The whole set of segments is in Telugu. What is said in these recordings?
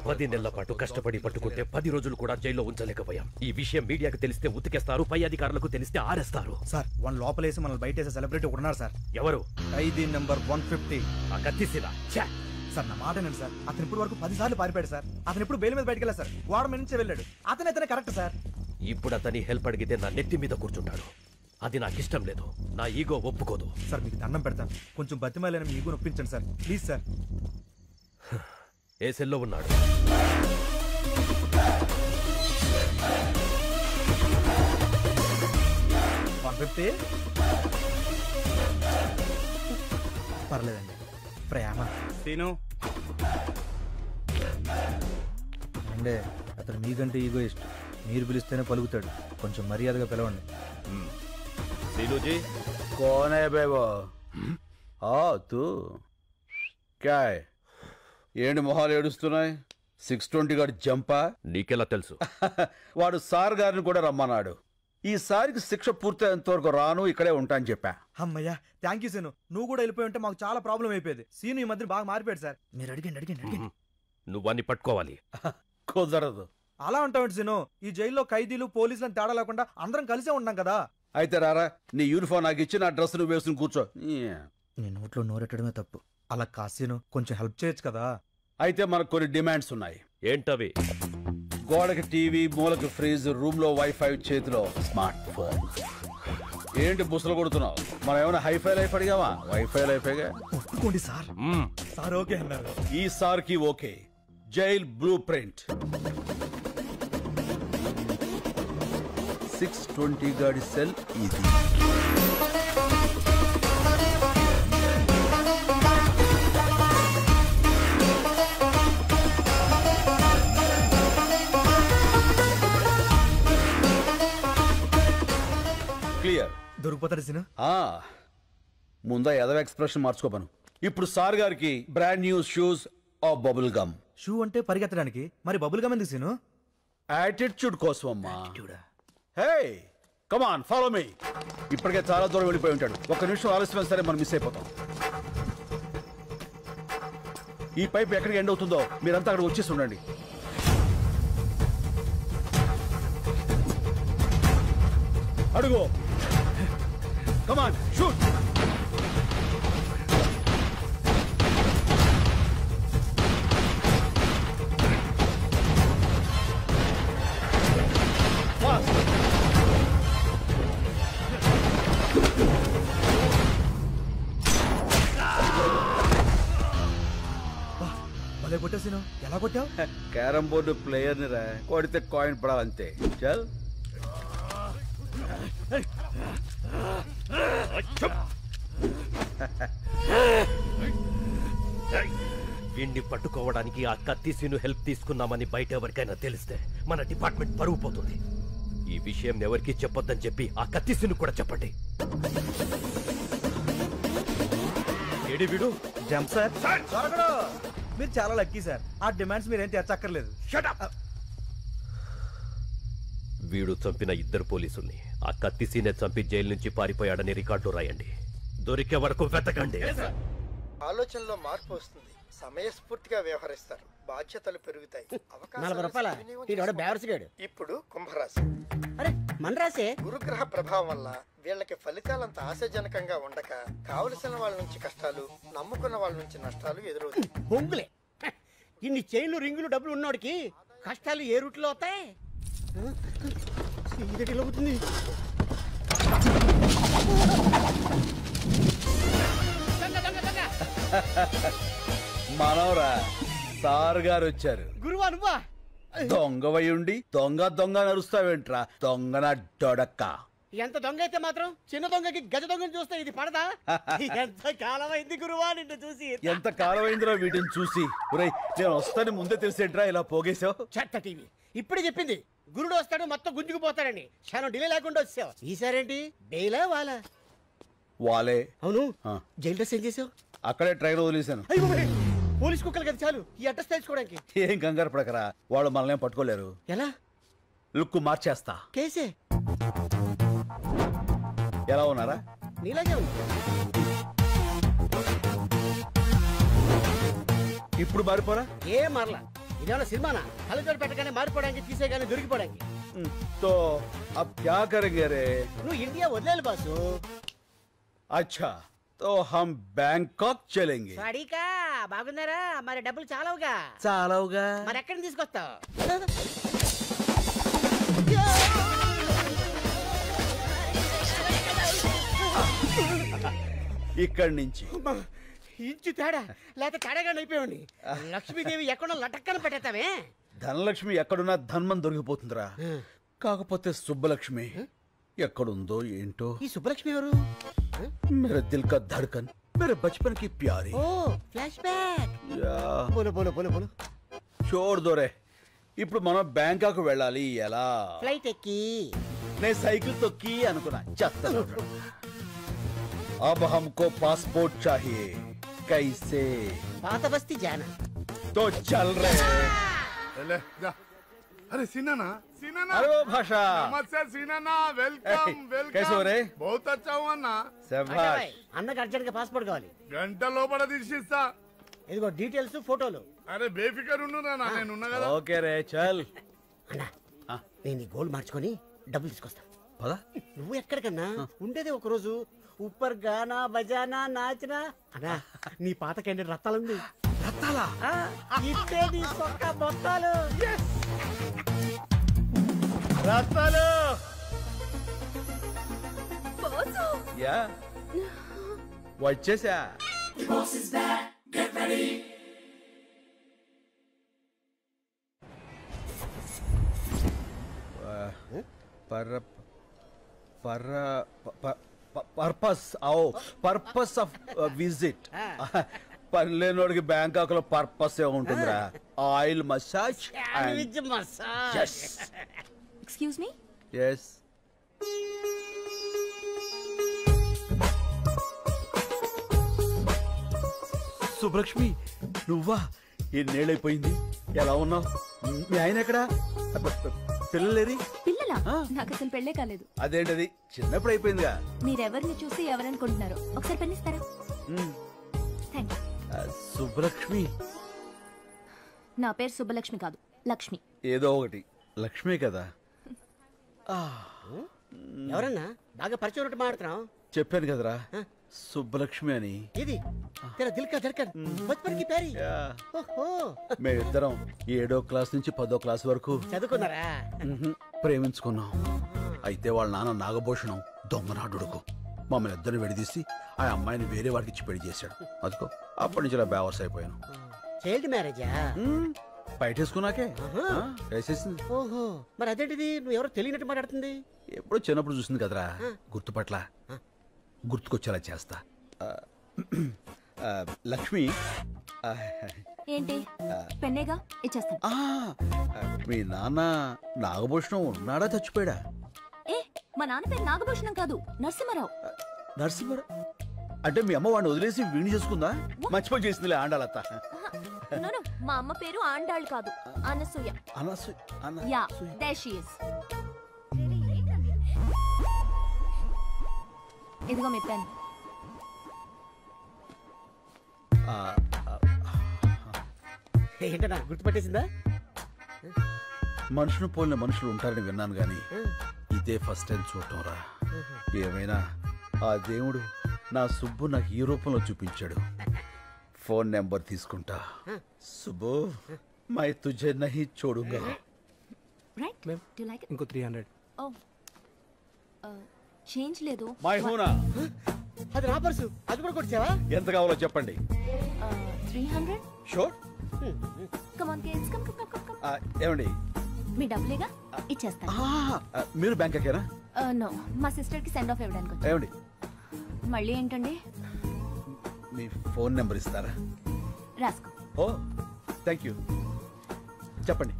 10 నెలల పాటు కష్టపడి పట్టుకుంటే 10 రోజులు కూడా జైల్లో ఉంచలేకపోయాం. ఈ విషయం మీడియాకు తెలిస్తే ఉతికేస్తారు, పై అధికారులకు తెలిస్తే ఆరేస్తారు. సార్ వన్ లోపలేసి మనల్ని బయటేసే సెలబ్రిటీ ఉన్నారు సార్. ఎవరు? ఖైదీ నెంబర్ 150. ఆ కత్తిసీల. సార్ నా మాట ఏంటి సార్, అతను ఇప్పుడు వరకు 10 సార్లు పారిపోయాడు సార్. అతను ఇప్పుడు బెయిల్ మీద బయటకు వెళ్ళారు సార్. వాడ మీద నుంచే వెళ్ళాడు. అతనే కరెక్ట్ సార్. ఇప్పుడు అతని హెల్ప్ అడిగితే నా నెత్తి మీద కూర్చుంటాడు. అది నాకు ఇష్టం లేదు. నా ఈగో ఒప్పుకోదు. సార్ మీకు దండం పెడతాను, కొంచెం బతిమాలని మీ ఈగో నొప్పించండి సార్ ప్లీజ్ సార్. ఏ సెల్లో ఉన్నాడు? పర్లేదండి. ప్రేమ సీను అంటే అతను మీకంటే ఈగో ఇష్టం. మీరు పిలిస్తేనే పలుకుతాడు. కొంచెం మర్యాదగా పిలవండి. सीनूजी कौन है बे वो? तू क्या है? ఏంటి మొహాలు ఏడుస్తున్నాయి? 620 గారి జంపా? నీకెలా తెలుసు? వాడు సార్ గారిని కూడా రమ్మన్నాడు. ఈసారికి శిక్ష పూర్తయ్యేంత వరకు రాను, ఇక్కడే ఉంటా అని చెప్పా. అమ్మయ్యా థ్యాంక్ యూ సీను. నువ్వు కూడా వెళ్ళిపోయి ఉంటే మాకు చాలా ప్రాబ్లం అయిపోయేది. సీను ఈ మధ్య బాగా మారిపోయాడు సార్. మీరు అడిగండి. నువ్వన్నీ పట్టుకోవాలి. కుదరదు. అలా ఉంటావు సీను. ఈ జైల్లో ఖైదీలు పోలీసులను తేడా లేకుండా అందరం కలిసే ఉన్నాం కదా. అయితే రారా, నీ యూనిఫామ్ నాకు ఇచ్చి నా డ్రెస్ నువ్వు వేసుకుని కూర్చో. నీ నోట్లో నోరెట్టడమే తప్పు. అలా కాసీను కొంచెం హెల్ప్ చేయొచ్చు కదా. అయితే మనకు కొన్ని డిమాండ్స్ ఉన్నాయి. ఏంటవి? గోడకి టీవీ, మూలకి ఫ్రిజ్, రూమ్ లో వైఫై, చేతిలో స్మార్ట్ ఫోన్. ఏంటి బుసలు కొడుతున్నావు? మనం ఏమైనా హైఫై లైఫ్ అడిగావా? వైఫై లైఫేగా. ఒప్పుకోండి సార్. సార్ ఓకే అన్నారు. ఈ సార్ కి ఓకే. Jail blue print. 620 గాడి సెల్ ఇది. క్లియర్. దొరికిపోతాడు సీను. ముందా ఎదవ ఎక్స్ప్రెషన్ మార్చుకోపను. ఇప్పుడు సార్ గారికి brand new shoes of bubble gum. Shoe అంటే పరిగెత్తడానికి, మరి బబుల్ గమ్ ఎందుకు సీను? యాటిట్యూడ్ కోసం అమ్మా. Hey come on follow me. ఇప్పటికే చాలా దూరం వెళ్ళిపోయి ఉంటాడు. ఒక్క నిమిషం ఆలస్యమైన సరే మనం మిస్ అయిపోతాం. ఈ పైప్ ఎక్కడికి ఎండ్ అవుతుందో మీరంతా అక్కడ వచ్చేసి ఉండండి. అడుగు. Come on shoot. కొట్టేసిను. ఎలా కొట్టావు? క్యారమ్ బోర్డు ప్లేయర్ ని రా, కొడితే కాయిన్ పడాలంతే. చల్. వీణ్ణి పట్టుకోవడానికి ఆ కత్తిసీను హెల్ప్ తీసుకున్నామని బయట ఎవరికైనా తెలిస్తే మన డిపార్ట్మెంట్ పరువు పోతుంది. ఈ విషయం ఎవరికి చెప్పొద్దని చెప్పి ఆ కత్తిసీను కూడా చెప్పండి. ఏడి వీడు? Jump sir. మీరు చాలా లక్కీ సార్. ఆ డిమాండ్స్ మీరేం తెచ్చక్కర్లేదు. వీడు చంపిన 2 పోలీసుల్ని ఆ కత్తిసీనే చంపి జైలు నుంచి పారిపోయాడని రికార్డు రాయండి. దొరికే వరకు వెతకండి. ఆలోచనలో మార్పు వస్తుంది. సమయస్ఫూర్తిగా వ్యవహరిస్తారు. బాధ్యతలు పెరుగుతాయి. ఇప్పుడు కుంభరాశి. అరే మన రాసే. గురుగ్రహ ప్రభావం వల్ల వీళ్ళకి ఫలితాలంత ఆశాజనకంగా ఉండక కావలసిన వాళ్ళ నుంచి కష్టాలు, నమ్ముకున్న వాళ్ళ నుంచి నష్టాలు ఎదురవుతాయి. బొంగులే. ఇన్ని చైన్లు, రింగులు, డబ్బులు ఉన్నోడికి కష్టాలు ఏ రూట్లో అవుతాయి? అవుతుంది. మనవరా, సార్ గారు వచ్చారు. గురువా నువ్వా? దొంగవై ఉండి దొంగ దొంగ నరుస్తావేంట్రా దొంగన డొడక్క. ఎంత దొంగ అయితే మాత్రం చిన్న దొంగకి గజ దొంగని చూస్తే ఇది పడదా? ఎంత కాలమైంది గురువా నిన్ను చూసి. ఎంత కాలమైందిరా వీటిని చూసి. నేను వస్తాను ముందే తెలిసేంట్రా ఇలా పోగేశావు? చెత్త టీవీ ఇప్పుడే చెప్పింది. గురుడు వస్తాడు మొత్తం గుంజుకుపోతాడని. క్షణం డిలే లేకుండా వచ్చావు. ఈసారేంటి బెయిలా వాలా? వాలే. అవును. జైలు డ్రెస్ ఏం చేసావు? అక్కడే ట్రైన్ వదిలేశాను. పోలీస్ కుక్కలు కదా చాలు ఈ అడ్రస్ తెలుసుకోవడానికి. ఏం కంగారు పడకరా, వాళ్ళు మనల్ని పట్టుకోలేరు. ఎలా? లుక్ మార్చేస్తా. కేసే. ఎలా ఉన్నారా? నీలాగే ఉంది. ఇప్పుడు మారిపోరా? ఏ మరలా ఇదేమన్నా సినిమానా కళ్ళజోడు పెట్టగానే మారిపోవడానికి తీసేగానే దొరికిపోవడానికి तो अब क्या करेंगे रे? నువ్వు ఇండియా వదిలేలు బాసు अच्छा तो हम बैंकॉक चलेंगे. సాడీకా బాగున్నారా మరి డబ్బులు చాలవుగా చాలవుగా మరి ఎక్కడ తీసుకొస్తావు ఇక్కడి నుంచి ఇంచు తేడా లేకపోతే తేడాగా అయిపోయాడి లక్ష్మీదేవి ఎక్కడో లటక్కన పెట్టేస్తావే ధనలక్ష్మి ఎక్కడున్నా ధన్మం దొరికిపోతుందిరా. కాకపోతే సుబ్బలక్ష్మి ఎక్కడుందో ఏంటో. ఈ సుబ్బలక్ష్మి ఎవరు मेरे दिल का धड़कन मेरे बचपन की प्यारी. ఓ ఫ్లాష్ బ్యాక్ యా బోలో బోలో బోలో బోలో छोड़ दो रे. ఇప్పుడు మనం బ్యాంకాక్ వెళ్ళాలి ఎలా? ఫ్లైట్ ఎక్కి నేను సైకిల్ తొక్కి అనుకున్నా చెత్త. अब हमको पासपोर्ट चाहिए. कैसे? పాత బస్తీ జానా तो चल रहे. ले, जा। अरे सीनाना सीनाना अरे वो भाषा. नमस्ते सीनाना वेलकम वेलकम कैसे हो रे? बहुत अच्छा हुआ ना శభాష్. అన్నకు అర్జెంట్ గా పాస్పోర్ట్ కావాలి గంట లోపల తీసిస్తా ఇదిగో డీటెయిల్స్ ఫోటోలు అరే బేఫికర్ ఉండు నా నేనున్నా కదా ఓకే రే చల్. అన్నా నేను ఈ గోల్డ్ మార్చుకొని డబ్బులు తీసుకొస్తా పద. నువ్వు ఎక్కడికన్నా ఉండేది ఒక రోజు ఉప్పర్ గానా బజానా నాచనా అన్నా నీ పాత క్యాండిడేట్ రత్తాలుంది రత్తాలా? ఇట్టే నీ సొక్క మొత్తాలు రత్తాలు. యా వచ్చేసా. Purpose purpose of visit. పనిలేనోడికి బ్యాంకాక్ లో పర్పస్ ఏ ఉంటుందిరా. Oil massage. Excuse me yes. Subbalakshmi నువ్వా? ఎన్నేళ్ళైపోయింది. ఎలా ఉన్నావు? మీ ఆయన ఎక్కడా? పిల్లలేరి? పిల్లలా? నాకు అసలు పెళ్ళే కాలేదు. అదేంటది చిన్నప్పుడు అయిపోయిందిగా. మీరెవరిని చూసి ఎవరనుకుంటున్నారు? ఒకసారి పెన్నిస్తారా? Thank you. సుబ్బలక్ష్మి. నా పేరు సుబ్బలక్ష్మి కాదు, లక్ష్మి. ఏదో ఒకటి లక్ష్మి కదా. ఎవరన్నా బాగా పరిచయం ఉన్నట్టు మాట్లాడుతున్నావు. చెప్పాను కదరా సుబ్బలక్ష్మి అని. ఇది తెరా దిల్ కా ధడ్కన్ బచ్పన్ కి ప్యారీ. ఓహో మేమిద్దరం 7వ క్లాస్ నుంచి 10వ క్లాస్ వరకు చదువుకున్నారా? ప్రేమించుకున్నాం. అయితే వాళ్ళ నాన్న నాగభూషణం దొంగనాడుడుకు మమ్మల్ని ఇద్దరిని విడదీసి ఆ అమ్మాయిని వేరే వాడికి ఇచ్చి పెళ్లి చేశాడు. అదిగో అప్పటి నుంచి ఇలా బేవర్స్ అయిపోయాను. చైల్డ్ మ్యారేజా? బయటేసుకున్నాకే వేసేసింది. ఓహో మరి అదేంటిది నువ్వు ఎవరో తెలియనట్టు మాట్లాడుతుంది? ఎప్పుడో చిన్నప్పుడు చూసింది కదరా. గుర్తుపట్ల గుర్తుకొచ్చేలా చేస్తా. లక్ష్మి. ఏంటి పెన్నేగా ఇచ్చేస్తాను. మీ నాన్న నాగభూషణం ఉన్నాడా చచ్చిపోయాడా? ఏ మా నాన్న పేరు నాగభూషణం కాదు, నరసింహారావు. నరసింహారావు అంటే మీ అమ్మ వాడిని వదిలేసి వీణి చేసుకుందా? మర్చిపోయి చేసిందిలే ఆండాలత్త. మా అమ్మ పేరు ఆండాళ్ కాదు, Anasuya. Yeah there she is. ఇదిగో మీ పెన్. ఏంటన్నా గుర్తుపట్టేసిందా? మనుషులు పోలిన మనుషులు ఉంటారని విన్నాను గాని ఇదే ఫస్ట్ టైం చూడటం రా. ఏమైనా ఆ దేవుడు నా సుబ్బు నాకు ఈ రూపంలో చూపించాడు. ఫోన్ నెంబర్ తీసుకుంటా. సుబ్బు మై తుజే నహీ చోడుగా. Right do you like it? ఇంకో 300. ఓ చేంజ్ లేదు. మై హూనా. అది నా పర్సు, అది కూడా కొట్టావా? ఎంత కావాలో చెప్పండి. 300. Sure. Come on kids, come come come come. ఏమండి మీ డబ్బులేగా ఇచ్చేస్తాను. మీరు బ్యాంక్ ఎక్కారా? నో, మా సిస్టర్ కి సెండ్ ఆఫ్ ఇవ్వడానికి వచ్చాను. ఏమండి మళ్ళీ ఏంటండి? మీ ఫోన్ నెంబర్ ఇస్తారా? రాసుకో. ఓ థ్యాంక్ యూ. చెప్పండి.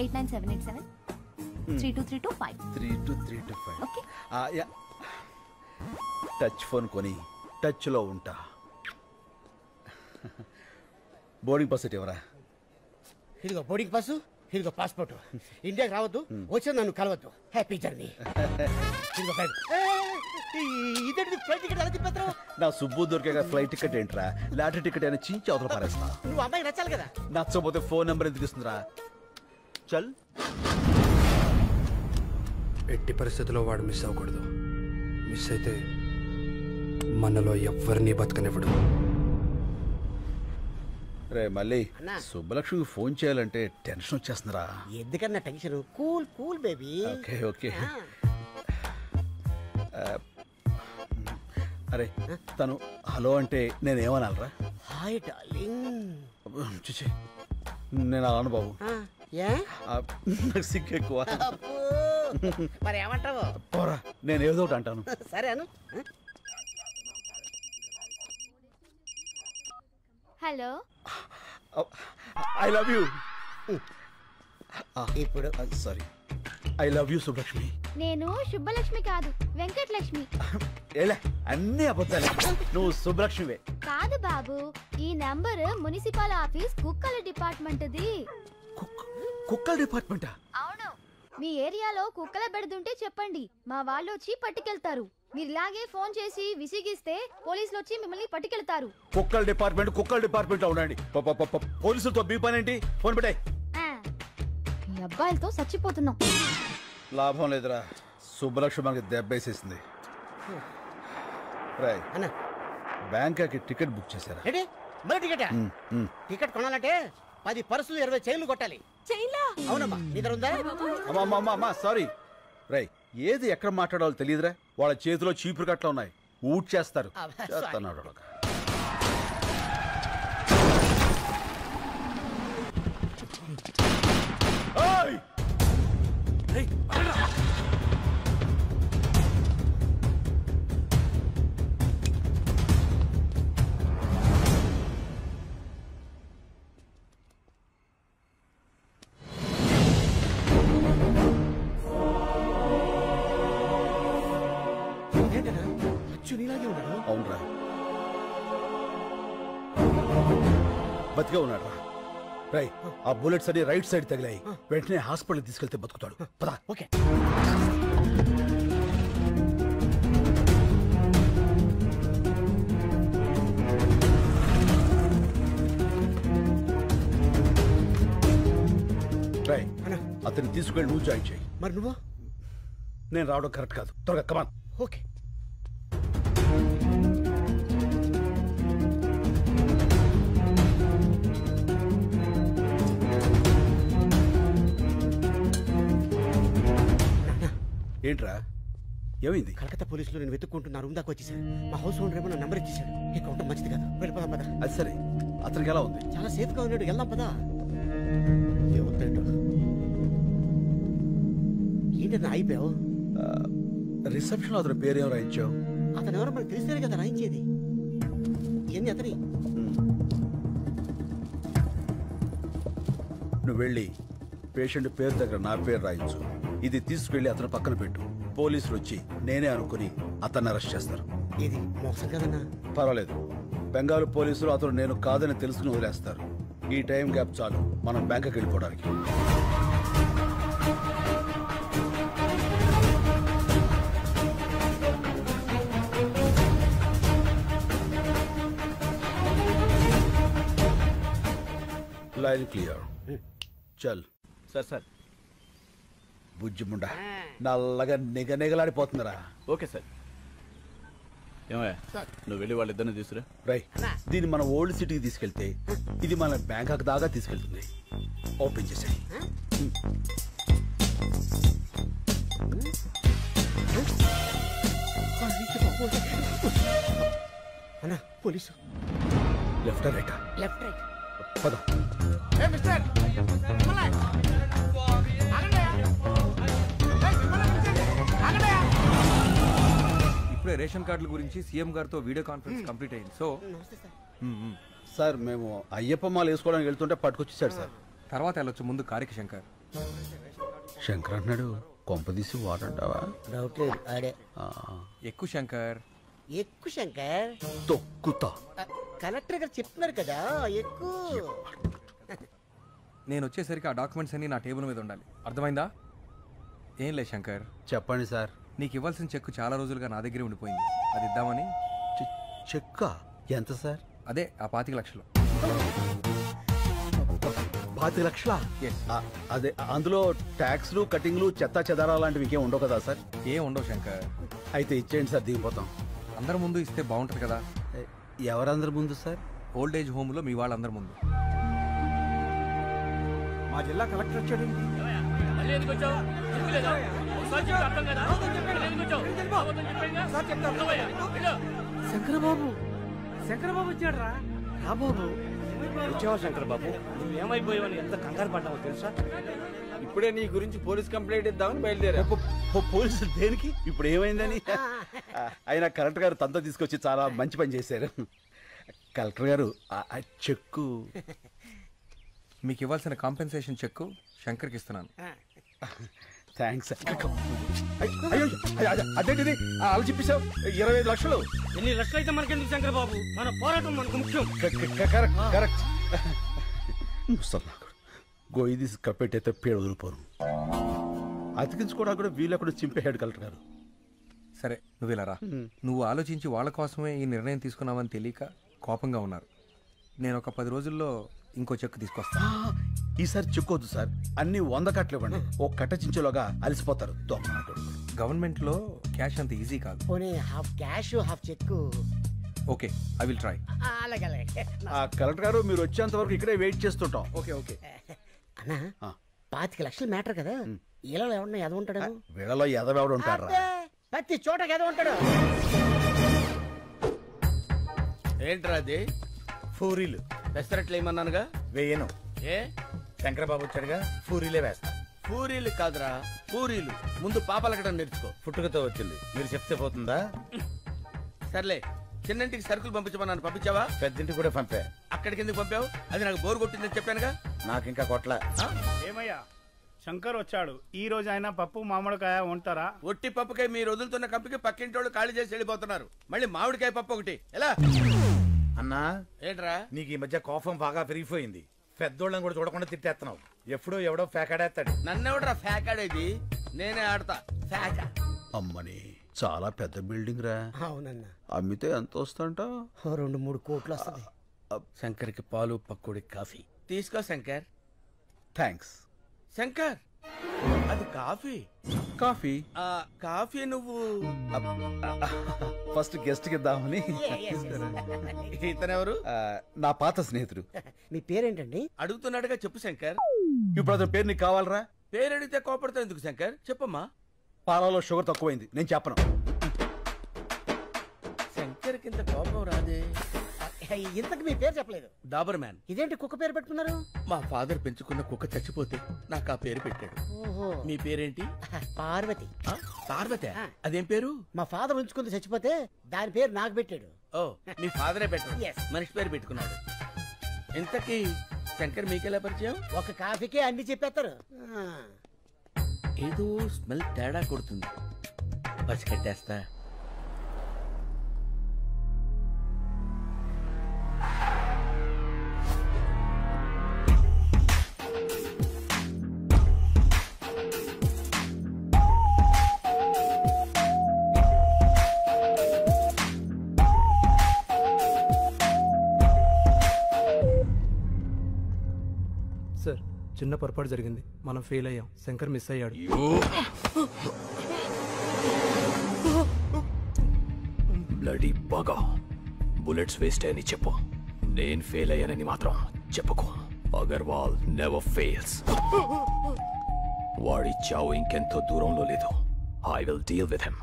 89787 32325. 32325. ఓకే. టచ్ ఫోన్ కొని టచ్ లో ఉంటా. బోర్డింగ్ పాస్ ఎవరా? ఇదిగో బోర్డింగ్ పాసు, ఇదిగో పాస్పోర్ట్. ఇండియాకి రావద్దు, వచ్చి నన్ను కలవద్దు. Happy journey. ఇదిగో బ్యాగ్. ఇదేంటి ఫ్లైట్ టికెట్ ఎలా తిప్పేస్తావు? నా సుబ్బు దొరికే ఫ్లైట్ టికెట్ ఏంట్రా, లాటరీ టికెట్ అయినా చించి అవతల పారేస్తా. నువ్వు అమ్మాయి నచ్చాలి కదా. నచ్చకపోతే ఫోన్ నెంబర్ ఎందుకు ఇస్తుందిరా? చల్. ఎట్టి పరిస్థితుల్లో వాడు మిస్ అవ్వకూడదు. మిస్ అయితే మనలో ఎవ్వరినీ బతకనివ్వడు. రే మళ్ళీ అన్నా. సుబ్బలక్ష్మికి ఫోన్ చేయాలంటే టెన్షన్ వచ్చేస్తుందిరా. ఎందుకన్నా tension? Cool cool baby. Okay okay. అరే తను హలో అంటే నేనేమనాలరా? Hi darling. చూచి నేను అలాను బాబు. ఏ నాకు సిగ్గు ఎక్కువ. అబ్బో. మరి ఏమంటావు? పోరా, నేను ఏదో ఒకటి అంటాను. సరే అను. Hello, I love you. ఇప్పుడు sorry, I love you Subbalakshmi. నేను శుభలక్ష్మి కాదు, వెంకటలక్ష్మి. ఏలే అన్ని అబద్ధాలే. నువ్వు సుబ్బలక్ష్మివే. కాదు బాబు, ఈ నంబర్ మున్సిపల్ ఆఫీస్ కుక్కల డిపార్ట్మెంట్ది. కుక్కల డిపార్ట్మెంటా? అవును. మీ ఏరియాలో కుక్కల బెడదుంటే చెప్పండి, మా వాళ్ళు వచ్చి పట్టుకెళ్తారు. మీరు ఇలాగే ఫోన్ చేసి విసిగిస్తే పోలీసులు వచ్చి మిమ్మల్ని పట్టుకెళ్తారు. కుక్కల డిపార్ట్మెంట్ ఉండండి. పోలీసులతో మీ పని ఏంటి? ఫోన్ పెట్టాయి. ఈ అబ్బాయిలతో చచ్చిపోతున్నాం. లాభం లేదురా, సుబ్బలక్ష్మి మనకి దెబ్బేసేసింది. రాయ్ అన్న బ్యాంకాకి టికెట్ బుక్ చేశారా? రెడీ? మరి టికెట్ టికెట్ కొనాలంటే 10 పర్సులు 20 చైన్లు కొట్టాలి. చైన్లా? అవునమ్మా. నీ దగ్గర ఉందా? అమ్మా సారీ. రై ఏది ఎక్కడ మాట్లాడాలో తెలియదురా. వాళ్ళ చేతిలో చీపురు కట్ల ఉన్నాయి, ఊట్ చేస్తారు. చేస్తున్నాడు. అవునరా, బతిగా ఉన్నాడు రా. రై ఆ బుల్లెట్స్ అన్ని రైట్ సైడ్ తగిలాయి. వెంటనే హాస్పిటల్ తీసుకెళ్తే బతుకుతాడు. పదా. ఓకే. రై అతన్ని తీసుకెళ్ళి నువ్వు జాయిన్ చేయి. మరి నువ్వు? నేను రావడం కరెక్ట్ కాదు. త్వరగా కమాన్. ఓకే. ఏంట్రా ఏమైంది? కలకత్తా పోలీసులు నేను వెతుక్కుంటున్నా రూమ్ దాకా వచ్చేసారు. మా హౌస్ ఓనర్ ఏమో నా నంబర్ ఇచ్చేసాడు. ఇక ఉండడం మంచిది కాదు. వెళ్ళిపోదాం పదా. అది సరే, అతనికి ఎలా ఉంది? చాలా సేఫ్ గా ఉన్నాడు. వెళ్దాం పదా. ఏమవుతాడు? ఏంటన్నా అయిపోయావు? రిసెప్షన్ అతని పేరేం రాయించావు? అతను ఎవరో మనకు తెలిస్తేనే కదా రాయించేది. ఎన్ని అతని? నువ్వు వెళ్ళి పేషెంట్ పేరు దగ్గర నా పేరు రాయించు. ఇది తీసుకెళ్లి అతను పక్కన పెట్టు. పోలీసులు వచ్చి నేనే అనుకుని అతన్ని అరెస్ట్ చేస్తారు. ఇది మోసం కదన్నా. పర్వాలేదు, బెంగాల్ పోలీసులు అతను నేను కాదని తెలుసుకుని వదిలేస్తారు. ఈ టైం గ్యాప్ చాలు మనం బ్యాంకుకి వెళ్ళిపోవడానికి. Line clear. చల్. సార్ బుజ్జిముండా నల్లగా నిగనిగలాడిపోతుందిరా. Okay sir. ఏమయ్యా, నువ్వు వెళ్ళి వాళ్ళిద్దరిని తీసుకురా. రై దీన్ని మన ఓల్డ్ సిటీకి తీసుకెళ్తే ఇది మన బ్యాంకాక్ దాకా తీసుకెళ్తుంది. ఓపెన్ చేసాయి. అన్నా police. Left right? Left right. పద. ఇప్పుడే రేషన్ కార్డుల గురించి సీఎం గారితో వీడియో కాన్ఫరెన్స్ కంప్లీట్ అయింది. సో సార్ మేము అయ్యప్ప మాల వేసుకోవడానికి వెళ్తుంటే పట్టుకొచ్చేసాడు సార్. తర్వాత వెళ్ళొచ్చు, ముందు కారికి శంకర్. శంకర్ అన్నాడు, కొంపదీసి వాడంటావా? డౌట్ లేదు, ఆడే. ఎక్కువ శంకర్. ఎక్కువ శంకర్. తొక్కుతా. కలెక్టర్ గారు చెప్తున్నారు కదా ఎక్కువ. నేను వచ్చేసరికి ఆ డాక్యుమెంట్స్ అన్ని నా టేబుల్ మీద ఉండాలి. అర్థమైందా? ఏం లేదు శంకర్. చెప్పండి సార్. నీకు ఇవ్వాల్సిన చెక్కు చాలా రోజులుగా నా దగ్గరే ఉండిపోయింది, అది ఇద్దామని. చెక్క ఎంత సార్? అదే ఆ 25 లక్షలు. 25 లక్షలా? Yes. అదే అందులో ట్యాక్స్లు కటింగ్లు చెత్త చెదారా లాంటివి ఇంకేం ఉండవు కదా సార్? ఏం ఉండవు శంకర్. అయితే ఇచ్చేయండి సార్, దిగిపోతాం. అందరి ముందు ఇస్తే బాగుంటుంది కదా. ఎవరందరి ముందు సార్? ఓల్డ్ ఏజ్ హోమ్లో మీ వాళ్ళందరి ముందు. మా జిల్లా కలెక్టర్ వచ్చాడు. శంకరబాబు శంకరబాబు వచ్చాడు రా. బాబు వచ్చావా శంకరబాబు? నువ్వేమైపోయావని ఎంత కంగారు పడ్డావో తెలుసా? ఇప్పుడే నీ గురించి పోలీస్ కంప్లైంట్ ఇద్దామని బయలుదేరా. పోలీసులు దేనికి? ఇప్పుడు ఏమైందని? అయినా కలెక్టర్ గారు తనతో తీసుకొచ్చి చాలా మంచి పని చేశారు. కలెక్టర్ గారు ఆ చెక్కు మీకు ఇవ్వాల్సిన కాంపెన్సేషన్ చెక్కు శంకర్కి ఇస్తున్నాను. థ్యాంక్స్. అయ్యో అదేంటిది అలా చెప్పేశావు? 25 లక్షలు. ఎన్ని లక్షలు అయితే మనకెందుకు శంకరబాబు, మన పోరాటం మనకు ముఖ్యం. కరెక్ట్. గొయ్యి తీసి కప్పెట్టయితే పేడ వదిలిపోను. అతికించుకోవడానికి కూడా వీళ్ళెక్కడ చింపేశాడు కలెక్టర్ గారు. సరే నువ్వు ఇలా రా. నువ్వు ఆలోచించి వాళ్ళ కోసమే ఈ నిర్ణయం తీసుకున్నావని తెలియక కోపంగా ఉన్నారు. నేను ఒక 10 రోజుల్లో ఇంకో చెక్కు తీసుకొస్తా. ఈసారి చెక్కొద్దు సార్, అన్ని 100 కట్టలు ఇవ్వండి. ఓ కట్ట చించేలోగా అలసిపోతారు. గవర్నమెంట్లో క్యాష్ అంత ఈజీ కాదు. పోనీ half cash half cheque. Okay, I will try. అలాగే కలెక్టర్ గారు మీరు వచ్చేంత వరకు ఇక్కడే వెయిట్ చేస్తుంటాం. ఓకే. అన్నా 25 లక్షలు మ్యాటర్ కదా, ఇలా ఎవరన్నా ఎద ఉంటాడు? వీళ్ళలో ఎదవెవడు ఉంటారా? ప్రతి చోట ఎద ఉంటాడు. ఏంట్రా అది? పూరీలు పెసరట్లు ఏమన్నానుగా? వేయను. ఏ శంకరబాబు వచ్చాడుగా, పూరీలే వేస్తా. పూరీలు కాదురా పూరీలు. ముందు పాపలకడం నేర్చుకో. పుట్టుకతో వచ్చింది, మీరు చెప్తే పోతుందా? సర్లే, చిన్నంటికి సరుకులు పంపించమన్నాను, పంపించావా? పెద్దింటికి కూడా పంపా. అక్కడికి ఎందుకు పంపావు? అది నాకు బోర్ కొట్టిందని చెప్పానుగా. నాకు ఇంకా కొట్ల. ఏమయ్యా శంకర్ వచ్చాడు, ఈ రోజు ఆయన పప్పు మామిడికాయ ఉంటారా? ఒట్టి పప్పుకాయ మీరు వదులుతున్న కంపికి పక్కింటి వాళ్ళు ఖాళీ చేసి వెళ్ళిపోతున్నారు. మళ్ళీ మామిడికాయ పప్పు ఒకటి ఎలా? అన్నా ఏంట్రా నీకు ఈ మధ్య కోపం బాగా పెరిగిపోయింది. పెద్దోళ్ళని కూడా చూడకుండా తిట్టేస్తున్నావు. ఎప్పుడో ఎవడో ఫేకాడేస్తాడు. నన్నెవడరా ఫేకాడేది? నేనే ఆడతా ఫేకా. అమ్మని చాలా పెద్ద బిల్డింగ్ రా. అవునన్నా. అమ్మితే ఎంత వస్తుంట? 2-3 కోట్లు వస్తుంది. శంకర్కి పాలు పక్కుడి కాఫీ తీసుకో శంకర్. థ్యాంక్స్. శంకర్ అది కాఫీ. కాఫీ కాఫీ నువ్వు ఫస్ట్ గెస్ట్ కి ఇద్దామని. ఇతనెవరు? నా పాత స్నేహితుడు. మీ పేరేంటండి? అడుగుతున్నాడుగా చెప్పు శంకర్. ఇప్పుడు అతని పేరు నీకు కావాలరా? పేరు అడిగితే కోపడతావు ఎందుకు శంకర్? చెప్పమ్మా. పాలలో షుగర్ తక్కువైంది, నేను చెప్పను. శంకర్ కింద కోపం రాదే. ఇంతకు మీ పేరు చెప్పలేదు. డాబర్ మ్యాన్. ఇదేంటి కుక్క పేరు పెట్టుకున్నారు? మా ఫాదర్ పెంచుకున్న కుక్క చచ్చిపోతే నాకు ఆ పేరు పెట్టాడు. ఓహో. మీ పేరేంటి? పార్వతి. పార్వతి? అదేం పేరు? మా ఫాదర్ ఉంచుకుంది చచ్చిపోతే దాని పేరు నాకు పెట్టాడు. ఓ మీ ఫాదరే పెట్టాడు. Yes. మనిషి పేరు పెట్టుకున్నాడు. ఇంతకీ శంకర్ మీకెలా పరిచయం? ఒక కాఫీకే అన్ని చెప్పేస్తారు. ఏదో స్మెల్ తేడా కొడుతుంది, పసికట్టేస్తా. సార్, చిన్న పొరపాటు జరిగింది, మనం ఫెయిల్ అయ్యాం. శంకర్ మిస్ అయ్యాడు. బ్లడీ బాగా బుల్లెట్స్ వేస్ట్ అని చెప్పు. నేను ఫెయిల్ అయ్యానని మాత్రం చెప్పుకో. Agarwal never fails. వాడి చావు ఇంకెంతో దూరంలో లేదు. I will deal with him.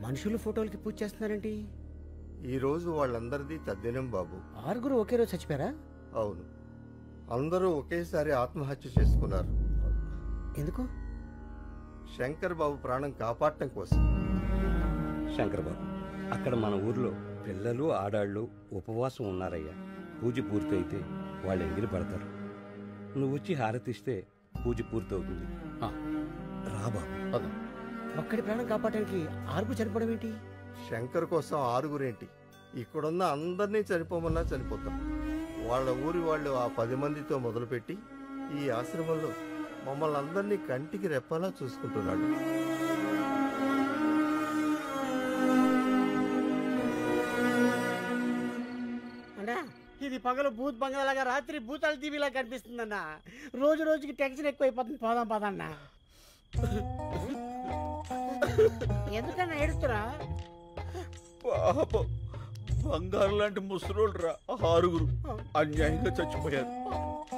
మనుషులు ఫోటోలకి పూజ చేస్తున్నారేంటి? ఈ రోజు వాళ్ళందరిది తద్దినం బాబు. 6 ఒకే రోజు చచ్చిపోయారా? అవును, అందరూ ఒకేసారి ఆత్మహత్య చేసుకున్నారు. ఎందుకు? శంకర్ బాబు ప్రాణం కాపాడటం కోసం. శంకర్ బాబు, అక్కడ మన ఊర్లో పిల్లలు ఆడాళ్ళు ఉపవాసం ఉన్నారయ్యా. పూజ పూర్తయితే వాళ్ళు ఎంగిలి పడతారు. నువ్వు వచ్చి హారతిస్తే పూజ పూర్తవుతుంది. రా బాబు. ఒక్కడి ప్రాణం కాపాడడానికి 6 చనిపోవడం ఏంటి? శంకర్ కోసం 6 ఇక్కడున్న అందరినీ చనిపోమన్నా చనిపోతాం. వాళ్ళ ఊరి వాళ్ళు ఆ 10 మందితో మొదలుపెట్టి ఈ ఆశ్రమంలో మమ్మల్ని అందరినీ కంటికి రెప్పలా చూసుకుంటున్నాడు. అన్నా ఇది పగలు భూత్ బంగాలాగా రాత్రి భూతాల టీవీలా కనిపిస్తుందన్నా. రోజు రోజుకి టెన్షన్ ఎక్కువైపోతుంది. పోదాం పదన్నా. ఎందుకన్నా ఏడుస్తురా? పాపం బంగారు లాంటి ముసలోళ్ళు రా 6 అన్యాయంగా చచ్చిపోయారు.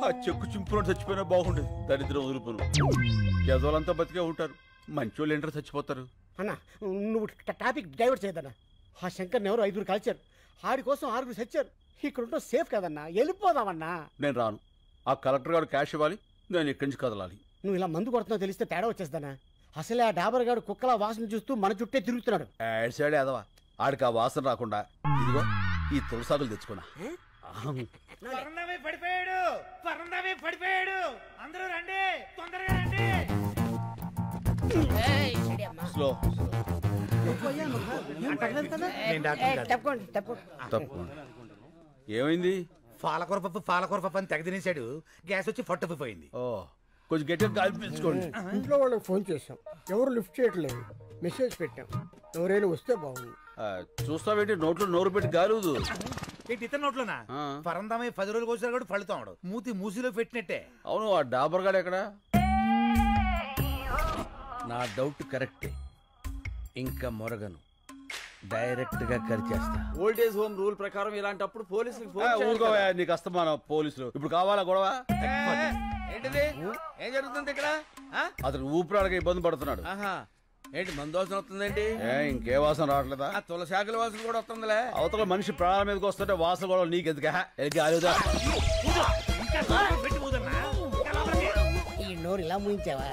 ఆ చెక్కు చింపులో చచ్చిపోయినా బాగుండేది. దరిద్రం వదులుపురు యజోలంతా బతికే ఉంటారు. మంచోళ్ళు ఏంటారు చచ్చిపోతారు. అన్నా నువ్వు టాపిక్ డైవర్ట్ చేయదన్నా. ఆ శంకర్ని ఎవరు 5 కాల్చారు. ఆడి కోసం 6 చచ్చారు. ఇక్కడ ఉంటే సేఫ్ కదన్నా. వెళ్ళిపోదామన్నా. నేను రాను. ఆ కలెక్టర్ గారు క్యాష్ ఇవ్వాలి. నేను ఇక్కడి నుంచి కదలాలి. నువ్వు ఇలా మందు కొడుతున్నావు తెలిస్తే తేడా వచ్చేస్తానా? అసలే ఆ డాబర్ గారు కుక్కల వాసన చూస్తూ మన చుట్టే తిరుగుతున్నాడు. సైడ్ ఎదవా ఆడికి ఆ వాసన రాకుండా ఇదిగో ఈ తులసాకులు తెచ్చుకున్నా. పడిపోయాడు. అందరూ రండి, తొందరగా రండి. స్లో తప్పకుండా. ఏమైంది? పాలకూర పప్పు అని తెగ తినేశాడు. గ్యాస్ వచ్చి ఫట్టుపోయింది. ఓ కొంచెం గట్టిగా గాలి పీల్చుకోండి. ఇంట్లో వాళ్ళకి ఫోన్ చేశాం. ఎవరు లిఫ్ట్ చేయట్లేదు. మెసేజ్ పెట్టాం. ఎవరైనా వస్తే బాగుంది. చూస్తావేంటి? నోట్లో నోరు పెట్టి గాలుదు. ఏంటి ఇతర నోట్లోనా? పరందామై 10 రోజులు కోసారు కూడా ఫలితాడు. మూతి మూసిలో పెట్టినట్టే. అవును. ఆ డాబర్ గాడు ఎక్కడ? నా డౌట్ కరెక్టే. ఇంకా మొరగను, డైరెక్ట్ గా కరిచేస్తా. ఓల్డేజ్ హోమ్ రూల్ ప్రకారం ఇలాంటప్పుడు పోలీసులకు ఊరుకోవా, నీకు అస్తమానం పోలీసులు. ఇప్పుడు కావాలా గొడవ? ఏంటిది? ఏం జరుగుతుంది ఇక్కడ? అతను ఊపిరాడగా ఇబ్బంది పడుతున్నాడు. ఏంటి మందు వాసన వస్తుందేంటి? ఇంకే వాసన రావట్లేదా? తులసాకుల వాసన కూడా వస్తుందిలే. అవతల మనిషి ప్రాణాల మీదకి వస్తుంటే వాసన కూడా నీకెందుక? ఈ నోరు ఇలా ముయించావా?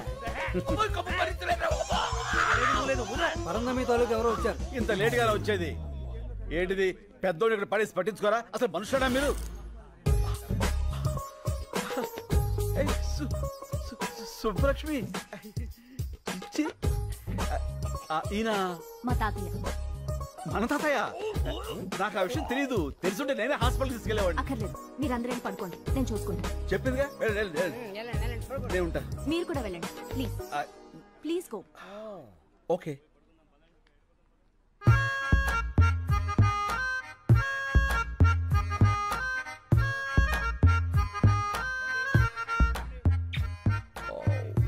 ఎవరో వచ్చారు. ఇంత లేట్ గానే వచ్చేది ఏంటిది? పెద్దోడు ఇక్కడ పడేసి పట్టించుకోరా? అసలు మనుషుడా మీరు? సుబ్బలక్ష్మి ఈయన మా తాతయ్య. మన తాతయ్య? నాకు ఆ విషయం తెలీదు. తెలుసుంటే నేనే హాస్పిటల్ తీసుకెళ్లేవాడిని. అక్కర్లేదు, మీరందరూ పడుకోండి, నేను చూసుకుంటాను. చెప్పిందిగా, నేను ఉంటా. మీరు కూడా వెళ్ళండి please. Please go. Okay.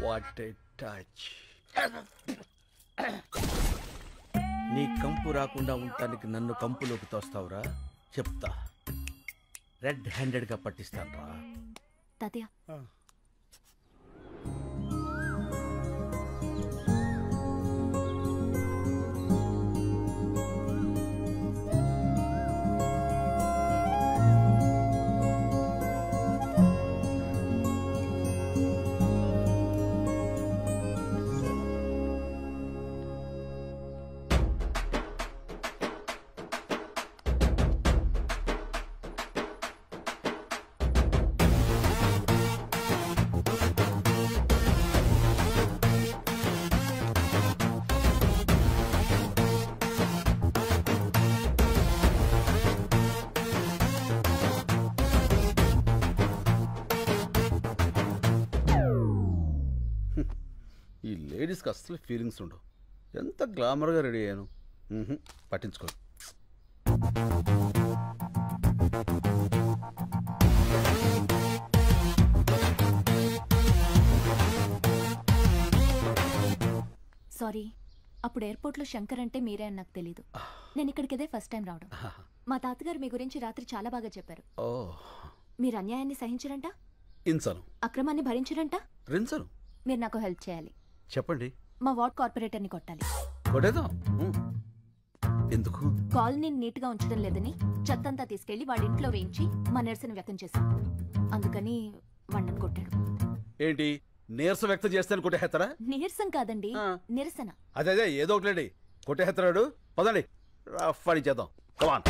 What a touch. నీ కంపు రాకుండా ఉండటానికి నన్ను కంపులోకి తోస్తావురా? చెప్తా. రెడ్ హ్యాండెడ్ గా పట్టిస్తాను రా. తాతయ్య ఈ లేడీస్కి అస్సలు ఫీలింగ్స్ ఉండవు. ఎంత గ్లామర్గా రెడీ అయ్యాను. పట్టించుకో. సారీ, అప్పుడు ఎయిర్పోర్ట్లో శంకర్ అంటే మీరే అని నాకు తెలీదు. నేను ఇక్కడికిదే ఫస్ట్ టైం రావడం. మా తాతగారు మీ గురించి రాత్రి చాలా బాగా చెప్పారు. మీరు అన్యాయాన్ని సహించరంట, ఇంచను. అక్రమాన్ని భరించరంట. రించను. మీరు నాకు హెల్ప్ చేయాలి. చెప్పండి. మా వార్డ్ కార్పొరేటర్ని కొట్టాలి. కొట్టేద్దాం. ఎందుకు? కాలనీ నీట్గా ఉంచడం లేదని చెత్తంతా తీసుకెళ్లి వాడి ఇంట్లో వేయించి మా నిరసన వ్యక్తం చేశాం. అందుకని వాడిని కొట్టాడు. ఏంటి నీరసం వ్యక్తం చేస్తాను కొట్టేస్తారా? నీరసం కాదండి, నిరసన. అదే ఏదో ఒకటి కొట్టేస్తాడు. పదండి రఫ్ అని చేద్దాం. కమాన్.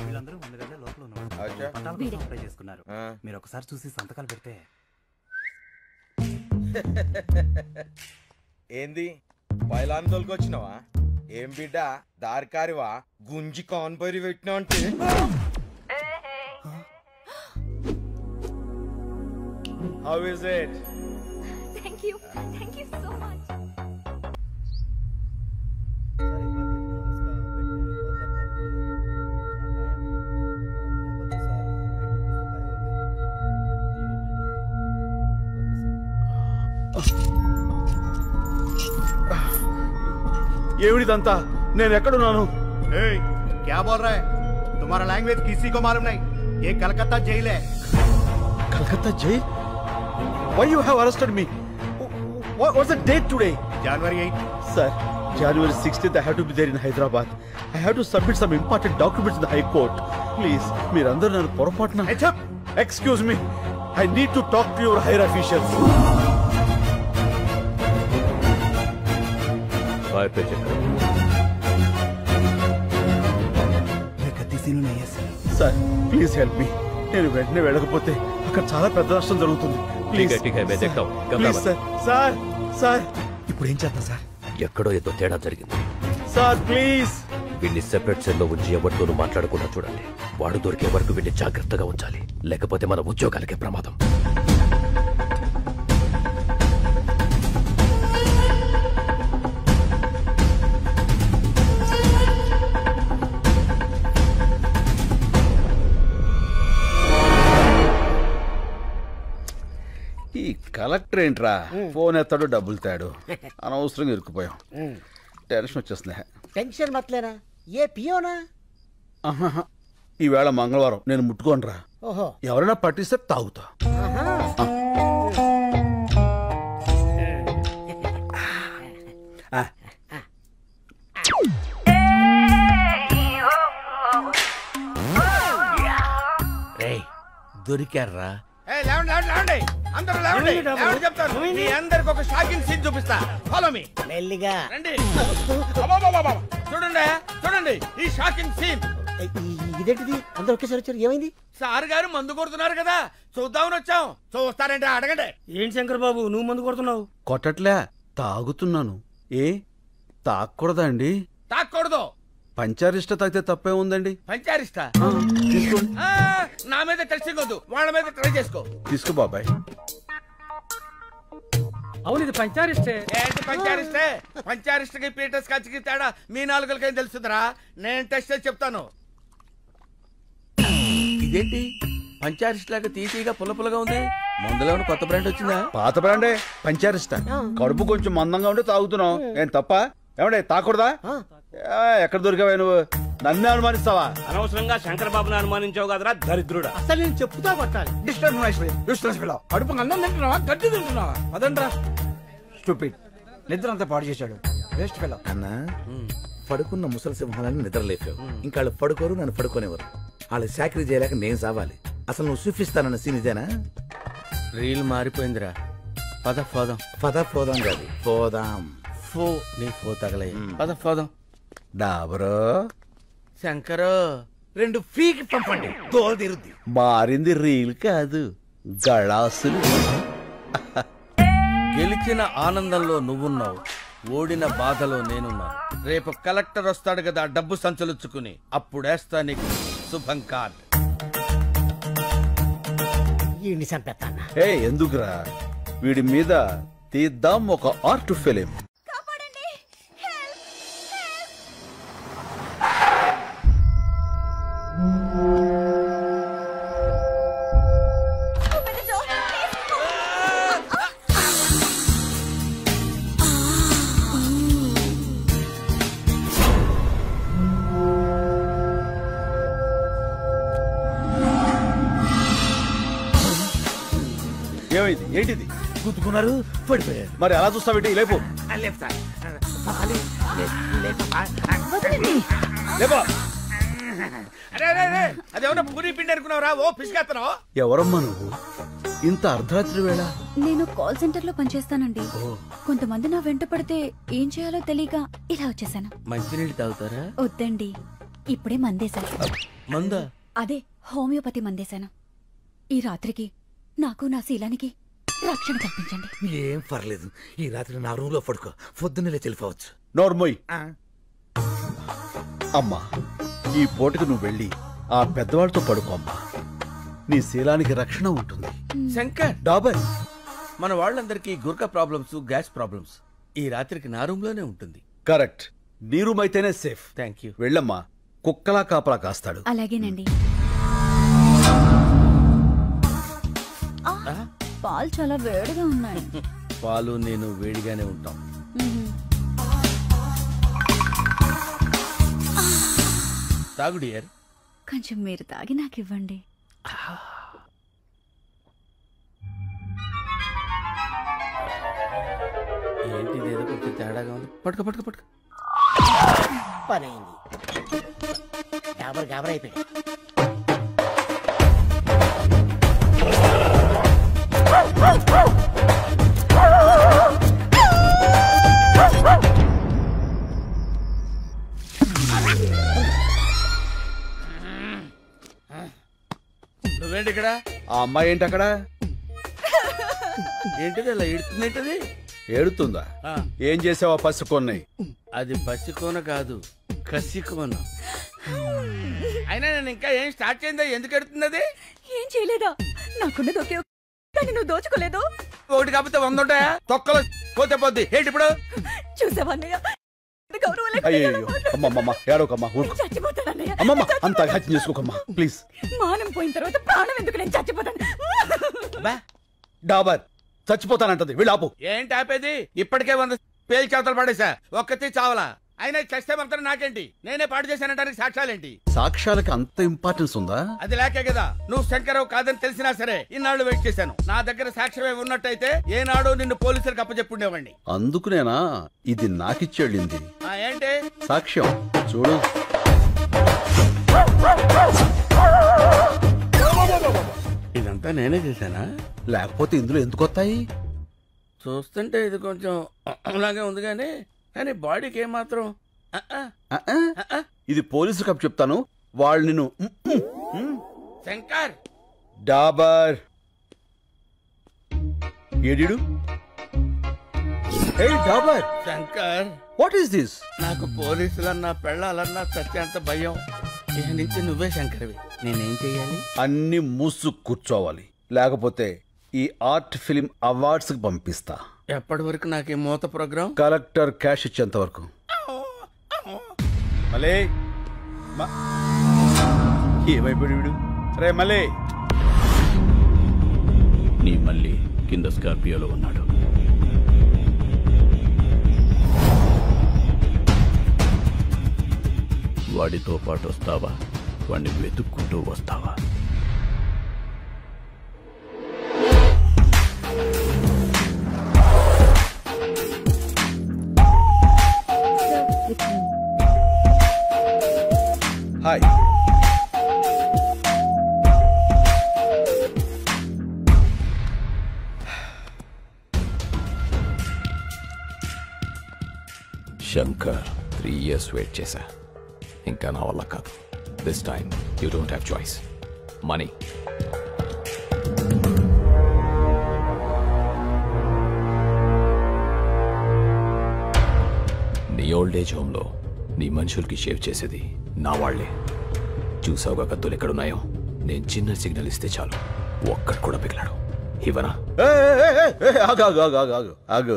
వీళ్ళందరూ 100 గంటల లోపల ఉన్నారు. చేసుకున్నారు. మీరు ఒకసారి చూసి సంతకాలు పెడితే ఏంది బయలాన్ తోలుకొచ్చినావా? ఏం బిడ్డ దారికారివా? గుంజి కాన్పరి పెట్టినా అంటే how is it? Thank you so much. ఏమిడిదంతా? నేను ఎక్కడున్నాను? क्या बोल रहा है? तुम्हारा लैंग्वेज किसी को मालूम नहीं. ये कलकत्ता जेल है. Calcutta jail? Why you have arrested me? What's the date today? January 8th. Sir, January 16th I have to be there in Hyderabad. I have to submit some important documents in the High Court. Please, మీరందరూ నన్ను పొరపాటున... Excuse me. I need to talk to your higher officials. Fire पे चेक करो. Sir please help me. నేను వెంటనే వెళ్ళకపోతే అక్కడ చాలా పెద్ద నష్టం జరుగుతుంది. Please please sir. Sir sir ఇప్పుడు ఏం చేద్దాం సార్? ఎక్కడో ఏదో తేడా జరిగింది సార్. ప్లీజ్ వీడిని సెపరేట్ సెల్ లో ఉంచి ఎవరితోనూ మాట్లాడకుండా చూడండి. వాడు దొరికే వరకు వీడిని జాగ్రత్తగా ఉంచాలి, లేకపోతే మన ఉద్యోగాలకే ప్రమాదం. ఈ కలెక్టర్ ఏంట్రా ఫోన్ ఎత్తాడు డబ్బులు తాడు. అనవసరంగా ఇరుక్కుపోయాం. టెన్షన్ వచ్చేస్తుంది. టెన్షన్ మతలేనా? ఏ పియోనా? ఈవేళ మంగళవారం నేను ముట్టుకోనరా. ఓహో, ఎవరైనా పట్టిస్తే తాగుతా. దొరికారా? అందరికి ఒక షాకింగ్ సీన్ చూపిస్తా. Follow me. మెల్లిగా రండి. చూడండి చూడండి ఈ షాకింగ్ సీన్. ఇదేంటిది? అందరు ఒకేసారి వచ్చారు. ఏమైంది? సార్ గారు మందు కొడుతున్నారు కదా, చూద్దామని వచ్చాం. చూస్తారంటే అడగండి. ఏంటి శంకర్ బాబు నువ్వు మందు కొడుతున్నావు? కొట్టట్లే, తాగుతున్నాను. ఏ తాగకూడదా అండి? తాగకూడదు. పంచారిష్ట తాగితే తప్పే ఉందండి. పంచారిష్ట నా మీద టెస్టింగ్ వద్దు, వాళ్ళ మీద ట్రై చేసుకో. తీసుకో బాబాయ్. అవును ఇది పంచారిష్టే. ఏంటి పంచారిష్టే? పంచారిష్టకి పీటర్స్ కచ్చికి తేడా మీ నాలుగులకేం తెలుస్తుందిరా? నేను టెస్ట్ చేసి చెప్తాను. ఇదేంటి పంచారిష్ట లాగా తీసిగా పుల్ల పుల్లగా ఉంది? మందులో కొత్త బ్రాండ్ వచ్చిందా? పాత బ్రాండే పంచారిష్ట. కడుపు కొంచెం మందంగా ఉంటే తాగుతున్నావు. ఏం తప్ప? ఏమంటే తాకూడదా? ఎక్కడ దొరికావా నువ్వు? నన్నే అనుమానిస్తావా? అనవసరంగా శంకర్ బాబుని అనుమానించావు కదరా దరిద్రుడా. అసలు నేను చెప్తా కొట్టాలి. కడుపు అన్నం తింటున్నావా గడ్డి తింటున్నావా? అదండ్రా స్టూపిడ్. నిద్ర అంతా పాడు చేశాడు. Waste fellow. అన్నా పడుకున్న ముసలి సింహాలని నిద్రలేపావు. ఇంకా వాళ్ళు పడుకోరు, నన్ను పడుకోనేవారు. వాళ్ళు చాకరీ చేయలేక నేను సావాలి. అసలు నువ్వు చూపిస్తానన్న సీన్ ఇదేనా? రీల్ మారిపోయిందిరా. పద పోదాం. పద పోదాం కాదు, పోదాం. ఫో నీ ఫో తగలే. పద పోదాం. డాబరో శంకరో 2 ఫ్రీకి పంపండి. తోదిరుద్ది. మారింది రీల్ కాదు, గళాసులు. గెలిచిన ఆనందంలో నువ్వున్నావు, ఓడిన బాధలో నేనున్నాను. రేపు కలెక్టర్ వస్తాడు కదా డబ్బు సంచలుచ్చుకుని, అప్పుడేస్తా నీకు శుభం కార్డ్. ఎందుకురా? వీడి మీద తీద్దాం ఒక ఆర్ట్ ఫిలిం. ఏమైంది? ఏంటిది? గుద్దుకున్నారు, పడిపోయారు. మరి అలా చూస్తావేంటి? లేపు. అదేమన్నా పూరి పిండి అనుకున్నావురా? ఓ పిసికేస్తున్నావు. ఎవరమ్మా నువ్వు? ఇంత అర్ధరాత్రి వేళ? నేను కాల్ సెంటర్ లో పనిచేస్తానండి. కొంతమంది నా వెంట పడితే ఏం చేయాలో తెలియక ఇలా వచ్చేసాను. మంచినీళ్ళు తాగుతారా? వద్దండి, ఇప్పుడే మందేశాను. మందా? అదే హోమియోపతి మందేశాను. ఈ రాత్రికి నాకు నా శీలానికి రక్షణ కల్పించండి. ఏం పర్లేదు, ఈ రాత్రి నా రూమ్ లో పడుకో, పొద్దున్నే వెళ్ళిపోవచ్చు. నోర్మోయ్. అమ్మా, ఈ పూటకు నువ్వు వెళ్ళి ఆ పెద్దవాళ్ళతో పడుకో అమ్మా. నీ శీలానికి రక్షణ ఉంటుంది. శంకర్, డాబర్, మన వాళ్ళందరికీ గుర్కా ప్రాబ్లమ్స్, గ్యాస్ ప్రాబ్లమ్స్. ఈ రాత్రికి నా రూమ్ లోనే ఉంటుంది. కరెక్ట్. నీ రూమ్ అయితేనే సేఫ్. Thank you. వెళ్ళమ్మా, కుక్కలా కాపలా కాస్తాడు. అలాగేనండి. పాలు చాలా వేడిగా ఉన్నాయి. పాలు నేను వేడిగానే ఉంటాం. తాగు డియర్. కొంచెం మీరు తాగి నాకు ఇవ్వండి. ఏంటి ఇదేదో కొంచెం తేడాగా ఉంది. పట్టుకో పట్టుకో పట్టుకో. పని అయింది. గాబర్ గాబర్ అయిపోయాడు. నువ్వేంటి ఇక్కడ? ఆ అమ్మాయి ఏంటి అక్కడ? ఏంటిది అలా ఏడుతుందేంటది? ఏడుతుందా? ఏం చేసావా పసికొన్నాయి? అది పసికోన కాదు, కసికోన. అయినా నేను ఇంకా ఏం స్టార్ట్ చేయందా? ఎందుకు ఎడుతుంది అది? ఏం చేయలేదా? నాకున్నది ఒకే కానీ నువ్వు దోచుకోలేదు. ఒకటి కాకపోతే 100 ఉంటాయా? తొక్కలో పోతే పోద్ది. ఏంటి ఇప్పుడు? చూసావన్నయ్య, అయ్యో అమ్మమ్మ, ఏడోకమ్మా, ఊరుకో. అమ్మమ్మ, అంత హత్య చేసుకోకమ్మా ప్లీజ్. మానం పోయిన తర్వాత ప్రాణం ఎందుకు? నేను చచ్చిపోతాను. డాబర్ చచ్చిపోతానంటది, వీళ్ళాపు. ఏంటి ఆపేది? ఇప్పటికే 100 పేలు చేతలు పడేసా, ఒక్కతి చావలా. అయినా చస్తే మాత్రం నాకేంటి? నేనే పాటు చేశానంటానికి సాక్ష్యాలేంటి? సాక్ష్యాలకి అంత ఇంపార్టెన్స్ ఉందా? అది లేకే కదా నువ్వు శంకరావు కాదని తెలిసినా సరే ఇన్నాళ్ళు వెయిట్ చేశాను. నా దగ్గర సాక్ష్యమే ఉన్నట్టయితే ఏనాడు నిన్ను పోలీసులకు అప్పచెప్పుండేవాడిని. అందుకునేనా ఇది నాకిచ్చేళ్ళింది? ఏంటి సాక్ష్యం చూడు. ఇదంతా నేనే చేశానా? లేకపోతే ఇందులో ఎందుకు వస్తాయి? చూస్తుంటే ఇది కొంచెం అలాగే ఉంది కానీ బాడీకి ఏమాత్రం. ఇది పోలీసు కప్ చెప్తాను, వాళ్ళు నిన్ను. శంకర్, డాబర్ ఏడిడు? ఏ డాబర్, శంకర్, వాట్ ఈస్ దిస్? నాకు పోలీసులన్నా పెళ్ళాలన్నా చచ్చేంత భయం. ఇక నుంచి నువ్వే శంకర్వి. నేనేం చెయ్యాలి? అన్ని మూసు కూర్చోవాలి, లేకపోతే ఈ ఆర్ట్ ఫిల్మ్ అవార్డ్స్ కి పంపిస్తా. ఎప్పటి వరకు నాకు ఈ మూత ప్రోగ్రాం? కలెక్టర్ క్యాష్ ఇచ్చేంత వరకు. మలే ఏమైపోయాడు వీడు? రే మలే. నీ మళ్ళీ కింద స్కార్పియోలో ఉన్నాడు. వాడితో పాటు వస్తావా? వాడిని వెతుక్కుంటూ వస్తావా? హాయ్. శంకర్, 3 years వెయిట్ చేశా. ఇంకా నా వల్ల కాదు. This time you don't have choice. Money. నీ ఓల్డ్ ఏజ్ హోమ్లో నీ మనుషులకి షేవ్ చేసేది నా వాళ్లే. చూసావుగా కత్తులు ఎక్కడున్నాయో? నేను చిన్న సిగ్నల్ ఇస్తే చాలు, ఒక్కడు కూడా పిగిలాడు. ఇవనా? ఆగు,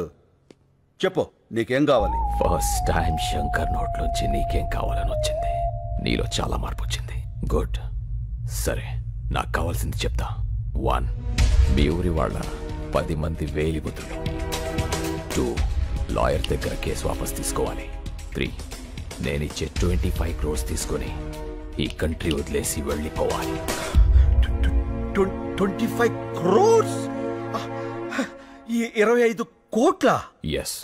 చెప్పు, నీకేం కావాలి? ఫస్ట్ టైం శంకర్ నోట్లోంచి నీకేం కావాలని వచ్చింది. నీలో చాలా మార్పు వచ్చింది. గుడ్. సరే, నాకు కావాల్సింది చెప్తా. 1, మీ ఊరి వాళ్ళ 10 మంది వేలిముద్రలు. 2, లాయర్ దగ్గర కేసు వాపస్ తీసుకోవాలి. 3, నేనిచ్చే 25 crores తీసుకొని ఈ కంట్రీ వదిలేసి వెళ్ళిపోవాలి. 25 crores? 25 కోట్ల? ఎస్.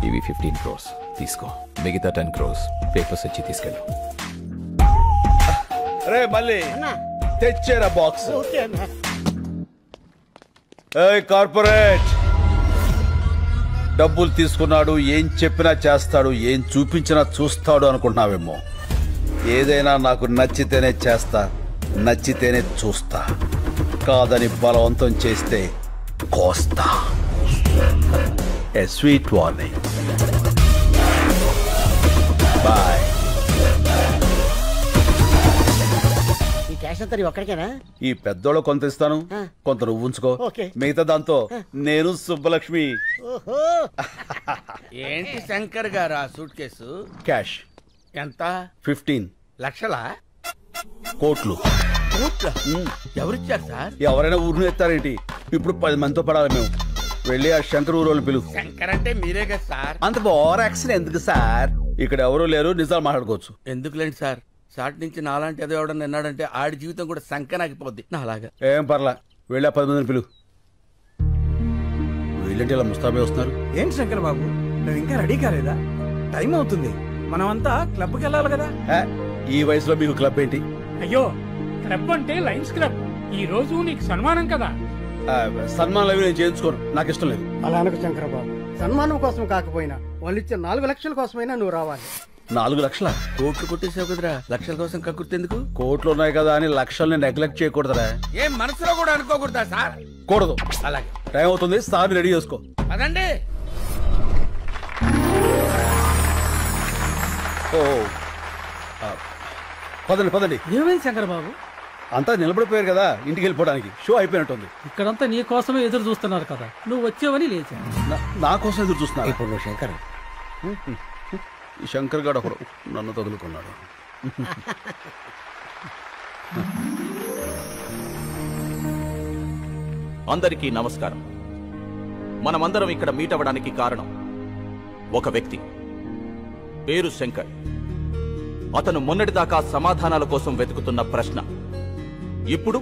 ఇవి 15 crores తీసుకో. మిగతా 10 crores పేపర్స్ వచ్చి తీసుకెళ్ళు. రే మళ్ళీ తెచ్చారా బాక్స్? కార్పొరేట్ డబ్బులు తీసుకున్నాడు, ఏం చెప్పినా చేస్తాడు, ఏం చూపించినా చూస్తాడు అనుకుంటున్నావేమో. ఏదైనా నాకు నచ్చితేనే చేస్తా, నచ్చితేనే చూస్తా, కాదని బలవంతం చేస్తే కోస్తా. ఏ స్వీట్ వార్నింగ్. బాయ్. ఈ క్యాష్ అంతా నీ ఒక్కడికేనా? ఈ పెద్దోళ్ళు కొంత ఇస్తాను, కొంత నువ్వు ఉంచుకో. మిగతా దాంతో నేను సుబ్బలక్ష్మి. ఏంటి శంకర్ గారు ఆ సూట్ కేసు? క్యాష్ ఎంత? 15 లక్షలా? కోట్లు. ఎవరిచ్చారు సార్? ఎవరైనా ఊరిని ఎత్తారేంటి? ఇప్పుడు 10 మందితో పడాలి మేము. వెళ్ళి ఆ శంకర్ ఊరోళ్ళు పిలువు. శంకర్ అంటే మీరే కదా సార్. అంత ఓవర్ యాక్షన్ ఎందుకు సార్? ఇక్కడ ఎవరు లేరు, నిజాలు మాట్లాడుకోవచ్చు. ఎందుకులేండి సార్, సాటి నుంచి నాలాంటి ఏదో ఎవడన్నా విన్నాడంటే ఆడి జీవితం కూడా సంకనాగిపోద్ది. నాలాగా ఏం పర్లా, వెళ్ళి ఆ 10 మందిని పిలువు. వీళ్ళంటే ఇలా ముస్తాబే వస్తున్నారు. ఏంటి శంకర్ బాబు, నువ్వు ఇంకా రెడీ కాలేదా? టైం అవుతుంది, మనమంతా క్లబ్కి వెళ్ళాలి కదా. ఈ వయసులో మీకు క్లబ్ ఏంటి? అయ్యో, క్లబ్ అంటే లయన్స్ క్లబ్. ఈ రోజు నీకు సన్మానం కదా. సన్మానం అవి నేను చేయించుకోను, నాకు ఇష్టం లేదు. అలా అనకు శంకరబాబు, సన్మానం కోసం కాకపోయినా వాళ్ళు ఇచ్చే 4 లక్షల కోసమైనా నువ్వు రావాలి. 4 లక్షల? కోట్లు కొట్టేసావు కదరా, లక్షల కోసం కక్కుర్తెందుకు? కోట్లు ఉన్నాయి కదా అని లక్షల్ని నెగ్లెక్ట్ చేయకూడదురా. ఏం మనసులో కూడా అనుకోకూడదా సార్? కూడదు. అలాగే, టైం అవుతుంది, సార్ రెడీ చేసుకో. అదండి. పదండి పదండి. ఏమైంది శంకర్ బాబు? అంతా నిలబడిపోయారు కదా, ఇంటికి వెళ్ళిపోవడానికి. షో అయిపోయినట్టుంది. ఇక్కడంతా నీ కోసమే ఎదురు చూస్తున్నారు కదా, నువ్వు వచ్చావని లేచా. నా కోసం ఎదురు చూస్తున్నా. ఇప్పుడు నువ్వు శంకర్, ఈ శంకర్ గారు ఒకడు నన్ను తగులుకున్నాడు. అందరికీ నమస్కారం. మనమందరం ఇక్కడ మీట్ అవ్వడానికి కారణం ఒక వ్యక్తి, పేరు శంకర్. అతను మొన్నటిదాకా సమాధానాల కోసం వెతుకుతున్న ప్రశ్న, ఇప్పుడు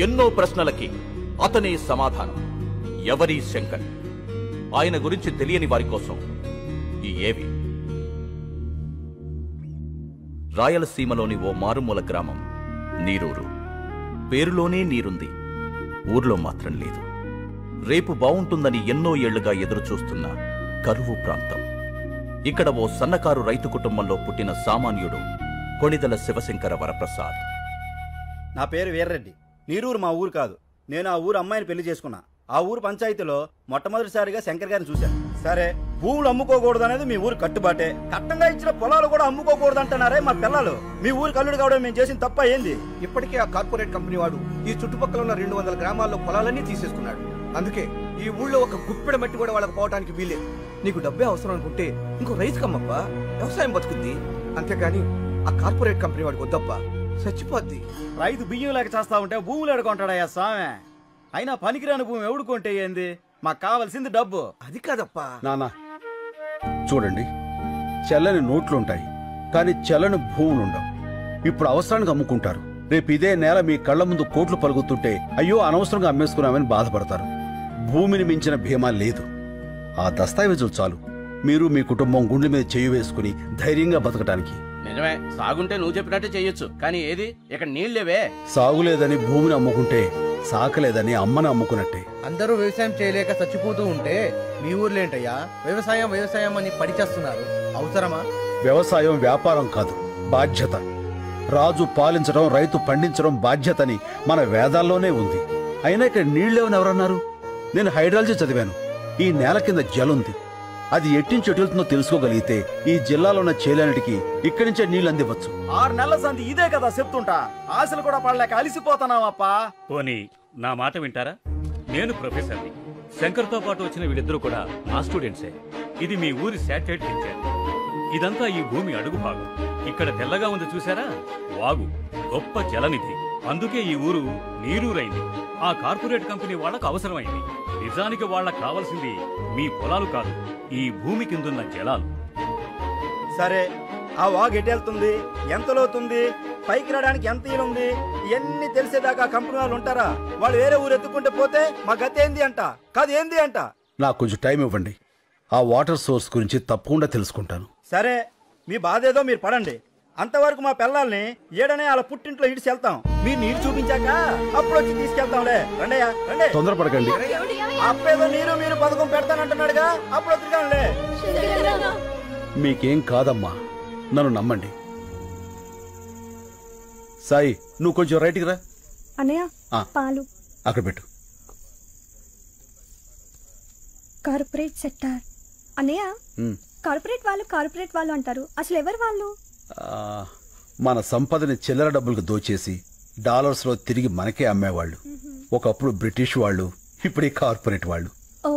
ఎన్నో ప్రశ్నలకి అతనే సమాధానం. ఎవరి శంకర్? ఆయన గురించి తెలియని వారి కోసం ఈ ఏవి. రాయలసీమలోని ఓ మారుమూల గ్రామం నీరూరు. పేరులోనే నీరుంది, ఊర్లో మాత్రం లేదు. రేపు బావుంటుందని ఎన్నో ఏళ్లుగా ఎదురుచూస్తున్న కరువు ప్రాంతం. ఇక్కడ ఓ సన్నకారు రైతు కుటుంబంలో పుట్టిన సామాన్యుడు కొణిదల శివశంకర వరప్రసాద్. నా పేరు వీర్రెడ్డి. నీరూరు మా ఊరు కాదు. నేను ఆ ఊరు అమ్మాయిని పెళ్లి చేసుకున్నా. ఆ ఊరు పంచాయతీలో మొట్టమొదటిసారిగా శంకర్ గారిని చూశాను. సరే, భూములు అమ్ముకోకూడదు అనేది మీ ఊరు కట్టుబాటే. కట్టంగా ఇచ్చిన పొలాలు కూడా అమ్ముకోకూడదు అంటున్నారే మా పిల్లలు. మీ ఊరు కల్లుడు కావడం మేము చేసిన తప్ప ఏంది? ఇప్పటికే ఆ కార్పొరేట్ కంపెనీ వాడు ఈ చుట్టుపక్కల ఉన్న 200 గ్రామాల్లో పొలాలన్నీ తీసేసుకున్నాడు. అందుకే ఈ ఊళ్ళో ఒక గుప్పెడ మట్టి కూడా వాళ్ళకి పోవడానికి వీలేదు. నీకు డబ్బే అవసరం అనుకుంటే ఇంకో రైతు కమ్మప్పా, వ్యవసాయం బతుకుద్ది. అంతేగాని ఆ కార్పొరేట్ కంపెనీ వాడికి వద్దప్పా, చచ్చిపోద్ది. రైతు బియ్యం లేక చేస్తా ఉంటే భూములు ఎడుకుంటాడయ్యా స్వామి. అయినా పనికిరాని భూమి ఎవడుకుంటే ఏంది? మాకు కావాల్సింది డబ్బు. అది కాదప్పా. నానా చూడండి, చెల్లని నోట్లుంటాయి కానీ చెల్లని భూములుండవు. ఇప్పుడు అవసరానికి అమ్ముకుంటారు. రేపు ఇదే నేల మీ కళ్ల ముందు కోట్లు పలుకుతుంటే అయ్యో అనవసరంగా అమ్మేసుకున్నామని బాధపడతారు. భూమిని మించిన భీమా లేదు. ఆ దస్తావేజులు చాలు మీరు మీ కుటుంబం గుండె మీద చేయి వేసుకుని ధైర్యంగా బతకటానికి. నిజమే, సాగుంటే నువ్వు చెప్పినట్టే చెయ్యొచ్చు. కానీ ఏది ఇక్కడ నీళ్లేవే. సాగులేదని భూమిని అమ్ముకుంటే సాకలేదని అమ్మని అమ్ముకున్నట్టే. అందరూ వ్యవసాయం చేయలేక చచ్చిపోతూ ఉంటే మీ ఊర్లేంటయ్యా వ్యవసాయం వ్యవసాయం అని పడిచేస్తున్నారు? అవసరమా? వ్యవసాయం వ్యాపారం కాదు, బాధ్యత. రాజు పాలించడం, రైతు పండించడం బాధ్యతని మన వేదాల్లోనే ఉంది. అయినా ఇక్కడ నీళ్లేవని ఎవరన్నారు? నేను హైడ్రాలజీ చదివాను. ఈ నేల కింద జలుంది. అది ఎట్టించి ఎటుతుందో తెలుసుకోగలిగితే ఈ జిల్లాలో ఉన్న చేలన్నిటికీ ఇక్కడి నుంచే నీళ్లు అందివచ్చు. 6 నెలల సంది ఇదే కదా చెప్తుంటా. ఆశలు కూడా పడలేక అలిసిపోతున్నావప్పా. పోనీ నా మాట వింటారా? నేను ప్రొఫెసర్ని. శంకర్తో పాటు వచ్చిన వీళ్ళిద్దరూ కూడా నా స్టూడెంట్సే. ఇది మీ ఊరి శాటిలైట్ పిక్చర్. ఇదంతా ఈ భూమి అడుగు భాగం. ఇక్కడ తెల్లగా ఉంది చూసారా? వాగు, గొప్ప జలనిధి. అందుకే ఈ ఊరు నీరూరైంది. ఆ కార్పొరేట్ కంపెనీ వాళ్ళకు అవసరమైంది. నిజానికి వాళ్ళకు కావాల్సింది మీ పొలాలు కాదు, ఈ భూమి కిందున్న జలాలు. సరే, ఆ వాగు ఎటెళ్తుంది, ఎంత లోతుంది, పైకి రావడానికి ఎంత ఈలుంది, ఇవన్నీ తెలిసేదాకా కంపెనీ వాళ్ళు ఉంటారా? వాళ్ళు వేరే ఊరు ఎత్తుకుంటే పోతే మా గతి ఏంది అంట, కాదు ఏంది అంట. నాకు కొంచెం టైం ఇవ్వండి. ఆ వాటర్ సోర్స్ గురించి తప్పకుండా తెలుసుకుంటాను. సరే, మీ బాధ ఏదో మీరు పడండి. అంతవరకు మా పిల్లల్ని ఏడనే వాళ్ళ పుట్టింట్లో ఇడిచి వెళ్తాం. మీరు నీరు చూపించాక అప్పుడు వచ్చి తీసుకెళ్తాంలే. రండయ్యా రండి. తొందరపడకండి. అప్పేదో నీరు మీరు పథకం పెడతానంటున్నాడుగా, అప్పుడు వద్దుగానులే. మీకేం కాదమ్మా, నన్ను నమ్మండి. సాయి నువ్వు కొంచెం రైట్కి రా. అన్నయ్య ఆ. పాలు. అక్కడ పెట్టు. Corporate sector. అన్నయ్య కార్పొరేట్ వాళ్ళు అంటారు, అసలు ఎవరు వాళ్ళు? మన సంపదని చిల్లర డబ్బులకు దోచేసి డాలర్స్ లో తిరిగి మనకే అమ్మేవాళ్ళు. ఒకప్పుడు బ్రిటిష్ వాళ్ళు, ఇప్పుడు ఈ కార్పొరేట్ వాళ్ళు. ఓ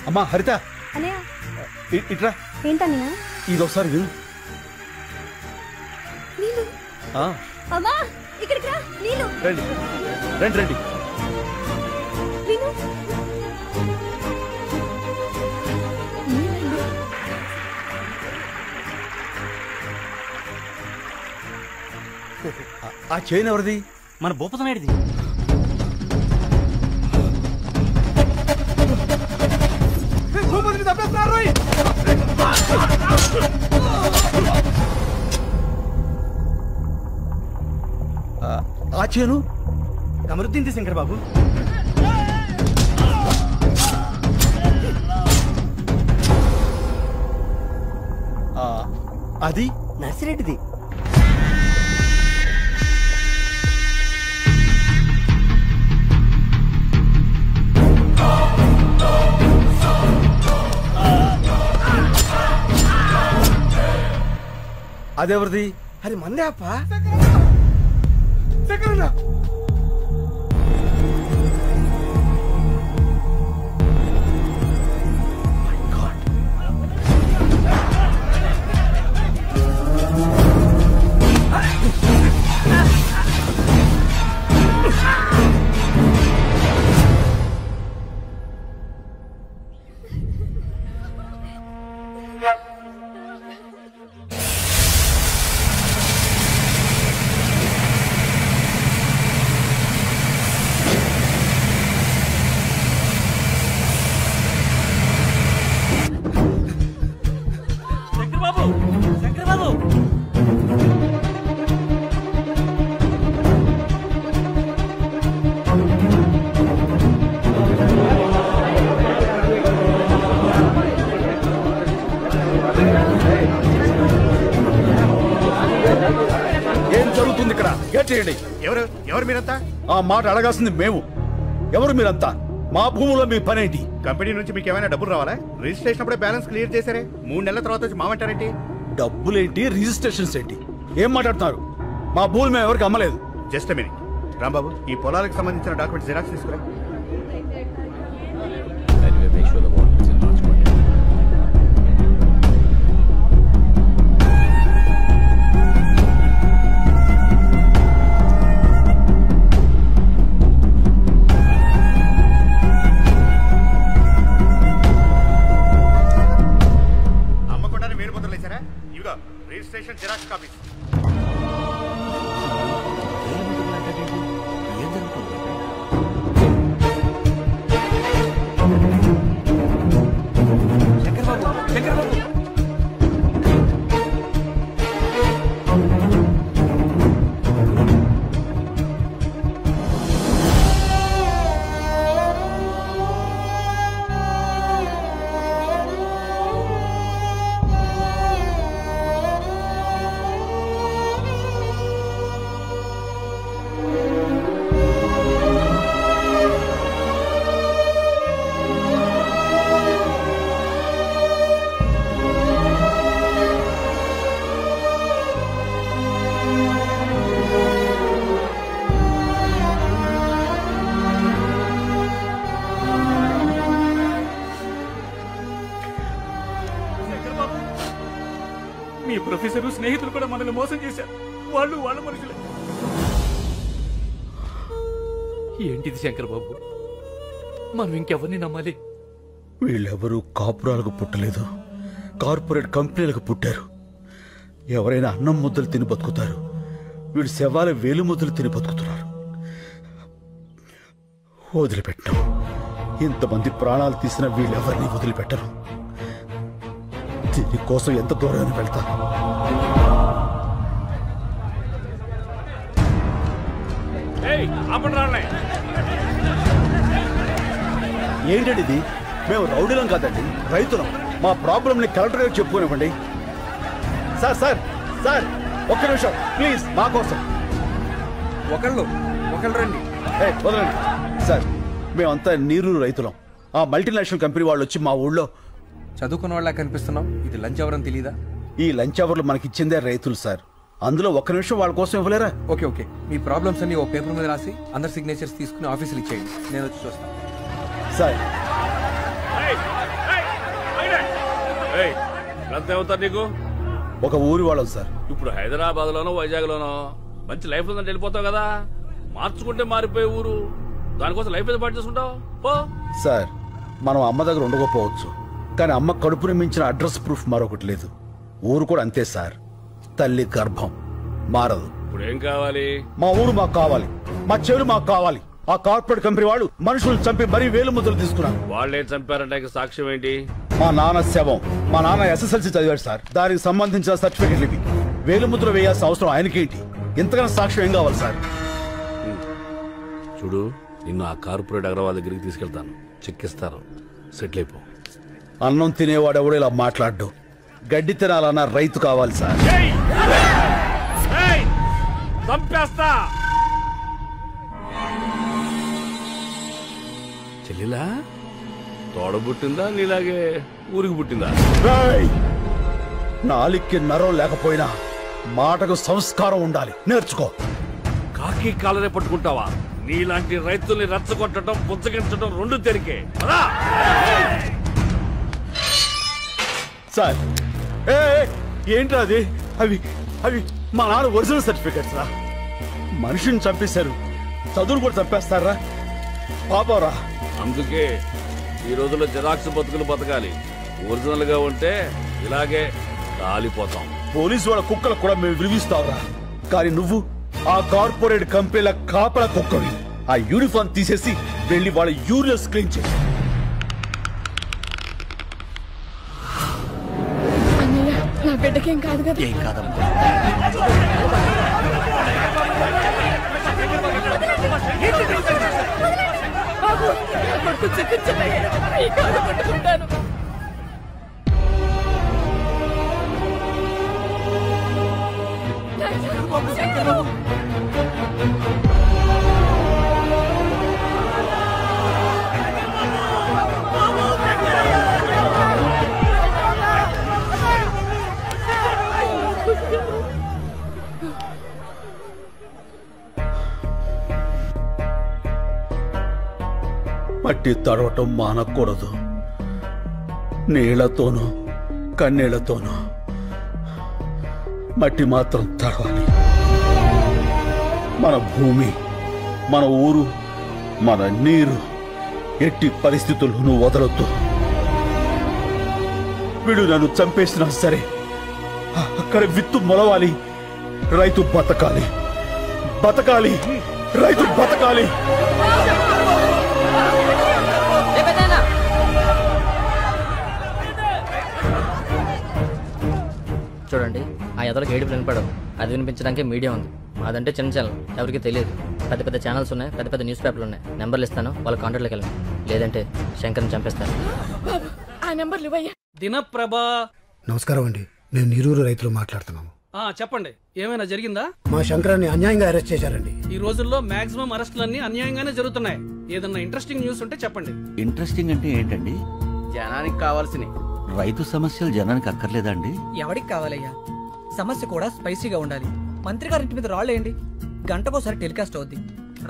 అమ్మా హరిత, అన్నయ్య ఇట్రా. ఏంటన్నయ్య? ఇదొకసారి విను. నీళ్ళు. అమ్మా ఇక్కడికి రా. నీళ్ళు. రండి రండి రండి. విను. ఆ చైన్ ఎవరిది? మన భూపతనాయుడిది. ఆ చేను కమరుద్దీన్ శంకర్ బాబు. అది నర్సిరెడ్డిది. అదెవరిది? అది మందే అప్ప. ఏం జరుగుతుంది ఇక్కడ? గేట్ చేయండి. ఎవరు మీరంతా? ఆ మాట అడగాల్సింది మేము. ఎవరు మీరంతా? మా భూములో మీ పనేంటి? కంపెనీ నుంచి మీకు ఏమైనా డబ్బులు రావాలా? రిజిస్ట్రేషన్ అప్పుడే బ్యాలెన్స్ క్లియర్ చేశారే, 3 నెలల తర్వాత వచ్చి మామంటారేంటి? డబ్బులేంటి, రిజిస్ట్రేషన్స్ ఏంటి? ఏం మాట్లాడుతున్నారు? మా భూములు మేము ఎవరికి అమ్మలేదు. జస్ట్ మినిట్ రాంబాబు, ఈ పొలాలకు సంబంధించిన డాక్యుమెంట్స్ జిరాక్స్ తీసుకురా. అమ్మకుండానే వేరు ముద్రలు వేశారా? ఇవిగో రిజిస్ట్రేషన్ జిరాక్స్ కాపీస్. మీ ప్రొఫెసర్ స్నేహితులు కూడా మనల్ని మోసం చేశారు. వాళ్ళు వాళ్ళ మనుషులే. ఏంటిది శంకర్ బాబు? మనం ఇంకెవరిని నమ్మాలి? వీళ్ళెవరూ కాపురాలకు పుట్టలేదు, కార్పొరేట్ కంపెనీలకు పుట్టారు. ఎవరైనా అన్నం ముద్దలు తిని బతుకుతారు, వీళ్ళు శవాల వేలు ముద్దలు తిని బతుకుతున్నారు. వదిలిపెట్టాం. ఇంతమంది ప్రాణాలు తీసిన వీళ్ళెవరిని వదిలిపెట్టరు. దీనికోసం ఎంత దూరం వెళ్తా? ఆపండి రాళ్ళే. ఏంటండి ఇది? మేము రౌడీలం కాదండి, రైతులం. మా ప్రాబ్లంని కలెక్టర్ గారికి చెప్పుకోనివ్వండి. సార్ సార్ సార్ ఒక్క నిమిషం ప్లీజ్, మా కోసం ఒకళ్ళు రండి. వదలండి సార్. మేమంతా నీరు రైతులం. ఆ మల్టీనేషనల్ కంపెనీ వాళ్ళు వచ్చి మా ఊళ్ళో చదువుకున్న వాళ్ళ కనిపిస్తున్నాం. ఇది లంచ్ అవర్ అని తెలీదా? ఈ లంచ్ అవర్లు మనకిచ్చిందే రైతులు సార్. అందులో ఒక్క నిమిషం వాళ్ళ కోసం ఇవ్వలేరా? ఓకే మీ ప్రాబ్లమ్స్ అన్ని ఓ పేపర్ మీద రాసి అందరు సిగ్నేచర్స్ తీసుకుని ఆఫీసులు ఇచ్చేయండి. నేను వచ్చి చూస్తాను. సార్ ఎంత అవుతారు నీకు? ఒక ఊరి వాళ్ళం సార్. ఇప్పుడు హైదరాబాద్ లోనో వైజాగ్ లోనో మంచి లైఫ్ ఉందంటే వెళ్ళిపోతావు కదా. మార్చుకుంటే మారిపోయే ఊరు, దానికోసం లైఫ్ ఏదో పాటు చేసుకుంటావు. సార్ మనం అమ్మ దగ్గర ఉండకపోవచ్చు, కానీ అమ్మ కడుపుని మించిన అడ్రస్ ప్రూఫ్ మరొకటి లేదు. ఊరు కూడా అంతే సార్. తల్లి గర్భం మారదు. ఇప్పుడు ఏం కావాలి? మా ఊరు మాకు కావాలి, మా చెవులు మాకు కావాలి. ఆ కార్పొరేట్ కంపెనీ వాళ్ళు మనుషులు చంపి మరీ వేలు ముద్రలు తీసుకున్నారు. వాళ్ళే చంపారంటే సాక్ష్యం ఏంటి? మా నాన్న శవం. మా నాన్న SSLC చదివాడు సార్. దానికి సంబంధించిన సర్టిఫికెట్లు ఇవి. వేలు ముద్ర వేయాల్సిన అవసరం ఆయనకేంటి? ఇంతకన్నా సాక్ష్యం ఏం కావాలి సార్? చూడు, నిన్ను ఆ కార్పొరేట్ అగ్రవాల్ దగ్గరికి తీసుకెళ్తాను, చెక్కిస్తారు, సెటిల్ అయిపో. అన్నం తినేవాడు ఎవడు ఇలా మాట్లాడ్డు. గడ్డి తినాలన్న రైతు కావాలి సార్. చంపేస్తా. చెల్లిలా తోడబుట్టిందా నీలాగే ఊరికి పుట్టిందా? నాలిక్కి నరం లేకపోయినా మాటకు సంస్కారం ఉండాలి, నేర్చుకో. కాకి కాలనే పట్టుకుంటావా? నీలాంటి రైతుల్ని రెచ్చగొట్టడం, బుజ్జగించడం రెండు తెరికే. సార్ ఏంట్రా అది? అవి అవి మా నాన్న ఒరిజినల్ సర్టిఫికెట్స్ రా. మనిషిని చంపేశారు, చదువులు కూడా చంపేస్తారా? పాపరా. అందుకే ఈ రోజుల్లో జిరాక్స్ బతుకులు బతకాలి. ఒరిజినల్ గా ఉంటే ఇలాగే కాలిపోతాం. పోలీసు వాళ్ళ కుక్కలకు కూడా మేము విలువిస్తావురా. కానీ నువ్వు ఆ కార్పొరేట్ కంపెనీల కాపల కుక్కవి. ఆ యూనిఫామ్ తీసేసి వెళ్ళి వాళ్ళ యూరియస్ క్లీన్ చేయి. నా బిడ్డకేం కాదు కదా? ఏం కాదమ్మా. మట్టి తడవటం మానకూడదు. నీళ్లతోనూ కన్నీళ్లతోనూ మట్టి మాత్రం తడవాలి. మన భూమి, మన ఊరు, మన నీరు ఎట్టి పరిస్థితుల్లోనూ వదలొద్దు. వీడు నన్ను చంపేసినా సరే అక్కడ విత్తు మొలవాలి. రైతు బతకాలి, బతకాలి, రైతు బతకాలి. చూడండి, ఆ ఎదలకు ఏడుపు వినపడవు. అది వినిపించడానికి మీడియా ఉంది. అదంటే చిన్న ఛానల్, ఎవరికి తెలియదు. పెద్ద పెద్ద ఛానల్స్ ఉన్నాయి, పెద్ద పెద్ద న్యూస్ పేపర్లు ఉన్నాయి. నెంబర్లు ఇస్తాను, వాళ్ళ కాంటాక్ట్లోకి వెళ్ళండి. లేదంటే శంకర్ని చంపేస్తాను. ఆ నెంబర్లు ఇవ్వయ్యా. దినప్రభా. నమస్కారం అండి, మేము నీరూరు రైతులు మాట్లాడుతున్నాము. చెప్పండి, ఏమైనా జరిగిందా? మా శంకరాన్ని అన్యాయంగా అరెస్ట్ చేశారండి. ఈ రోజుల్లో మాక్సిమం అరెస్టులన్నీ అన్యాయంగానే జరుగుతున్నాయి. ఏదన్నా ఇంట్రెస్టింగ్ న్యూస్ ఉంటే చెప్పండి. ఇంట్రెస్టింగ్ అంటే ఏంటండి? జనానికి కావాల్సినవి. రైతు సమస్యలు జనానికి అక్కర్లేదా అండి? ఎవడికి కావాలయ్యా? సమస్య కూడా స్పైసీగా ఉండాలి. మంత్రి గారింటి మీద రాళ్ళేయండి, గంటకోసారి టెలికాస్ట్ అవుద్ది.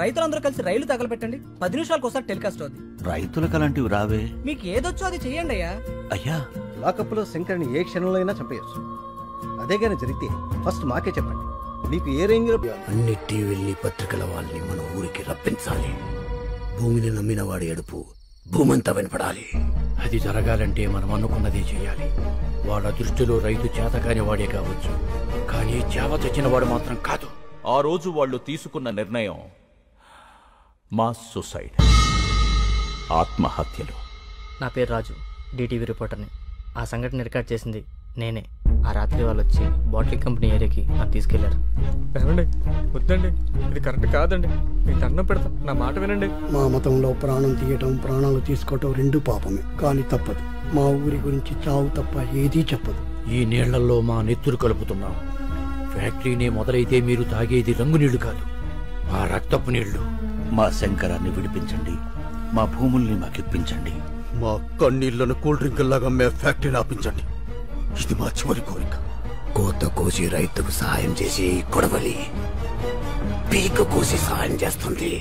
రైతులందరూ కలిసి రైలు తగలబెట్టండి, 10 నిమిషాలకోసారి టెలికాస్ట్ అవుద్ది. రైతులకు అలాంటివి రావే. మీకు ఏదొచ్చో అది చెయ్యండి అయ్యా. అయ్యా, లాకప్లో శంకర్ని ఏ క్షణంలో అయినా చంపేయచ్చు. అదే కానీ జరిగితే ఫస్ట్ మాకే చెప్పండి. మీకు ఏ రేంజ్ లో అన్ని టీవీల్ని పత్రికల వాళ్ళని మన ఊరికి రప్పించాలి. భూమిని నమ్మిన వాడి ఎడుపు భూమంతా వినపడాలి. అది జరగాలంటే మనం అనుకున్నదే చేయాలి. వాళ్ళ దృష్టిలో రైతు చేతకాని వాడే కావచ్చు, కానీ చేవ తెచ్చిన వాడు మాత్రం కాదు. ఆ రోజు వాళ్ళు తీసుకున్న నిర్ణయం మాస్ సూసైడ్, ఆత్మహత్యలు. నా పేరు రాజు, డిటీవీ రిపోర్టర్ని. ఆ సంఘటన రికార్డ్ చేసింది నేనే. ఆ రాత్రి వాళ్ళు వచ్చి బాటిల్ కంపెనీ ఏరియాకి నన్ను తీసుకెళ్లారు. ఏమండి వద్దండి, ఇది కరెక్ట్ కాదండి. మీకు దండం పెడతా, నా మాట వినండి. మా మతంలో ప్రాణం తీయటం ప్రాణాలు తీసుకోవటం రెండు పాపమే, కానీ తప్పదు. మా ఊరి గురించి చావు తప్ప ఏదీ చెప్పదు. ఈ నీళ్లలో మా నెత్తురు కలుపుతున్నాం. ఫ్యాక్టరీనే మొదలైతే మీరు తాగేది రంగు నీళ్లు కాదు, ఆ రక్తపు నీళ్లు. మా శంకరాన్ని విడిపించండి, మా భూముల్ని మాకిప్పించండి, మా కన్నీళ్లను కూల్ డ్రింకుల్లాగా మే ఫ్యాక్టరీని ఆపించండి. ఇది మా చివరి కోరిక. కోత కోసి రైతుకు సహాయం చేసి కొడవలి పీక కోసి సహాయం చేస్తుంది.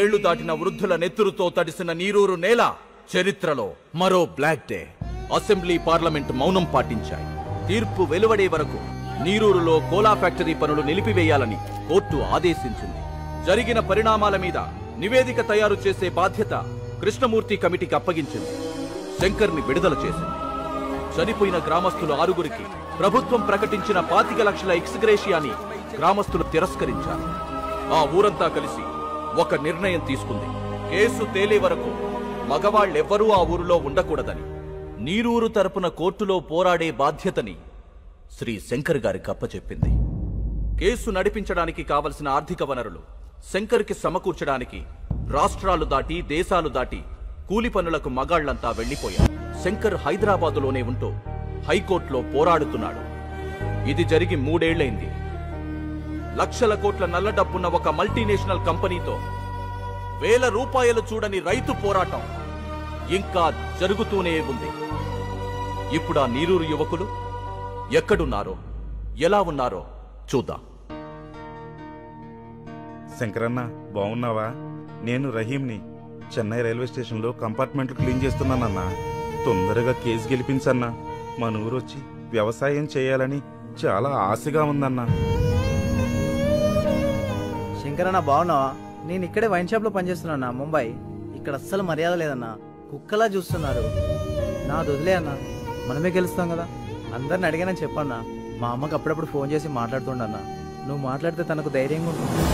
ఏళ్లు దాటిన వృద్ధుల నెత్తురుతో తడిసిన నీరూరు నేల చరిత్రలో మరో బ్లాక్ డే. అసెంబ్లీ పార్లమెంట్ మౌనం పాటించాయి. తీర్పు వెలువడే వరకు నీరూరులో కోలా ఫ్యాక్టరీ పనులు నిలిపివేయాలని కోర్టు ఆదేశించింది. జరిగిన పరిణామాల మీద నివేదిక తయారు చేసే బాధ్యత కృష్ణమూర్తి కమిటీకి అప్పగించింది. శంకర్ని విడుదల చేసింది. చనిపోయిన గ్రామస్తులు 6గురికి ప్రభుత్వం ప్రకటించిన 25 లక్షల ఎక్స్గ్రేషియాని గ్రామస్తులు తిరస్కరించారు. ఆ ఊరంతా కలిసి ఒక నిర్ణయం తీసుకుంది. కేసు తేలే వరకు మగవాళ్లెవ్వరూ ఆ ఊరిలో ఉండకూడదని. నీరూరు తరపున కోర్టులో పోరాడే బాధ్యతని శ్రీ శంకర్ గారికి అప్పచెప్పింది. కేసు నడిపించడానికి కావలసిన ఆర్థిక వనరులు శంకర్కి సమకూర్చడానికి రాష్ట్రాలు దాటి దేశాలు దాటి కూలి పనులకు మగాళ్లంతా వెళ్లిపోయారు. శంకర్ హైదరాబాదులోనే ఉంటూ హైకోర్టులో పోరాడుతున్నాడు. ఇది జరిగి 3 ఏళ్లైంది. లక్షల కోట్ల నల్ల డబ్బున్న ఒక మల్టీనేషనల్ కంపెనీతో వేల రూపాయలు చూడని రైతు పోరాటం ఇంకా జరుగుతూనే ఉంది. ఇప్పుడు ఆ నీరూరు యువకులు ఎక్కడున్నారో ఎలా ఉన్నారో చూద్దాం. శంకరన్న బాగున్నావా? నేను రహీంని. చెన్నై రైల్వే స్టేషన్లో కంపార్ట్మెంట్లు క్లీన్ చేస్తున్నానన్నా. తొందరగా కేసు గెలిపించన్నా. మన ఊరొచ్చి వ్యవసాయం చేయాలని చాలా ఆశగా ఉందన్నా. శంకరన్న బాగున్నావా? నేను ఇక్కడే వైన్ షాప్లో పనిచేస్తున్నా ముంబై. ఇక్కడ అస్సలు మర్యాద లేదన్నా, కుక్కలా చూస్తున్నారు. నా వదిలే అన్నా, మనమే గెలుస్తాం కదా. అందరిని అడిగానని చెప్పన్నా. మా అమ్మకి అప్పుడప్పుడు ఫోన్ చేసి మాట్లాడుతుండన్నా. నువ్వు మాట్లాడితే తనకు ధైర్యంగా ఉంటుంది.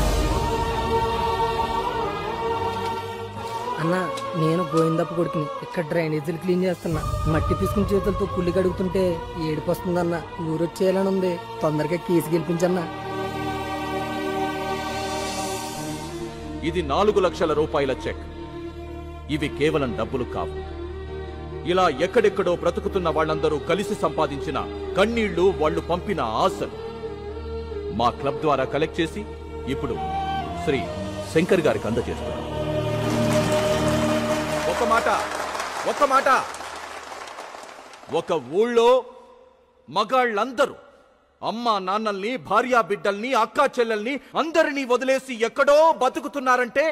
అన్న నేను గోవిందప్ప కొడుకుని. ఇక్కడ డ్రైనేజీలు క్లీన్ చేస్తున్నా. మట్టి తీసుకుని చేతులతో కుళ్ళి కడుగుతుంటే ఏడుపు వస్తుందన్న. ఊరొచ్చేయాలని ఉంది. తొందరగా కేసు గెలిపించన్నా. ఇది 4 లక్షల రూపాయల చెక్. ఇవి కేవలం డబ్బులు కావు. ఇలా ఎక్కడెక్కడో బ్రతుకుతున్న వాళ్ళందరూ కలిసి సంపాదించిన కన్నీళ్లు, వాళ్ళు పంపిన ఆశలు మా క్లబ్ ద్వారా కలెక్ట్ చేసి ఇప్పుడు శ్రీ శంకర్ గారికి అందజేస్తున్నాం. ఒక మాట ఒక ఊళ్ళో మగాళ్ళందరూ అమ్మా నాన్నల్ని, భార్యా బిడ్డల్ని, అక్కా చెల్లెల్ని అందరినీ వదిలేసి ఎక్కడో బతుకుతున్నారంటే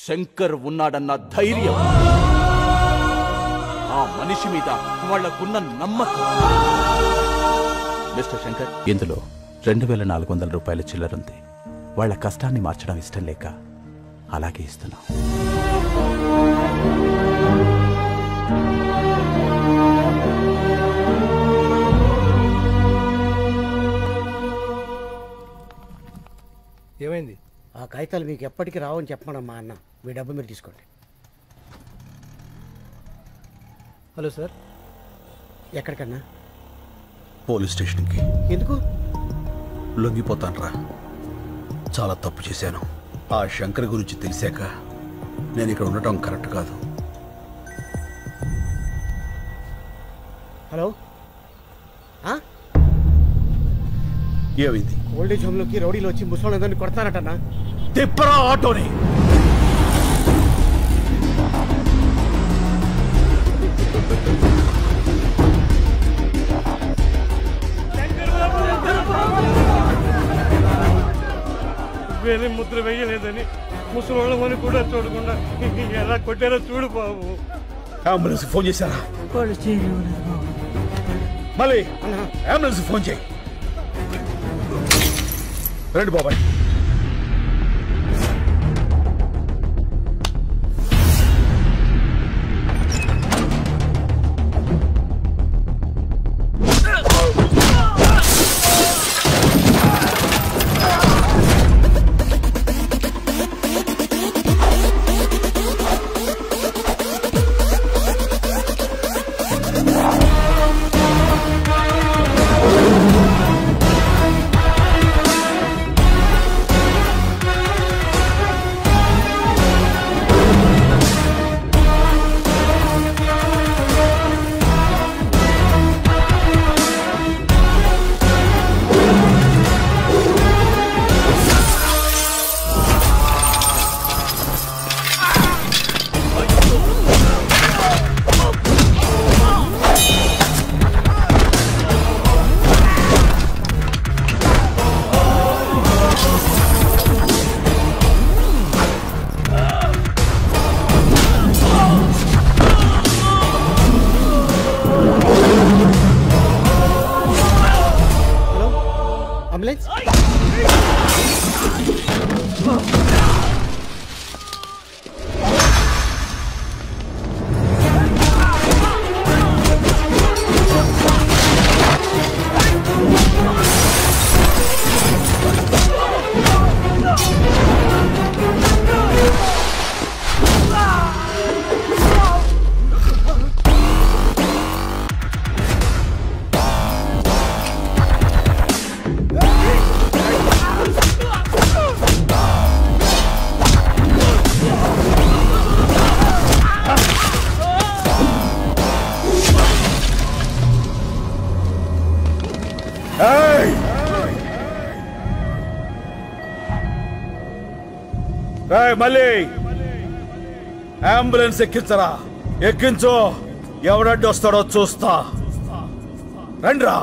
శంకర్ ఉన్నాడన్న ధైర్యం, ఆ మనిషి మీద వాళ్లకున్న నమ్మకం. మిస్టర్ శంకర్, ఇందులో 2400 రూపాయల చిల్లరుంది. వాళ్ల కష్టాన్ని మార్చడం ఇష్టం లేక అలాగే ఇస్తున్నాం. ఏమైంది? ఆ కాగితాలు మీకు ఎప్పటికీ రావని చెప్పమన్నా మా అన్న. మీ డబ్బు మీరు తీసుకోండి. Hello sir. ఎక్కడికన్నా? పోలీస్ స్టేషన్కి. ఎందుకు? లొంగిపోతాన్రా. చాలా తప్పు చేశాను. ఆ శంకర్ గురించి తెలిసాక నేను ఇక్కడ ఉండటం కరెక్ట్ కాదు. హలో, ఏమైంది? ఓల్డేజ్ హోమ్లోకి రౌడీలు వచ్చి ముసలిందరినీ కొడతారటన్నా. తిప్పరా ఆటోని. వేరే ముద్ర వేయలేదని ముసలోళ్ళమని కూడా చూడకుండా ఎలా కొట్టారో చూడు బాబు. అంబులెన్స్ ఫోన్ చేశారా? మళ్ళీ అంబులెన్స్ ఫోన్ చేయి. రండి బాబాయ్. మళ్ళీ అంబులెన్స్ ఎక్కించరా, ఎక్కించు. ఎవడడ్డు వస్తాడో చూస్తా. రండ్రా.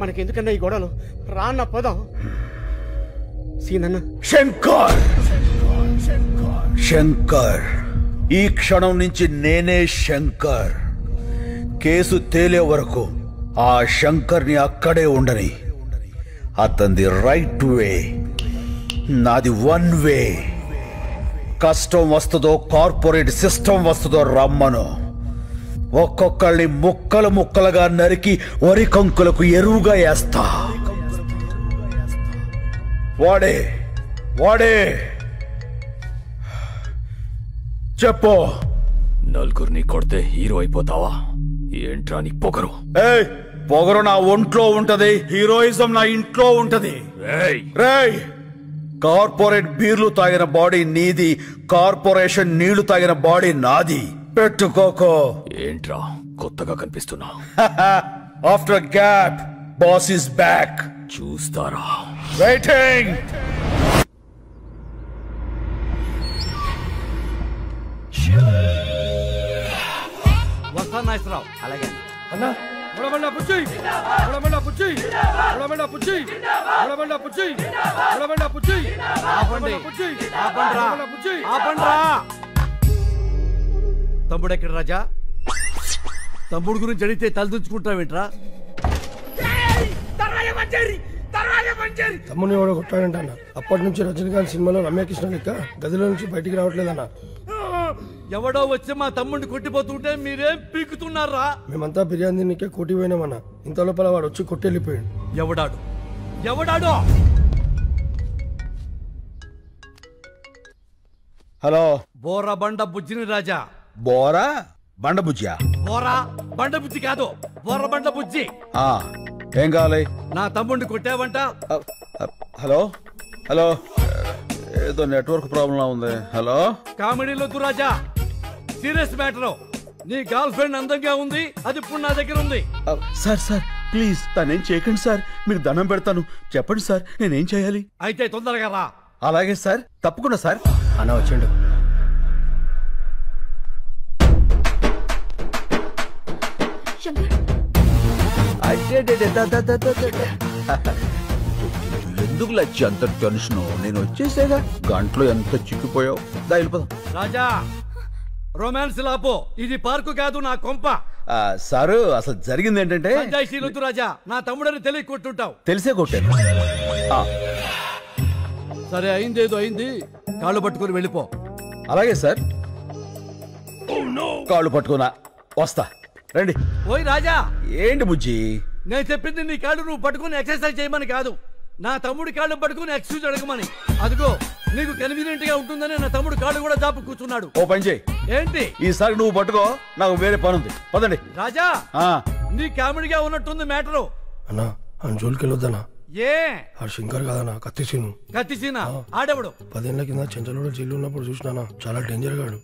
మనకెందుకన్నా ఈ గొడవలు? రాన్న పోదాం. సీనన్న. శంకర్, శంకర్, ఈ క్షణం నుంచి నేనే శంకర్. కేసు తేలే వరకు ఆ శంకర్ని అక్కడే ఉండని. అతనిది రైట్ వే, నాది వన్ వే. కష్టం వస్తుందో కార్పొరేట్ సిస్టమ్ వస్తుందో రమ్మను. ఒక్కొక్కళ్ళని ముక్కలు ముక్కలుగా నరికి వరి కంకులకు ఎరువుగా వేస్తా. వాడే వాడే చెప్పు. నలుగురిని కొడితే హీరో అయిపోతావా? ఏంట్రా నీ పొగరు? పొగరు నా ఒంట్లో ఉంటది, హీరోయిజం నా ఇంట్లో ఉంటది. రేయ్, కార్పొరేట్ బీర్లు తాగిన బాడీ నీది, కార్పొరేషన్ నీళ్లు తాగిన బాడీ నాది. పెట్టుకోకో. ఏంట్రా కొత్తగా కనిపిస్తున్నా? After gap boss is back. చూస్తారా? వెయిటింగ్. వస్తా నాగేశ్వరరావు. అలాగే అన్నా. బుడబండ పుచ్చి, బుడబండ పుచ్చి, బుడబండ పుచ్చి, బుడబండ పుచ్చి, బుడబండ పుచ్చి. ఆపండి, ఆపండ్రా, ఆపండ్రా. తమ్ముడు ఎక్కడ రాజా? తమ్ముడు గురించి అడిగితే తలదించుకుంటావేంట్రా? తమ్ముని ఎవడో కొట్టాడంట అన్న. అప్పటి నుంచి రజనీకాంత్ సినిమాలో రమ్యకృష్ణ లెక్క గదిలో నుంచి బయటికి రావట్లేదన్న. ఎవడో వచ్చి మా తమ్ముడిని కొట్టిపోతుంటే మీరేం పీకుతున్నారా? మేమంతా బిర్యానీ తినకే కోటి పోయినామన్న. ఇంత లోపల వాడు వచ్చి కొట్టెళ్ళిపోయాడు. ఎవడాడు? ఎవడాడు? హలో. బోరా బండ బుజ్జిని రాజా. బోరా బండ బుజ్జా? బోరా బండ బుజ్జి కాదు, బోర బండ బుజ్జి. ఏం కావాలి? నా తమ్ముడిని కొట్టావంట. హలో హలో, ఏదో నెట్వర్క్ ప్రాబ్లం ఉంది. హలో. కామెడీలో రాజా, సీరియస్ మ్యాటర్. నీ గర్ల్ ఫ్రెండ్ అందంగా ఉంది, అది ఇప్పుడు నా దగ్గర ఉంది. సార్ సార్ ప్లీజ్ తనేం చేయకండి సార్, మీకు దండం పెడతాను. చెప్పండి సార్, నేనేం చేయాలి? అయితే తొందరగా రా. అలాగే సార్, తప్పకుండా సార్. అన్న వచ్చిండు. ఎందుకు లచ్చి అంత టెన్షన్? నేను వచ్చేసేగా, గంటలో ఎంత చిక్కిపోయావు. వెళ్ళిపోదాం. రాజా, రొమాన్స్ లాపో, ఇది పార్కు కాదు, నా కొంప. సారు అసలు జరిగింది ఏంటంటే, రాజా నా తమ్ముడని తెలియ కొట్టుంటావు. తెలిసే కొట్టాను. సరే, అయిందేదో అయింది, కాళ్ళు పట్టుకుని వెళ్ళిపో. అలాగే సార్, కాళ్ళు పట్టుకున్నా వస్తా. రండి. ఓయ్ రాజా. ఏంటి బుజ్జి? నేను చెప్పింది నీ కాళ్ళు నువ్వు పట్టుకుని ఎక్సర్సైజ్ చేయమని కాదు, నా తమ్ముడి కాళ్ళు పట్టుకుని ఎక్సర్సైజ్ అడగమని. అదిగో నీకు కన్వీనియంట్ గా ఉంటుందని నా తమ్ముడు కాళ్ళు కూడా దాపు కూర్చున్నాడు. ఓ పని చేయి. ఏంటి? ఈసారి నువ్వు పట్టుకో, నాకు వేరే పని ఉంది. పదండి. రాజా, నీ కామెడీగా ఉన్నట్టుంది మ్యాటరు. అన్నా ఆ జోలికి వెళ్ళొద్దనా? ఏ ఆ శంకర్ కాదన్నా, కత్తిసీను. కత్తిసీనా? ఆడెవడు? 10 ఏళ్ల కింద చెంచలోడ జైలు ఉన్నప్పుడు చూసినానా, చాలా డేంజర్ గాడు.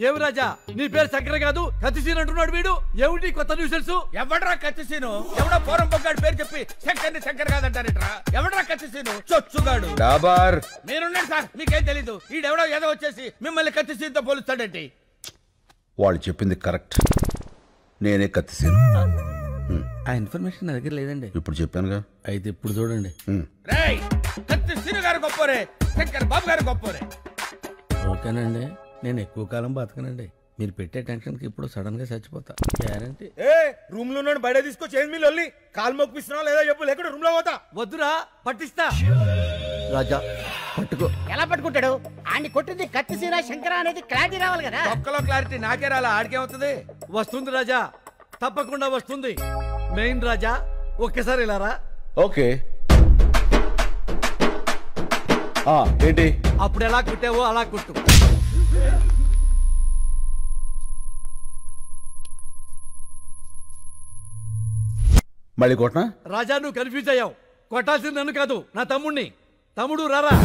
ఏమి రాజా, నీ పేరు శంకర్ కాదు కత్తిసీన్ అంటున్నాడు వీడు. ఏమిటి కొత్త న్యూసెన్స్? ఎవడ్రా కత్తిసీను? ఎవడో పోరం పొగ్గాడు పేరు చెప్పి శంకర్ని శంకర్ కాదంటారేట్రా? ఎవడ్రా కత్తిసీను? చొచ్చుగాడు. డాబార్. మీరున్నారు సార్, మీకేం తెలీదు. ఈడెవడో ఏదో వచ్చేసి మిమ్మల్ని కత్తిసీన్తో పోలుస్తాడేంటి? వాళ్ళు చెప్పింది కరెక్ట్, నేనే కత్తిసీను. ఆ ఇన్ఫర్మేషన్ నా దగ్గర లేదండి. ఇప్పుడు చెప్పానుగా. అయితే ఇప్పుడు చూడండి. రేయ్, కత్తిసీను గారు గొప్పరే, శంకర్ బాబు గారు గొప్పరే. ఓకేనండి, నేను ఎక్కువ కాలం బతకనండి. మీరు పెట్టే టెన్షన్కి ఇప్పుడు సడన్ గా చచ్చిపోతా గ్యారంటీ. రూమ్ లో ఉన్నాడు బయట తీసుకో చేంజ్ మీ లొల్లి కాలు మొక్కిస్తున్నా లేదా చెప్పు లేకుండా రూమ్ లో పోతా. వద్దురా పట్టిస్తా. రాజా పట్టుకో. ఎలా పట్టుకుంటాడు? ఆడిని కొట్టింది కత్తి సీరా శంకర అనేది క్లారిటీ రావాలి కదా. ఒక్కలో క్లారిటీ నాకే రాలా, ఆడికేమవుతుంది? వస్తుంది రాజా, తప్పకుండా వస్తుంది. మెయిన్ రాజా ఒక్కసారి ఇలా రా. ఓకే ఏంటి? అప్పుడు ఎలా కుట్టావో అలా కుట్టు. మళ్ళీ కొట్టనా? రాజా నువ్వు కన్ఫ్యూజ్ అయ్యావు. కొట్టాల్సింది నన్ను కాదు, నా తమ్ముణ్ణి. తమ్ముడు రారా.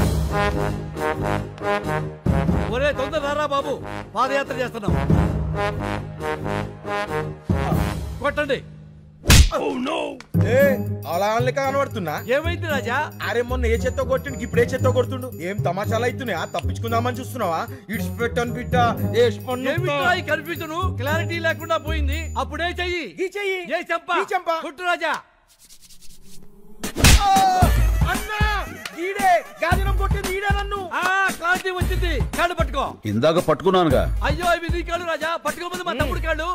ఒరే తొందర రారా బాబు, పాదయాత్ర చేస్తున్నాం. కొట్టండి. అలా అనలేక కనబడుతున్నా. ఏమైంది రాజా? అరే మొన్న ఏ చెత్త కొట్టిండు, ఇప్పుడు ఏ చెత్త కొడుతుండు. ఏం తమాషాలు అవుతున్నాయా? తప్పించుకుందామని చూస్తున్నావా? ఇడ్స్ పెట్టను బిడ్డ. కన్ఫ్యూజన్ క్లారిటీ లేకుండా పోయింది. అప్పుడే చెయ్యి. ఈ చెయ్యి. ఏ చెంప కుట్టు రాజా. అన్నా ఈడే గాజనం కొట్టింది ఈడే నన్ను. క్లారిటీ వచ్చింది. కాళ్ళు పట్టుకో. ఇందాక పట్టుకున్నానుగా. అయ్యో ఇవి నీ కాళ్ళు రాజా, పట్టుకోపోతే మా తమ్ముడు కాళ్ళు.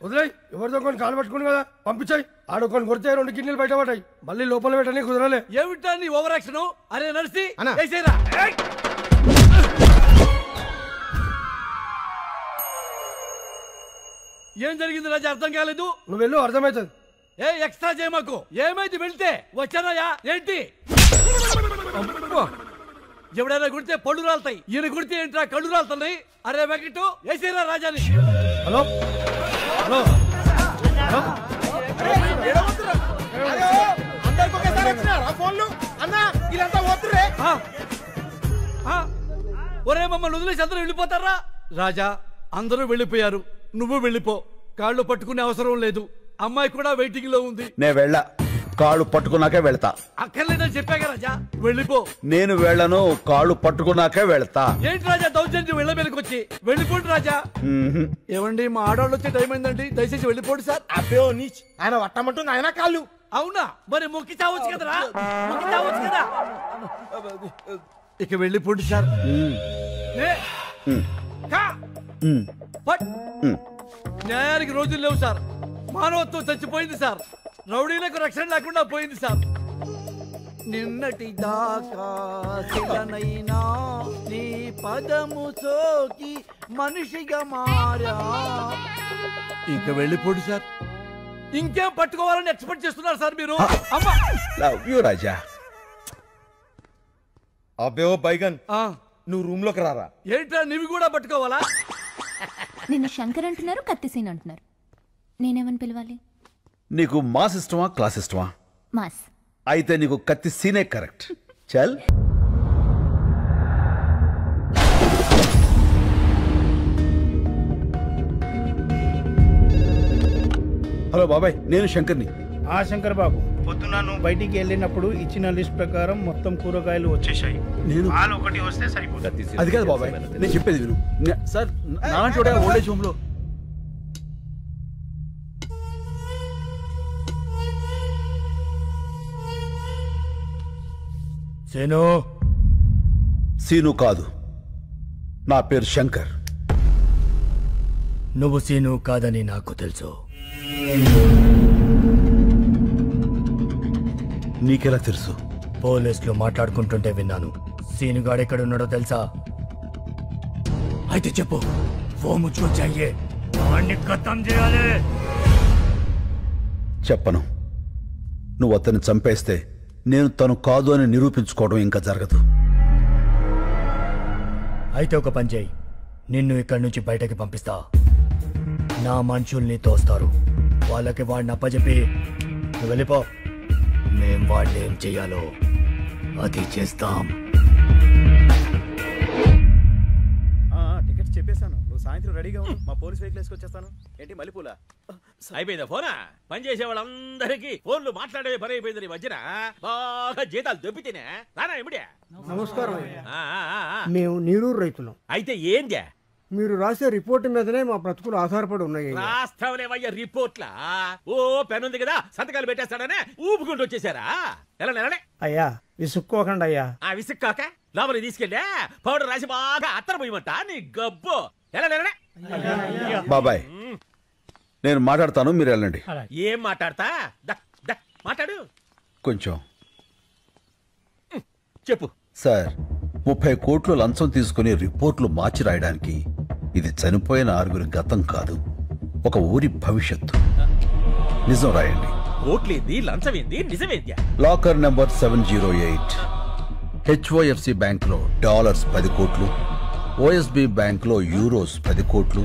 వదిలే, ఎవరితో కొన్ని కాలు పట్టుకుని కదా పంపించాయి. ఆడొకొని కొడితే 2 కిడ్నీలు బయట పడ్డాయి. మళ్ళీ లోపల పెట్టని కుదరలే. ఏమిటా నీ ఓవర్ యాక్షన్? అరే నర్సి వేసేరా. ఏం జరిగింది రాజా? అర్థం కాలేదు. నువ్వు వెళ్ళు, అర్థమవుతుంది. ఎక్స్ట్రా చేయమాకు. ఏమైంది వెళ్తే? వచ్చానయ్యా. ఏంటి ఎవడైనా కుడితే పళ్ళు రాలుతాయి, ఈయన కుడితే ఏంట్రా కళ్ళు రాలుతున్నాయి? అరే వెంకట్ వేసేరా రాజాని. హలో హలో ఒరే మమ్మల్ని వదిలేసి అందరూ వెళ్ళిపోతారా? రాజా అందరూ వెళ్ళిపోయారు, నువ్వు వెళ్ళిపో. కాళ్ళు పట్టుకునే అవసరం లేదు. అమ్మాయి కూడా వెయిటింగ్ లో ఉంది. నేను వెళ్ళా, కాళ్ళు పట్టుకున్నాకే వెళ్తా. అక్కర్లేదని చెప్పాక రాజా, వెళ్ళిపో. నేను వెళ్ళను, కాళ్ళు పట్టుకున్నాకే వెళ్తా. ఏంటి రాజా దౌర్జన్యం? వెళ్ళ మీదకి వచ్చి వెళ్ళిపోండి రాజా. ఏమండి మా ఆడవాళ్ళు వచ్చే టైం అయిందండి, దయచేసి వెళ్ళిపోండి సార్. అబ్బో నీచ్, ఆయన వట్టమంటుంది ఆయన కాళ్ళు. అవునా? మరి మొక్కి చావచ్చు కదరా, మొక్కి చావచ్చు కదా. ఇక వెళ్ళిపోండి సార్. న్యాయానికి రోజులు లేవు సార్. మానవత్వం చచ్చిపోయింది సార్. రౌడీలకు రక్షణ లేకుండా పోయింది సార్. నిన్నటి దాకా శిలనైనా నీ పదము సోకి మనిషిగా మారా. ఇంక వెళ్ళిపోండి సార్. ఇంకేం పట్టుకోవాలని ఎక్స్పెక్ట్ చేస్తున్నారు సార్ మీరు? అమ్మా లవ్ యూ రాజా. అబ్బే ఓ బైగన్, నువ్వు రూమ్ లోకి రారా. ఏంట్రా నీవి కూడా పట్టుకోవాలా? నిన్ను శంకర్ అంటున్నారు, కత్తిసీన్ అంటున్నారు. నేనేమని పిలవాలి? నీకు మాస్ ఇష్టమా క్లాస్ ఇష్టమా? మాస్. అయితే నీకు కత్తి సీనే కరెక్ట్. చల్. హలో బాబాయ్, నేను శంకర్ని. శంకర్ బాబు, పొద్దున నువ్వు బయటికి వెళ్ళినప్పుడు ఇచ్చిన లిస్ట్ ప్రకారం మొత్తం కూరగాయలు వచ్చేసాయి. నేను పాలు ఒకటి వస్తే సరిపోతుంది. అది కాదు బాబాయ్, నేను చెప్పేది విను. సార్ నాలాంటి ఓల్డేజ్ హోమ్ లో సీను కాదు, నా పేరు శంకర్. నువ్వు సీను కాదని నాకు తెలుసు. నీకెలా తెలుసు? పోలీసులు మాట్లాడుకుంటుంటే విన్నాను. సీనుగాడు ఎక్కడున్నాడో తెలుసా? అయితే చెప్పు. वो मुझको चाहिए, వాడిని ఖతం చేయాలి. చెప్పను. నువ్వు అతన్ని చంపేస్తే నేను తను కాదు అని నిరూపించుకోవడం ఇంకా జరగదు. అయితే ఒక పని చేయి, నిన్ను ఇక్కడి నుంచి బయటకి పంపిస్తా. నా మనుషుల్ని తోస్తారు, వాళ్ళకి వాడిని అప్పచెప్పి నువ్వు వెళ్ళిపో. మేం వాడిని ఏం చెయ్యాలో అది చేస్తాం. టికెట్స్ చెప్పేశాను, నువ్వు సాయంత్రం రెడీగా ఉండు. మా పోలీస్ వెహికల్ వేసుకొచ్చేస్తాను. ఏంటి మల్లెపూల అయిపోయిందా ఫోనా? పని చేసే వాళ్ళందరికీ ఫోన్లు మాట్లాడే పని అయిపోయింది. మధ్యన బాగా జీతాలు దొబ్బితేనే రానా ఇమిడియా. నమస్కారం. మేము నీరూరు రైతులం. అయితే ఏందా? మీరు రాసే రిపోర్ట్ మీదనే మా బ్రతుకులు ఆధారపడి ఉన్నాయి. రాస్తావులేవయ్యా రిపోర్ట్లా? ఓ పెన్ ఉంది కదా, సంతకాలు పెట్టేస్తాడనే ఊపుకుంటూ వచ్చేసారా? ఎలా అయ్యా విసుక్కోకండి అయ్యా. విసుక్కాక లోపలికి తీసుకెళ్ళా పౌడర్ రాసి బాగా అత్తర పోయమంట. నీ గబ్బు బాబాయ్ నేను మాట్లాడతాను, మీరు వెళ్ళండి. ఏం మాట్లాడతా? మాట్లాడు కొంచెం చెప్పు. సార్, 30 కోట్లు లంచం తీసుకుని రిపోర్ట్లు మార్చి రాయడానికి ఇది చనిపోయిన 6 గతం కాదు, ఒక ఊరి భవిష్యత్తు. నిజం రాయండి. కోట్లేంది, లంచమేంది, నిజమేంద్యా? లాకర్ నెంబర్ 708 హెచ్ఓఎఫ్సి బ్యాంక్లో డాలర్స్ 10 కోట్లు, ఓఎస్బి బ్యాంక్లో యూరోస్ 10 కోట్లు,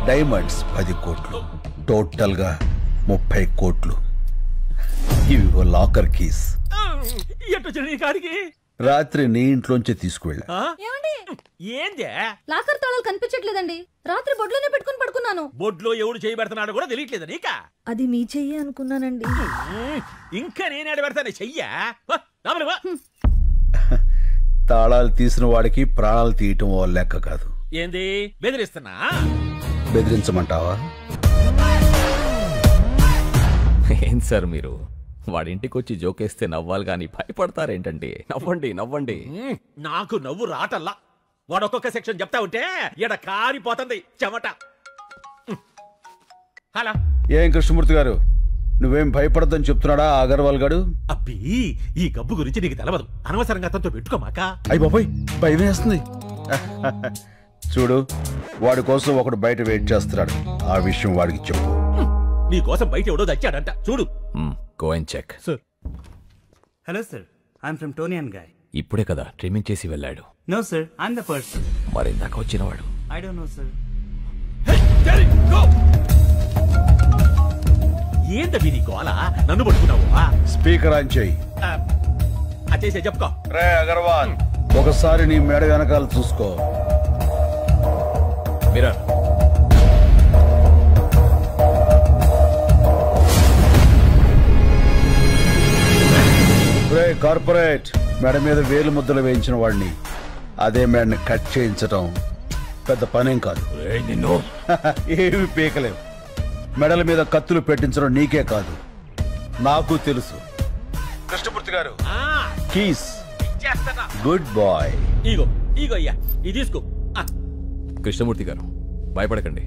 డైమండ్స్ 10 కోట్లు, టోటల్గా 30 కోట్లు. ఇవి లాకర్ కీస్. రాత్రి నీ ఇంట్లోంచి తీసుకువెళ్ళా. ఏందే? లాకర్ తాళాలు కనిపించట్లేదండి. రాత్రి బొడ్లోనే పెట్టుకుని పడుకున్నాను. బొడ్లో ఎవడు చేయబెడుతున్నాడు కూడా తెలియట్లేదు నీకా? అది మీ చెయ్యి అనుకున్నానండి. ఇంకా నేనేడ పెడతాను చెయ్యా? తాళాలు తీసిన వాడికి ప్రాణాలు తీయటం ఓ లెక్క కాదు. ఏంది బెదిరిస్తున్నా? బెదిరించమంటావా? ఏం సార్ మీరు వాడింటికి వచ్చి జోకేస్తే నవ్వాలి కానీ భయపడతారేంటండి? నవ్వండి నవ్వండి. నాకు నవ్వు రాటల్లా. వాడు ఒక్కొక్క సెక్షన్ చెప్తా ఉంటే ఈడ కారిపోతుంది చెమట. హలో, ఏం కృష్ణమూర్తి గారు, నువ్వేం భయపడద్దని చెప్తున్నాడా అగర్వాల్ గాడు? అబ్బి, ఈ గబ్బు గురించి నీకు తెలవదు. అనవసరంగా అతనితో పెట్టుకోమాక. అయ్యి బాబోయ్, భయం వేస్తుంది. చూడు, వాడి కోసం ఒకడు బయట వెయిట్ చేస్తున్నాడు. ఆ విషయం వాడికి చెప్పు. నీ కోసం బయట ఎవడో దచ్చాడంట, చూడు. Go and check. Sir. Hello sir, I'm from Toni and Guy. ఇప్పుడే కదా ట్రిమ్మింగ్ చేసి వెళ్ళాడు. No sir, I'm the person. మరి ఇందాక వచ్చినవాడు? I don't know sir. ఏంటది నీ గోల? నన్ను పట్టుకున్నావా? స్పీకర్ ఆన్ చేయి. అచేసే చెప్పుకో. రే అగర్వాల్, ఒకసారి నీ మేడ వెనకాల చూసుకో. మిర్రర్. రే కార్పొరేట్, మేడ మీద వేలు ముద్దలు వేయించిన వాడిని అదే మేడని కట్ చేయించటం పెద్ద పనేం కాదు. ఏమి పీకలేవు. మెడల మీద కత్తులు పెట్టించడం నీకే కాదు, నాకు తెలుసు. Krishnamurthy garu, keys. Good boy. ఇగో ఇగో అయ్యా, ఇది తీసుకో. కృష్ణమూర్తి గారు, భయపడకండి,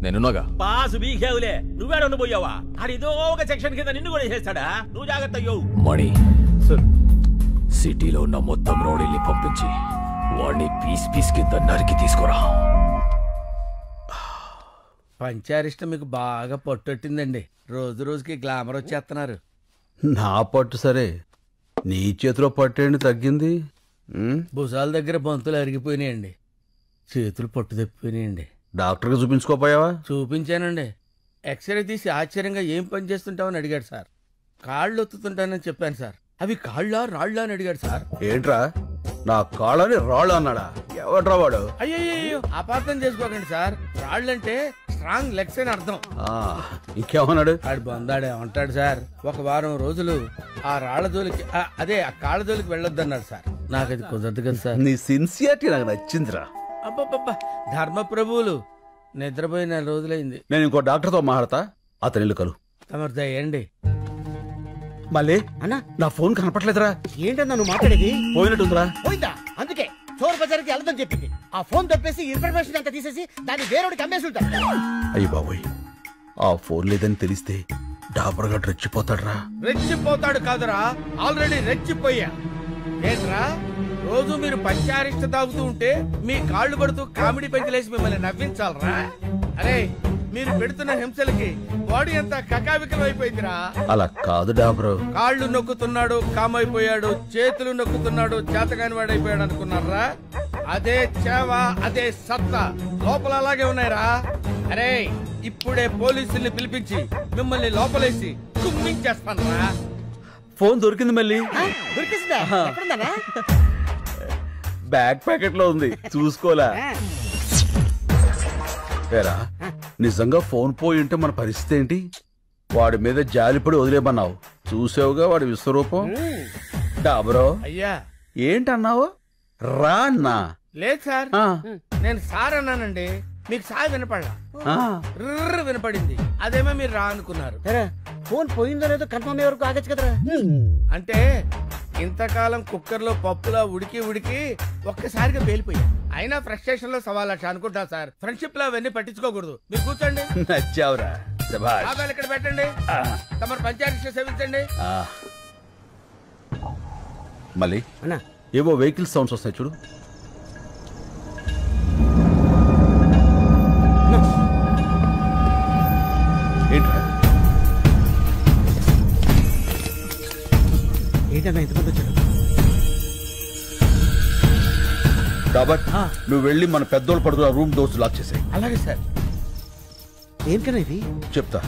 నేనున్నాగా. పాసు బీకేవులే, నువ్వేడ ఉండిపోయావా? అడిదో ఒక సెక్షన్ కింద నిన్ను కూడా చేస్తాడా? నువ్వు జాగ్రత్త అయ్యో. మణి, సిటీలో ఉన్న మొత్తం రౌడీల్ని పంపించి వాడిని పీస్ పీస్ కింద నరికి తీసుకురా. పంచారిష్ట మీకు బాగా పట్టొట్టిందండి. రోజు రోజుకి గ్లామర్ వచ్చేస్తున్నారు. నా పట్టు సరే, నీ చేతిలో పట్టేండి తగ్గింది. భుజాల దగ్గర బంతులు అరిగిపోయినాయండి, చేతులు పట్టు తప్పిపోయినాయండి. డాక్టర్కి చూపించుకోపోయావా? చూపించానండి. ఎక్స్రే తీసి ఆశ్చర్యంగా ఏం పని చేస్తుంటావని అడిగాడు సార్. కాళ్ళు ఒత్తుతుంటానని చెప్పాను సార్. అవి కాళ్ళ రాళ్ళ అని అడిగాడు సార్. ఏంట్రా, నా కాళ్ళని రాళ్ళు అన్నాడా? ఎవడ్రా వాడు? అయ్యో, అపార్థం చేసుకోకండి సార్. రాళ్ళంటే స్ట్రాంగ్ లెగ్స్ అని అర్థం. ఇంకేమన్నాడు? ఆడు బందాడే ఉంటాడు సార్. ఒక వారం రోజులు ఆ రాళ్ల జోలికి, అదే ఆ కాళ్ళ జోలికి వెళ్ళొద్దన్నాడు సార్. నాకు అది కుదరదు కదా సార్. నీ సిన్సియారిటీ నాకు నచ్చిందిరా. అబ్బబ్బబ్బా, ధర్మప్రభువులు. నిద్రపోయిన రోజులైంది. నేను ఇంకో డాక్టర్తో మాట్లాడతా, అతని ఇల్లు కలు. తమరు దయండి. మళ్ళీ అన్నా, నా ఫోన్ కనపట్లేదురా. ఏంటన్నా నువ్వు మాట్లాడేది? పోయినట్టుందిరా. పోయిందా? అందుకే చోర్ బజార్కి వెళ్ళదని చెప్పింది. ఆ ఫోన్ తప్పేసి ఇన్ఫర్మేషన్ అంతా తీసేసి దాన్ని వేరేవాడికి అమ్మేసి ఉంటారు. అయ్యి బాబోయ్, ఆ ఫోన్ లేదని తెలిస్తే డాబర్గా రెచ్చిపోతాడురా. రెచ్చిపోతాడు కాదురా, ఆల్రెడీ రెచ్చిపోయా. ఏంట్రా, రోజు మీరు పంచారిష్ట తాగుతూ ఉంటే మీ కాళ్ళు పడుతూ కామెడీ పెంచలేసి మిమ్మల్ని నవ్వించాలరా? అరే, మీరు పెడుతున్న హింసలకి బాడీ అంతా కకావికలం అయిపోయిందిరా. అలా కాదు డాబరు. కాళ్ళు నొక్కుతున్నాడు కామైపోయాడు, చేతులు నొక్కుతున్నాడు చేతగాని వాడైపోయాడు అనుకున్నారా? అదే చేవ, అదే సత్తా లోపల అలాగే ఉన్నాయిరా. అరే, ఇప్పుడే పోలీసుల్ని పిలిపించి మిమ్మల్ని లోపలేసి కుమ్మించేస్తానరా. ఫోన్ దొరికింది మళ్ళీ. దొరికిందా? ఎక్కడుందన్నా? బ్యాక్ ప్యాకెట్ లో ఉంది, చూసుకోలే. ఏరా, నిజంగా ఫోన్ పోయి ఉంటే మన పరిస్థితి ఏంటి? వాడి మీద జాలిపడి వదిలేమన్నావు, చూసావుగా వాడి విశ్వరూపం. డాబరో అయ్యా, ఏంటన్నావు? రా అన్నా. లేదు సార్, నేను సార్ అన్నానండి. మీకు సార్ వినపడలా, వినపడింది. అదేమో మీరు రా అనుకున్నారు. ఫోన్ పోయిందో లేదో కన్ఫర్మ్ అయ్యే వరకు ఆగచ్చు కదరా. అంటే ఇంతకాలం కుక్కర్లో పప్పులా ఉడికి ఉడికి ఒక్కసారిగా పేలిపోయా. అయినా ఫ్రస్ట్రేషన్ లో 1,00,000 అనుకుంటా సార్. ఫ్రెండ్షిప్ లో అవన్నీ పట్టించుకోకూడదు. మీరు కూర్చోండి. నచ్చావురా శభాష్. ఆదాలు ఇక్కడ పెట్టండి. తమరు పంచాయతీ సేవించండి. మళ్ళీ ఏవో వెహికల్ సౌండ్స్ వస్తాయి చూడు. ఏంట్రా ఏంటన్నా ఎంతమంది వచ్చారు? కాబట్టి నువ్వు వెళ్ళి మన పెద్దోళ్ళు పడుకున్న రూమ్ డోర్స్ లాక్ చేసాయి. అలాగే సార్. ఏంటన్నా ఇది? చెప్తా.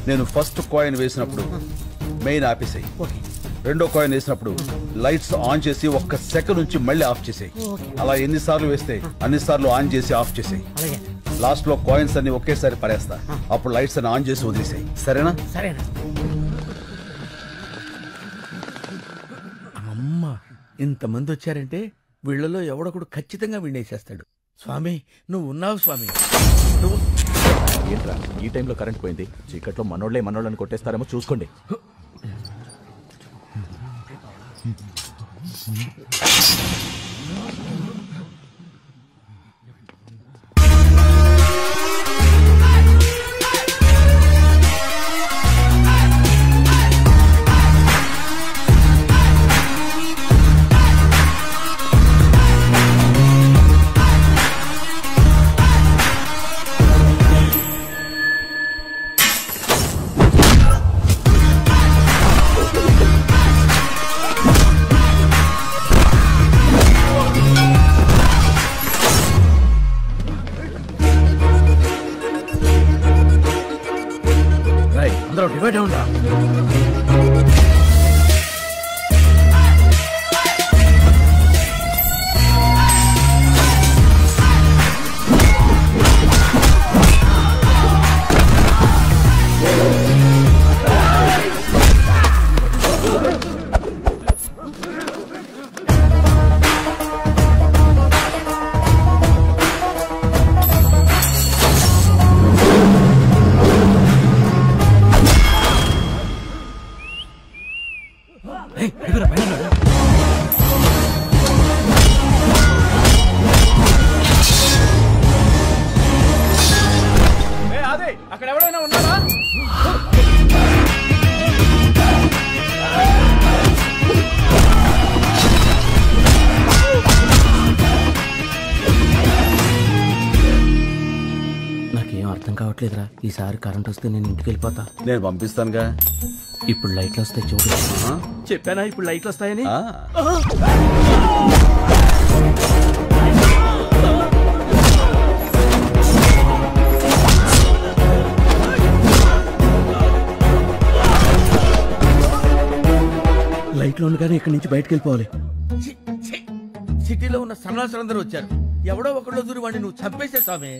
నేను ఫస్ట్ కాయిన్ వేసినప్పుడు మెయిన్ ఆపేసాయి. రెండో కాయిన్ వేసినప్పుడు లైట్స్ ఆన్ చేసి 1 సెకండ్ నుంచి మళ్ళీ ఆఫ్ చేసాయి. అలా ఎన్నిసార్లు వేస్తే అన్నిసార్లు ఆన్ చేసి ఆఫ్ చేసాయి. లాస్ట్ లో కాయిన్స్ అన్ని ఒకేసారి పడేస్తా. అప్పుడు లైట్స్ అన్ని ఆన్ చేసి వదిలేసాయి. సరేనా? సరేనా. అమ్మా, ఇంతమంది వచ్చారంటే వీళ్ళలో ఎవడొకడు ఖచ్చితంగా వినేసేస్తాడు. స్వామి నువ్వు ఉన్నావు స్వామి. నువ్వు ఏంట్రా ఈ టైంలో కరెంట్ పోయింది? చీకట్లో మనోళ్ళని కొట్టేస్తారేమో చూసుకోండి. డివైడ్ అవునా? అక్కడ ఎవరైనా ఉన్నారా? నాకేం అర్థం కావట్లేదురా. ఈసారి కరెంట్ వస్తే నేను ఇంటికి వెళ్ళిపోతా. నేను పంపిస్తానుగా. ఇప్పుడు లైట్లు వస్తాయి చూడు. చెప్పానా ఇప్పుడు లైట్లు వస్తాయని? లైట్లు ఉండగానే ఇక్కడి నుంచి బయటకు వెళ్ళిపోవాలి. సిటీలో ఉన్న సన్నాసులందరూ వచ్చారు. ఎవడో ఒకళ్ళు దూరి వాడిని నువ్వు చంపేసే స్వామి.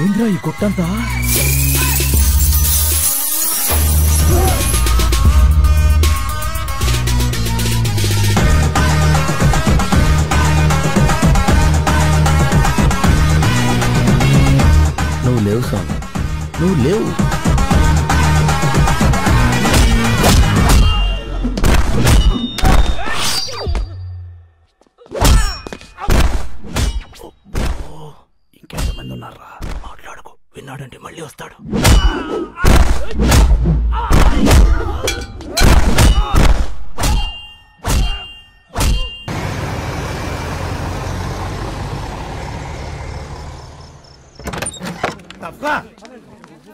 ఏంద్రా ఈ కొట్టంతా? నువ్వు లేవు స్వామి, నువ్వు లేవు. ఇంకెంతమంది ఉన్నారా? మాట్లాడుకో, విన్నాడంటే మళ్ళీ వస్తాడు.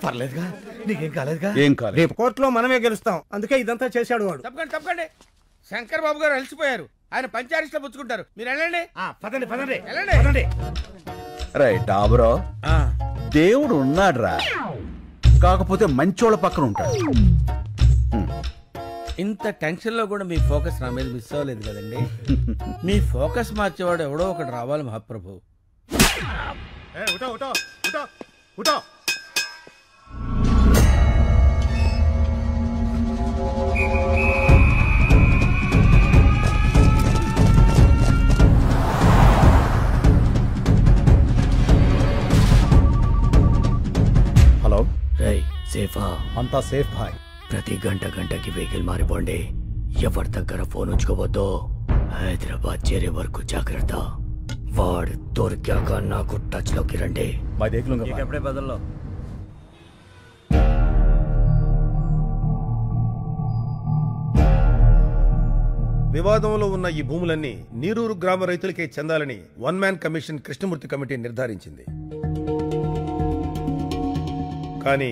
పర్లేదుగా, నీకేం కాలేదుగా? ఏం కాలేదు. రేపు కోర్టులో మనమే గెలుస్తాం. అందుకే ఇదంతా చేశాడు వాడు. తప్పకండి తప్పకండి. శంకర్ బాబు గారు అలసిపోయారు. ఆయన పంచారిస్ట్లో పుచ్చుకుంటారు. మీరు వెళ్ళండి. పదండి పదండి వెళ్ళండి. రైట్ డాబరో, దేవుడు ఉన్నాడురా, కాకపోతే మంచోళ్ళ పక్కన ఉంటాడు. ఇంత టెన్షన్ లో కూడా మీ ఫోకస్ నా మీద మిస్ అవ్వలేదు కదండి. మీ ఫోకస్ మార్చేవాడు ఎవడో ఒకటి రావాలి మహాప్రభు. హలో రై సేఫా? అంతా సేఫ్ భాయ్. ప్రతి గంటకి వెహికల్ మారిపోండి. ఎవరి దగ్గర ఫోన్ ఉంచుకోవద్దు. హైదరాబాద్ చేరే వరకు జాగ్రత్త. వాడు దొరికాక నాకు టచ్ లోకి రండి. ఎప్పుడే బదుల్లో వివాదంలో ఉన్న ఈ భూములన్నీ నీరూరు గ్రామ రైతులకే చెందాలని one man commission Krishnamurthy committee నిర్ధారించింది. కానీ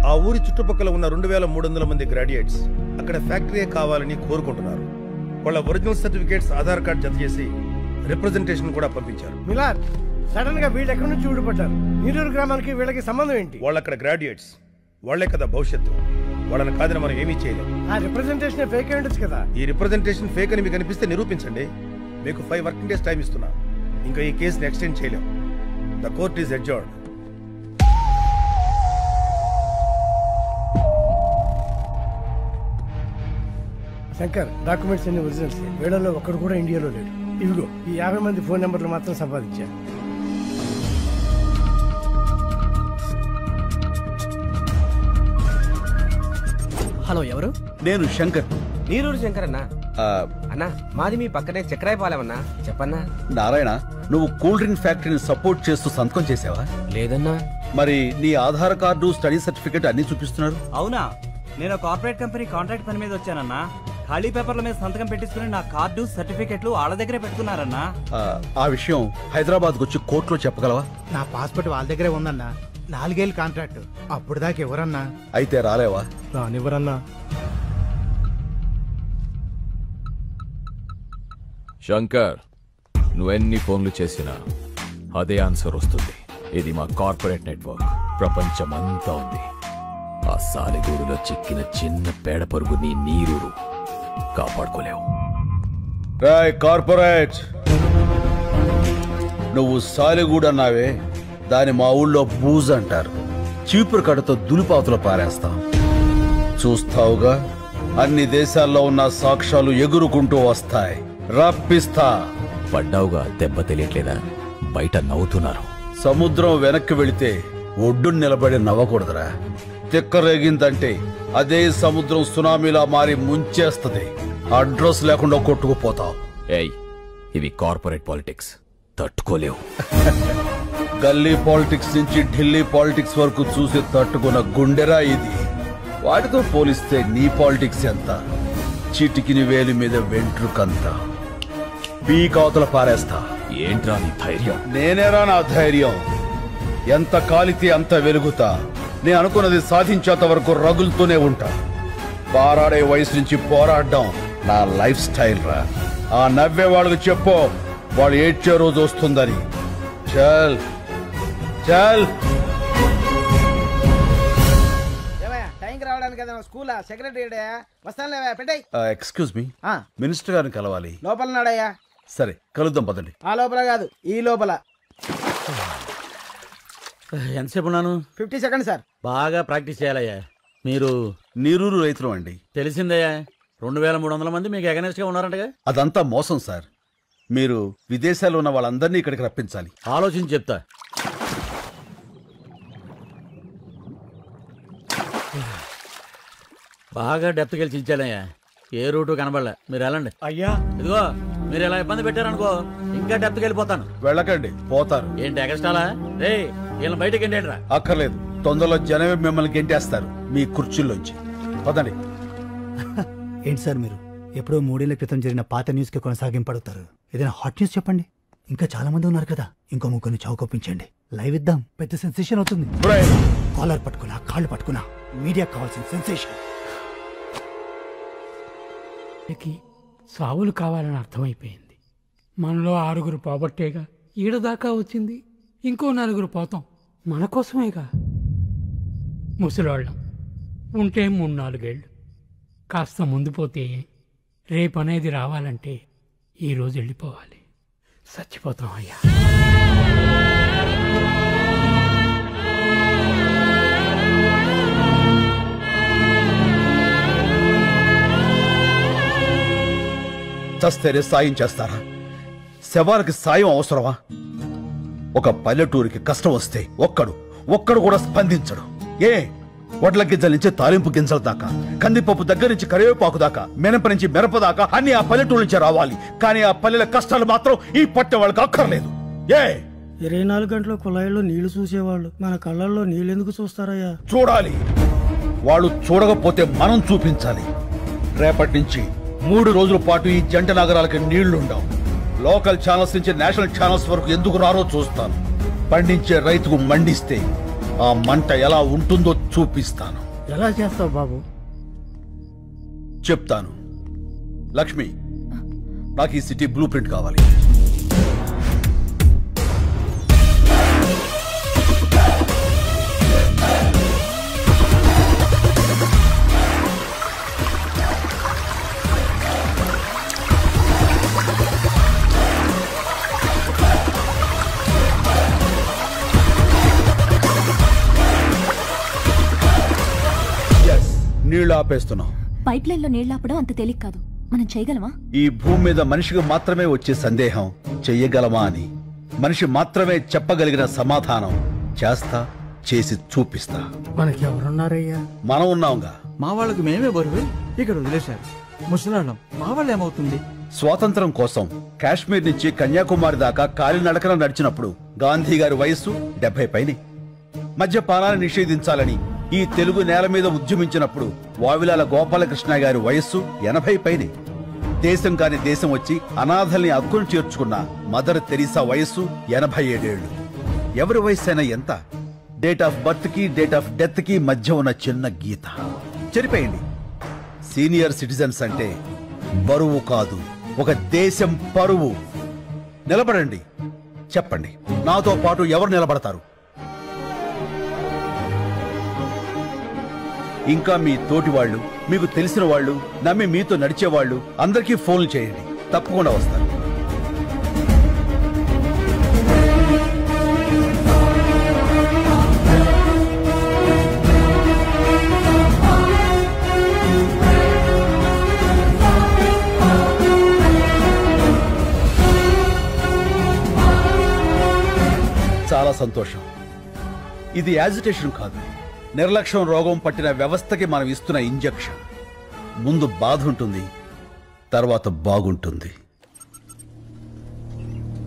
ఆ ఊరి చుట్టుపక్కల ఉన్న 2300 మంది గ్రాడ్యుయేట్స్ అక్కడ ఫ్యాక్టరీ కావాలని కోరుకుంటున్నారు. వాళ్ళ ఒరిజినల్ సర్టిఫికేట్స్, ఆధార్ కార్డు జత చేసి రిప్రజెంటేషన్ కూడా పంపించారు. మిలాద్, సడన్ గా వీళ్ళు ఎక్కడి నుంచి ఊడిపడ్డారు? నీరూరు గ్రామానికి వీళ్ళకి సంబంధం ఏంటి? వాళ్ళు అక్కడ గ్రాడ్యుయేట్స్, వాళ్లే కదా భవిష్యత్తు. వాళ్ళని కాదని మనం ఏమీ చేయలేం. ఆ రిప్రజెంటేషన్ ఫేక్ అయి ఉండొచ్చు కదా. ఈ రిప్రజెంటేషన్ ఫేక్ అని మీకు అనిపిస్తే నిరూపించండి. మీకు 5 వర్కింగ్ డేస్ టైం ఇస్తున్నా. ఇంకా ఈ కేసుని ఎక్స్టెండ్ చేయలేం. The court is adjourned. Shankar, documents అన్ని ఒరిజినల్స్. వీళ్ళలో ఒక్కడు కూడా ఇండియాలో లేడు. ఇవిగో ఈ 50 మంది ఫోన్ నెంబర్లు మాత్రం సంపాదించారు. హలో, ఎవరు? నేను శంకర్. నీరూరు శంకర్ అన్నా. అన్నా, మాది మీ పక్కనే చక్రాయపాలెమన్నా. చెప్పన్నా. నారాయణ, నువ్వు కూల్ డ్రింక్ ఫ్యాక్టరీని సపోర్ట్ చేస్తూ సంతకం చేసావా? లేదన్నా. మరి నీ ఆధార్ కార్డు, స్టడీ సర్టిఫికెట్ అన్ని చూపిస్తున్నారు. అవునా? నేను కార్పొరేట్ కంపెనీ కాంట్రాక్ట్ పని మీద వచ్చానన్నా. ఖాళీ పేపర్ల మీద సంతకం పెట్టించుకుని నా కార్డు, సర్టిఫికెట్లు వాళ్ళ దగ్గరే పెట్టుకున్నారన్నా. ఆ విషయం హైదరాబాద్కి వచ్చి కోర్టులో చెప్పగలవా? నా పాస్పోర్ట్ వాళ్ళ దగ్గరే ఉందన్నా. 4 ఏళ్ళ కాంట్రాక్ట్. అప్పుడు దాకా ఎవరన్నా? అయితే రాలేవా? రానివ్వరన్నా. శంకర్, నువ్వెన్ని ఫోన్లు చేసినా అదే ఆన్సర్ వస్తుంది. ఇది మా కార్పొరేట్ నెట్వర్క్. ప్రపంచమంతా ఉంది. ఆ సాలిగూడులో చిక్కిన చిన్న పేడ పరుగు నీ నీరూరు కాపాడుకోలేవు. రాయ్ కార్పొరేట్, నువ్వు సాలిగూడు అన్నావే, దాని మా ఊళ్ళో బూజ్ అంటారు. చీపురు కడతో దులిపాతులో పారేస్తాం. చూస్తావుగా, అన్ని దేశాల్లో ఉన్న సాక్ష్యాలు ఎగురుకుంటూ వస్తాయి. రప్పిస్తా. పడ్డావుగా, దెబ్బ తెలియట్లేదా? బయట నవ్వుతున్నారు. సముద్రం వెనక్కి వెళితే ఒడ్డు నిలబడి నవ్వకూడదురా. తిక్కరేగిందంటే అదే సముద్రం సునామీలా మారి ముంచేస్తది. అడ్రస్ లేకుండా కొట్టుకుపోతావు. ఏయ్, ఇవి కార్పొరేట్ పాలిటిక్స్, తట్టుకోలేవు. గల్లీ పాలిటిక్స్ నుంచి ఢిల్లీ పాలిటిక్స్ వరకు చూసి తట్టుకున్న గుండెరా ఇది. వాటితో పోలిస్తే నీ పాలిటిక్స్ ఎంత? చిటికిని వేలి మీద వెంట్రుకంత. పీకావతల పారేస్తా. ఏంట్రా నీ ధైర్యం? నేనేరా నా ధైర్యం. ఎంత కాలితే అంత వెలుగుతా. నేను అనుకున్నది సాధించేంత వరకు రగులుతూనే ఉంటా. పారాడే వయసు నుంచి పోరాడడం నా లైఫ్ స్టైల్ రా. ఆ నవ్వే వాళ్ళకి చెప్పు, వాళ్ళు ఏడ్చే రోజు వస్తుందని. చల్ చల్. టైంకి రావడానికి కదా స్కూల్ సెక్రటరీ వస్తాను లేవా? పెట్టాయి. ఎక్స్క్యూజ్ మీ, మినిస్టర్ గారిని కలవాలి. లోపల నాడయ్యా. సరే, కలుద్దాం పదండి. ఆ లోపల కాదు, ఈ లోపల. ఎంతసేపు ఉన్నాను? 50 సెకండ్స్ సార్. బాగా ప్రాక్టీస్ చేయాలయ్యా. మీరు నీరూరు రైతులు అండి. తెలిసిందయ్యా. 2300 మంది మీకు అగెనెస్ట్ గా ఉన్నారంటగా? అదంతా మోసం సార్. మీరు విదేశాల్లో ఉన్న వాళ్ళందరినీ ఇక్కడికి రప్పించాలి. ఆలోచించి చెప్తా. బాగా డెప్త్ గెలిచి ఇచ్చానయ్యా. ఏ రూటు కనబడలే. మీరు వెళ్ళండి. అయ్యా, ఇదిగో మీరు ఇలా ఇబ్బంది పెట్టారనుకో, ఇంకా డెప్త్ వెళ్ళిపోతాను. వెళ్ళకండి, పోతారు. ఏంటి ఎగస్టాలా? రే, వీళ్ళని బయటకి ఎండేట్రా. అక్కర్లేదు, తొందరలో జనమే మిమ్మల్ని గెంటేస్తారు మీ కుర్చీల్లోంచి. పదండి. ఏంటి సార్ మీరు ఎప్పుడో 3 ఏళ్ల క్రితం జరిగిన పాత న్యూస్ కి కొనసాగింపడుతారు? ఏదైనా హాట్ న్యూస్ చెప్పండి. ఇంకా చాలా మంది ఉన్నారు కదా, ఇంకో ముగ్గురిని చౌకొప్పించండి. లైవ్ ఇద్దాం, పెద్ద సెన్సేషన్ అవుతుంది. కాలర్ పట్టుకున్నా, కాళ్ళు పట్టుకున్నా, మీడియా కావాల్సిన సెన్సేషన్. సావులు కావాలని అర్థమైపోయింది. మనలో 6 పోబట్టేగా ఈడదాకా వచ్చింది. ఇంకో 4 పోతాం, మన కోసమేగా. ముసలోళ్ళం ఉంటే 3-4 ఏళ్ళు, కాస్త ముందు పోతే రేపు అనేది రావాలంటే ఈరోజు వెళ్ళిపోవాలి. చచ్చిపోతాం అయ్యా. చస్తేనే సాయం చేస్తారా? శవాలకి సాయం అవసరమా? ఒక పల్లెటూరికి కష్టం వస్తే ఒక్కడు కూడా స్పందించడు. వడ్ల గింజల నుంచి తాలింపు గింజల దాకా, కందిపప్పు దగ్గర నుంచి కరివేపాకు దాకా, మినప నుంచి మిరప దాకా అన్ని ఆ పల్లెటూరు నుంచి రావాలి. కానీ ఆ పల్లెల కష్టాలు మాత్రం ఈ పట్టె వాళ్ళకి అక్కర్లేదు. 24 గంటల కుళాయిలో నీళ్లు చూసేవాళ్ళు మన కళ్ళల్లో నీళ్ళెందుకు చూస్తారయ్యా? చూడాలి. వాళ్ళు చూడకపోతే మనం చూపించాలి. రేపటి నుంచి 3 రోజుల పాటు ఈ జంట నగరాలకి నీళ్లుండవు. లోకల్ ఛానల్స్ నుంచి నేషనల్ ఛానల్స్ వరకు ఎందుకు రారో చూస్తాను. పండించే రైతుకు మండిస్తే ఆ మంట ఎలా ఉంటుందో చూపిస్తాను. ఎలా చేస్తావు బాబు? చెప్తాను. లక్ష్మి, నాకు ఈ సిటీ బ్లూ ప్రింట్ కావాలి. నీళ్లు ఆపేస్తున్నాం. పైప్ లైన్ లో నీళ్లు ఆపడం అంత తేలిక కాదు. మనం చేయగలమా? ఈ భూమి మీద మనిషికి మాత్రమే వచ్చే సందేహం చెయ్యగలమా అని. మనిషి మాత్రమే చెప్పగలిగిన సమాధానం చేస్తా, చేసి చూపిస్తా. మనకి ఎవరున్నారయ్యా? మనం ఉన్నాంగా. మా వాళ్ళకి మేమే బరువు ఇక్కడ వదిలేశారు. ముసలాళ్ళం మా వాళ్ళు ఏమవుతుంది? స్వాతంత్రం కోసం కాశ్మీర్ నుంచి కన్యాకుమారి దాకా కాలినడకన నడిచినప్పుడు గాంధీ గారి వయస్సు 70 పైనే. మద్యపానాన్ని నిషేధించాలని ఈ తెలుగు నేల మీద ఉద్యమించినప్పుడు వావిలాల గోపాలకృష్ణ గారి వయస్సు 80 పైనే. దేశం కాని దేశం వచ్చి అనాథల్ని అక్కును చేర్చుకున్న మదర్ తెరీసా వయస్సు 87 ఏళ్లు. ఎవరి వయస్సైనా ఎంత? డేట్ ఆఫ్ బర్త్ కి డేట్ ఆఫ్ డెత్ కి మధ్య ఉన్న చిన్న గీత చెరిపేయండి. సీనియర్ సిటిజన్స్ అంటే బరువు కాదు, ఒక దేశం పరువు. నిలబడండి, చెప్పండి, నాతో పాటు ఎవరు నిలబడతారు? ఇంకా మీ తోటి వాళ్ళు, మీకు తెలిసిన వాళ్ళు, నమ్మి మీతో నడిచేవాళ్ళు అందరికీ ఫోన్లు చేయండి, తప్పకుండా వస్తారు. చాలా సంతోషం. ఇది యాజిటేషన్ కాదు, నిర్లక్ష్యం రోగం పట్టిన వ్యవస్థకి మనం ఇస్తున్న ఇంజెక్షన్. ముందు బాధ ఉంటుంది, తర్వాత బాగుంటుంది.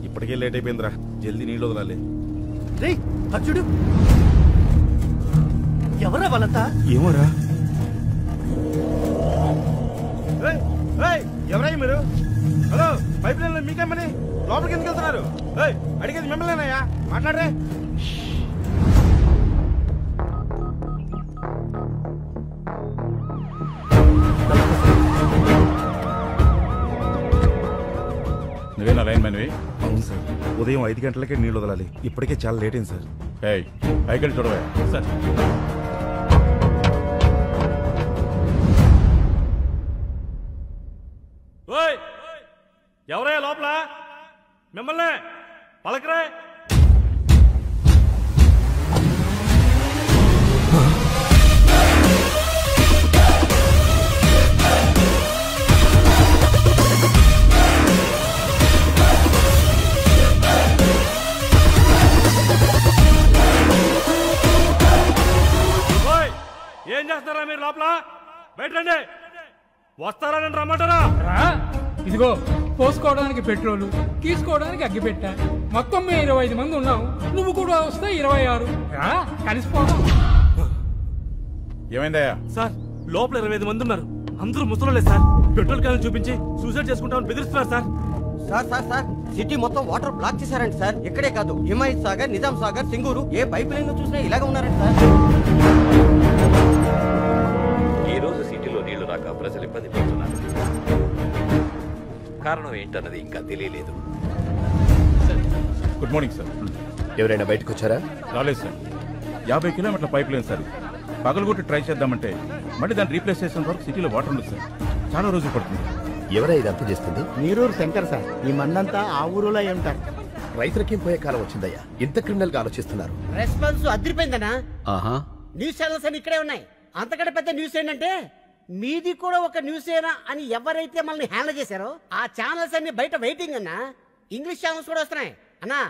ఇప్పటికే లేట్ అయిపోయిందిరా, జల్దీ నీళ్ళు వదలాలి. చూడు, ఎవరా వాళ్ళంతా? ఏమోరా. ఎవరయ్య మీరు? హలో, పైప్ లైన్ లో మీకేమని లోపలికి ఎందుకు వెళ్తున్నారు? అడిగేది మిమ్మల్నేనయ్యా, మాట్లాడరే. నువ్వేనా లైన్ మ్యాన్వి? అవును సార్, ఉదయం 5 గంటలకే నీళ్ళు వదలాలి. ఇప్పటికే చాలా లేట్ అయింది సార్. పైకి చూడవా సార్. ఎవరయ్యా లోపల? మిమ్మల్ని పలకరే. ఏం చేస్తారా మీరు లోపల? బయట రండి. వస్తారా రమ్మంటారా? ఇదిగో, పోసుకోవడానికి పెట్రోలు, తీసుకోవడానికి అగ్గిపెట్ట. మొత్తం మేము 25 మంది ఉన్నాం. నువ్వు కూడా వస్తే 26. కలిసిపోదాం. ఏమైందయ్యా? సార్, లోపల 25 మంది ఉన్నారు. అందరూ ముసలోళ్ళే సార్. పెట్రోల్ క్యాన్ చూపించి సూసైడ్ చేసుకుంటామని బెదిరిస్తున్నారు సార్. సార్ సిటీ మొత్తం వాటర్ బ్లాక్ చేశారంట సార్. ఇక్కడే కాదు, హిమాయత్ సాగర్, నిజాం సాగర్, సింగూరు, ఏ పైప్ లైన్ చూసినా ఇలాగే ఉన్నారంట సార్. ఈ రోజు సిటీలో నీళ్లు రాక ప్రజలు ఇబ్బంది పడుతున్నారు. కారణం ఏంటన్నది ఇంకా తెలియలేదు. Good morning sir. ఎవరైనా బయటకు వచ్చారా? రాలేదు సార్. 50 కిలోమీటర్ల పైప్ లైన్ సార్. పగలగొట్టి ట్రై చేద్దామంటే మళ్ళీ దాన్ని రీప్లేస్ చేసిన వరకు సిటీలో వాటర్ ఉండదు సార్. చాలా రోజులు పడుతుంది. ఎవరై ఇదంతా చేస్తుంది? నీరూరు శంకర్ సార్. ఈ మందంతా ఆ ఊరులో ఉంటారు. రైతులకేం పోయే కాలం వచ్చిందయ్యా, ఇంత క్రిమినల్ గా ఆలోచిస్తున్నారు. రెస్పాన్స్ అదిరిపోయిందనా? ఆహా, న్యూస్ ఛానల్స్ అని ఇక్కడే ఉన్నాయి. అంతకంటే పెద్ద న్యూస్ ఏంటంటే మీది కూడా ఒక న్యూస్ ఏనా అని ఎవరైతే మనల్ని హ్యాండిల్ చేశారో ఆ ఛానల్స్ అన్ని బయట వెయిటింగ్ అన్నా. ఇంగ్లీష్ ఛానల్స్ కూడా వస్తున్నాయి అన్నా.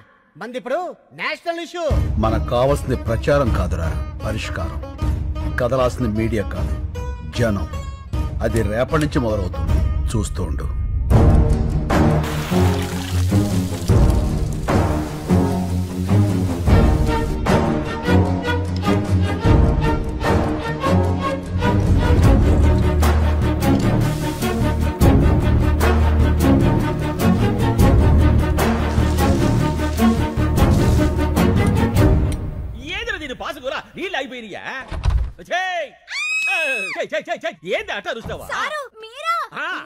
మంది ఇప్పుడు నేషనల్ ఇష్యూ. మనకు కావాల్సింది ప్రచారం కాదురా, పరిష్కారం. కదలాల్సింది మీడియా కాదు, జనం. అది రేపటి నుంచి మొదలవుతుంది, చూస్తూ ఉండు. నీళ్ళు అయిపోయినాయా? ఏంది అట్ట అరుస్తావా?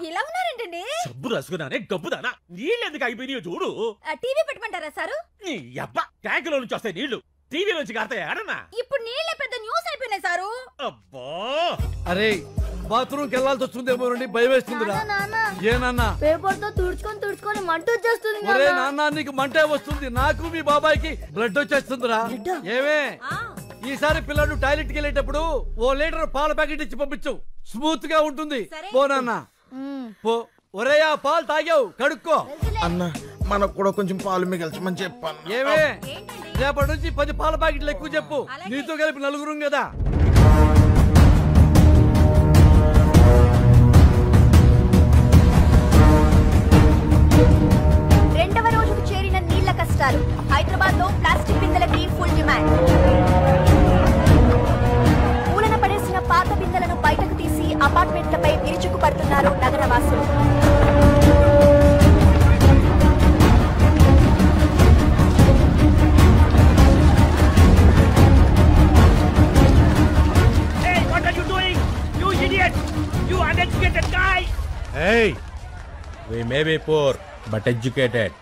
ఇలా ఉన్నారేంటండి? సబ్బు రసుకున్నానే గబ్బుదానా. నీళ్ళు ఎందుకు అయిపోయినాయో చూడు. టీవీ పెట్టమంటారా సారు? నీ అబ్బా, ట్యాంకులో నుంచి వస్తాయి నీళ్లు, టీవీ నుంచి కాస్తాయా? ఇప్పుడు నీళ్ళే పెద్ద న్యూస్ అయిపోయినాయి సారు. అబ్బా, అరే బాత్రూమ్ కెళ్ళాల్సి వస్తుందేమోనండి, భయం వేస్తుందిరా. ఏ నాన్న? పేపర్ తో తుడుచుకొని మంట వచ్చేస్తుంది. ఒరే నాన్న, నీకు మంటే వస్తుంది, నాకు మీ బాబాయ్కి బ్లడ్ వచ్చేస్తుందిరా. ఏమే ఈసారి పిల్లలు టాయిలెట్ కి వెళ్ళేటప్పుడు 1 లీటర్ పాల ప్యాకెట్ ఇచ్చి పంపించు, స్మూత్ గా ఉంటుంది. పో నాన్న పో. ఒరే ఆ పాలు తాగావు, కడుక్కో. అన్న మనకు కూడా కొంచెం పాలు మిగల్చమని చెప్పాను. ఏమే రేపటి నుంచి 10 పాల ప్యాకెట్లు ఎక్కువ చెప్పు, నీతో కలిపి 4 కదా. రెండవ రోజుకు చేరిన నీళ్ల కష్టాలు. హైదరాబాద్ లో ప్లాస్టిక్ బిందెలకి ఫుల్ డిమాండ్. మూలన పడేసిన పాత బిందెలను బయటకు తీసి అపార్ట్మెంట్లపై విరుచుకు పడుతున్నారు నగరవాసులు. Hey, we may be poor but educated.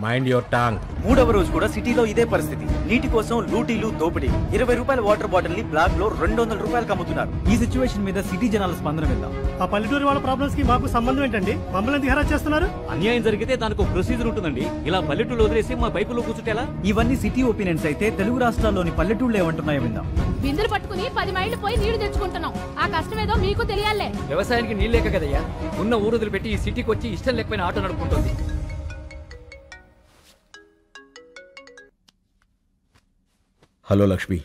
Mind your Tang. 3వ రోజు కూడా సిటీలో ఇదే పరిస్థితి. నీటి కోసం లూటీలు, దోపిడీ. 20 రూపాయల వాటర్ బాటిల్ ని బ్లాక్ లో 200 రూపాయలకు అమ్ముతున్నారు. ఈ సిచ్యువేషన్ మీద సిటీ జనాల స్పందన విందాం. ఆ పల్లెటూరి వాళ్ళ ప్రాబ్లమ్స్ కి మాకు సంబంధం ఏంటండి? మమ్మల్ని ఎందుకు హెరాస్ చేస్తున్నారు? అన్యాయం జరిగితే దానికి ఒక ప్రొసీజర్ ఉంటుందండి. ఇలా పల్లెటూరు వదిలేసి మా పైపులో కూర్చుంటేలా? ఇవన్నీ సిటీ ఒపీనియన్స్ అయితే తెలుగు రాష్ట్రాల్లోని పల్లెటూళ్ళు ఏమంటున్నాయో విందాం. బిందులు పట్టుకుని 10 మైళ్ళు పోయి నీళ్లు తెచ్చుకుంటున్నాం. ఆ కష్టం ఏదో మీకు తెలియాలే. వ్యవసాయానికి నీళ్ళు లేక కదయ్యా ఉన్న ఊరుదులు పెట్టి ఈ సిటీకి వచ్చి ఇష్టం లేకపోయినా ఆటో నడుపుకుంటుంది. హలో లక్ష్మి.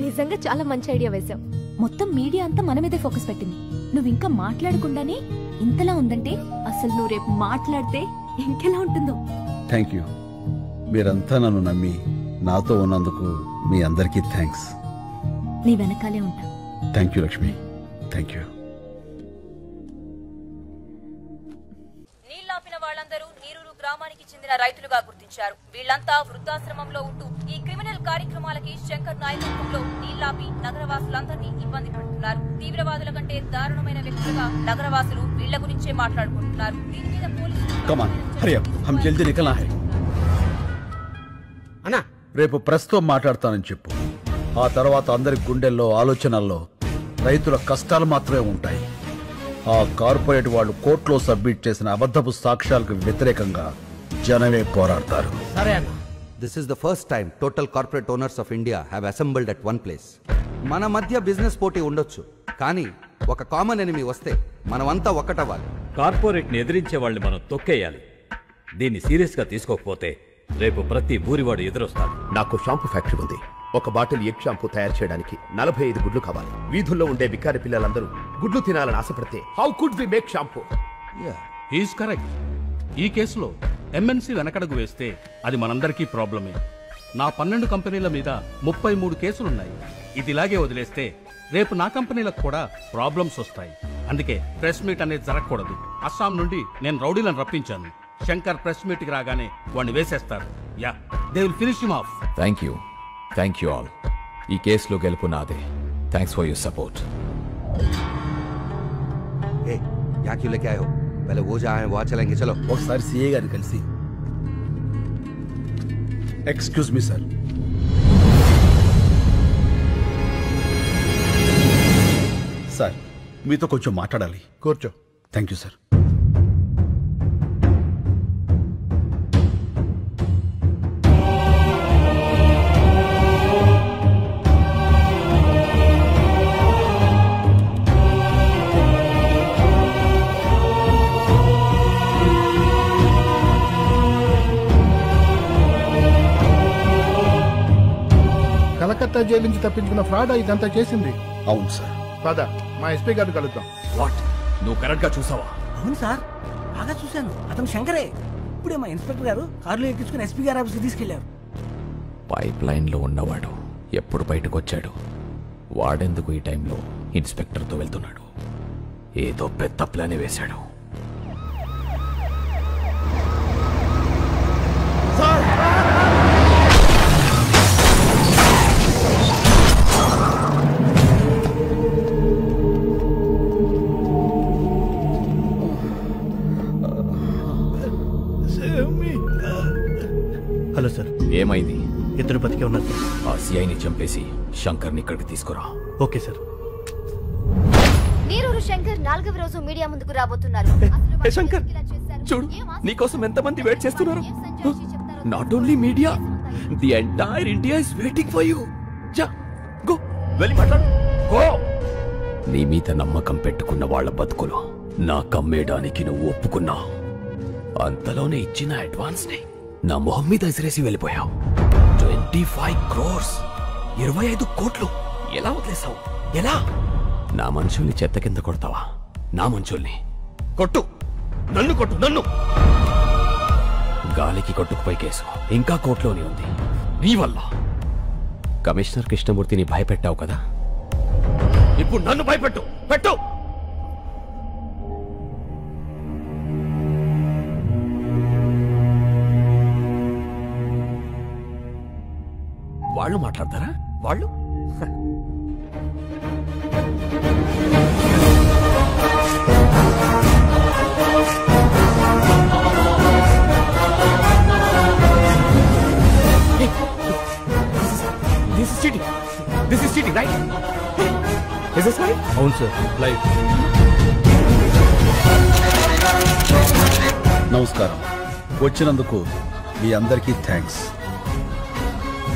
నిజంగా చాలా మంచి ఐడియా వేశావు. మొత్తం మీడియా అంతా మన మీదే ఫోకస్ పెట్టింది. నువ్వు ఇంకా మాట్లాడకుండానే ఇంతలా ఉందంటే అసలు నువ్వు రేపు మాట్లాడితే ఇంకెలా ఉంటుందో. Thank you. మీరంతా నన్ను నమ్మి నాతో ఉన్నందుకు మీ అందరికీ థ్యాంక్స్. నీ వెనకాలే ఉంటా. Thank you Lakshmi, thank you. నీళ్లాపిన వాళ్ళందరూ నీరూరు గ్రామానికి చెందిన రైతులుగా గుర్తించారు. వీళ్లంతా వృద్ధాశ్రమంలో ఉంటూ ఈ క్రిమినల్ కార్యక్రమాలకి శంకర్ నాయకత్వంలో నీళ్లాపి నగరవాసులందరినీ ఇబ్బంది పెడుతున్నారు. తీవ్రవాదుల కంటే దారుణమైన వ్యక్తులుగా నగరవాసులు వీళ్ల గురించే మాట్లాడుకుంటున్నారు. దీని మీద రేపు ప్రస్తుతం మాట్లాడతానని చెప్పు. ఆ తర్వాత అందరి గుండెల్లో, ఆలోచనల్లో రైతుల కష్టాలు మాత్రమే ఉంటాయి. ఆ కార్పొరేట్ వాళ్ళు కోర్టులో సబ్మిట్ చేసిన అబద్ధపు సాక్ష్యాలకు వ్యతిరేకంగా జనమే పోరాడతారు. సరే అన్న. This is the first time total corporate owners of India have assembled at one place. మన మధ్య బిజినెస్ పోటీ ఉండొచ్చు, కానీ ఒక కామన్ ఎనిమీ వస్తే మనమంతా ఒక్కటవ్వాలి. కార్పొరేట్ని ఎదిరించే వాళ్ళని మనం తొక్కేయాలి. దీన్ని సీరియస్గా తీసుకోకపోతే రేపు ప్రతి ఊరివాడు ఎదురొస్తాడు. నాకు షాంపూ ఫ్యాక్టరీ ఉంది. ఒక బాటిల్ ఎగ్ షాంపూ తయారు చేయడానికి 45 గుడ్లు కావాలి. వీధుల్లో ఉండే బికారి పిల్లలందరూ గుడ్లు తినాలని ఆశపడితే how could we make shampoo? He's correct. ఈ కేసులో ఎంఎన్సీ వెనకడుగు వేస్తే అది మనందరికీ ప్రాబ్లమే. నా 12 కంపెనీల మీద 33 కేసులున్నాయి. ఇది ఇలాగే వదిలేస్తే రేపు నా కంపెనీలకు కూడా ప్రాబ్లమ్స్ వస్తాయి. అందుకే ప్రెస్ మీట్ అనేది జరగకూడదు. అస్సాం నుండి నేను రౌడీలను రప్పించాను. శంకర్ ప్రెస్ మీట్ కి రాగానే వాడిని వేసేస్తారు. Yeah, they will finish him of. Thank you all. ఈ కేసులో గెలుపు నాదే. Thanks for your support. क्या क्यों लेके आए हो? पहले वो जहाँ वहाँ चलेंगे चलो ఒకసారి సిఏ గారిని కలిసి ఎక్స్క్యూజ్ మీ సార్ సార్ మీతో కొంచెం మాట్లాడాలి కూర్చో thank you sir Calcutta jail నుంచి తప్పించుకున్న ఫ్రాడ్ ఇదంతా చేసింది. అవును సార్. పద మా ఎస్పీ గారిని కలుద్దాం. వాట్ నువ్వు కరెక్ట్ గా చూసావా? అవును సార్, బాగా చూశాను. అతను శంకరే. ఇప్పుడే మా ఇన్స్పెక్టర్ గారు కారులో ఎక్కించుకుని ఎస్పీ గారి ఆఫీస్కి తీసుకెళ్లారు. పైప్ లైన్ లో ఉన్నవాడు ఎప్పుడు బయటకు వచ్చాడు? వాడెందుకు ఈ టైంలో ఇన్స్పెక్టర్తో వెళ్తున్నాడు? ఏదో పెద్ద ప్లాన్ వేశాడు. Hello sir. ఏమైంది? ఇద్దరు బతికే ఉన్నారు సార్. ఆ సిఐని చంపేసి శంకర్ని ఇక్కడికి తీసుకురా. Okay sir. నీరూరు శంకర్ 4వ రోజు మీడియా ముందుకు రాబోతున్నారు. శంకర్ చూడు, నీకోసం ఎంతమంది వెయిట్ చేస్తున్నారు. Not only media, the entire India is waiting for you. జా గో, వెళ్ళి మాట్లాడు. గో. నీ మీద నమ్మకం పెట్టుకున్న వాళ్ళ బతుకులు నాకు అమ్మేయడానికి నువ్వు ఒప్పుకున్నా. అంతలోనే ఇచ్చిన అడ్వాన్స్ ని నా మొహం మీద ఎసిరేసి వెళ్ళిపోయావు. 25 crores, 25 కోట్లు ఎలా వదిలేసావు? ఎలా? నా మనుషుల్ని చెత్త కింద కొడతావా? నా మనుషుల్ని కొట్టు, నన్ను కొట్టు, నన్ను. గాలికి కొట్టుకుపోయి కేసు ఇంకా కోర్టులోనే ఉంది నీ వల్ల. కమిషనర్ కృష్ణమూర్తిని భయపెట్టావు కదా, ఇప్పుడు నన్ను భయపెట్టు. పెట్టు. వాళ్ళు మాట్లాడతారా? వాళ్ళు This is cheating, right? Is this right? అవును సార్, లైవ్. నమస్కారం. వచ్చినందుకు మీ అందరికీ థ్యాంక్స్.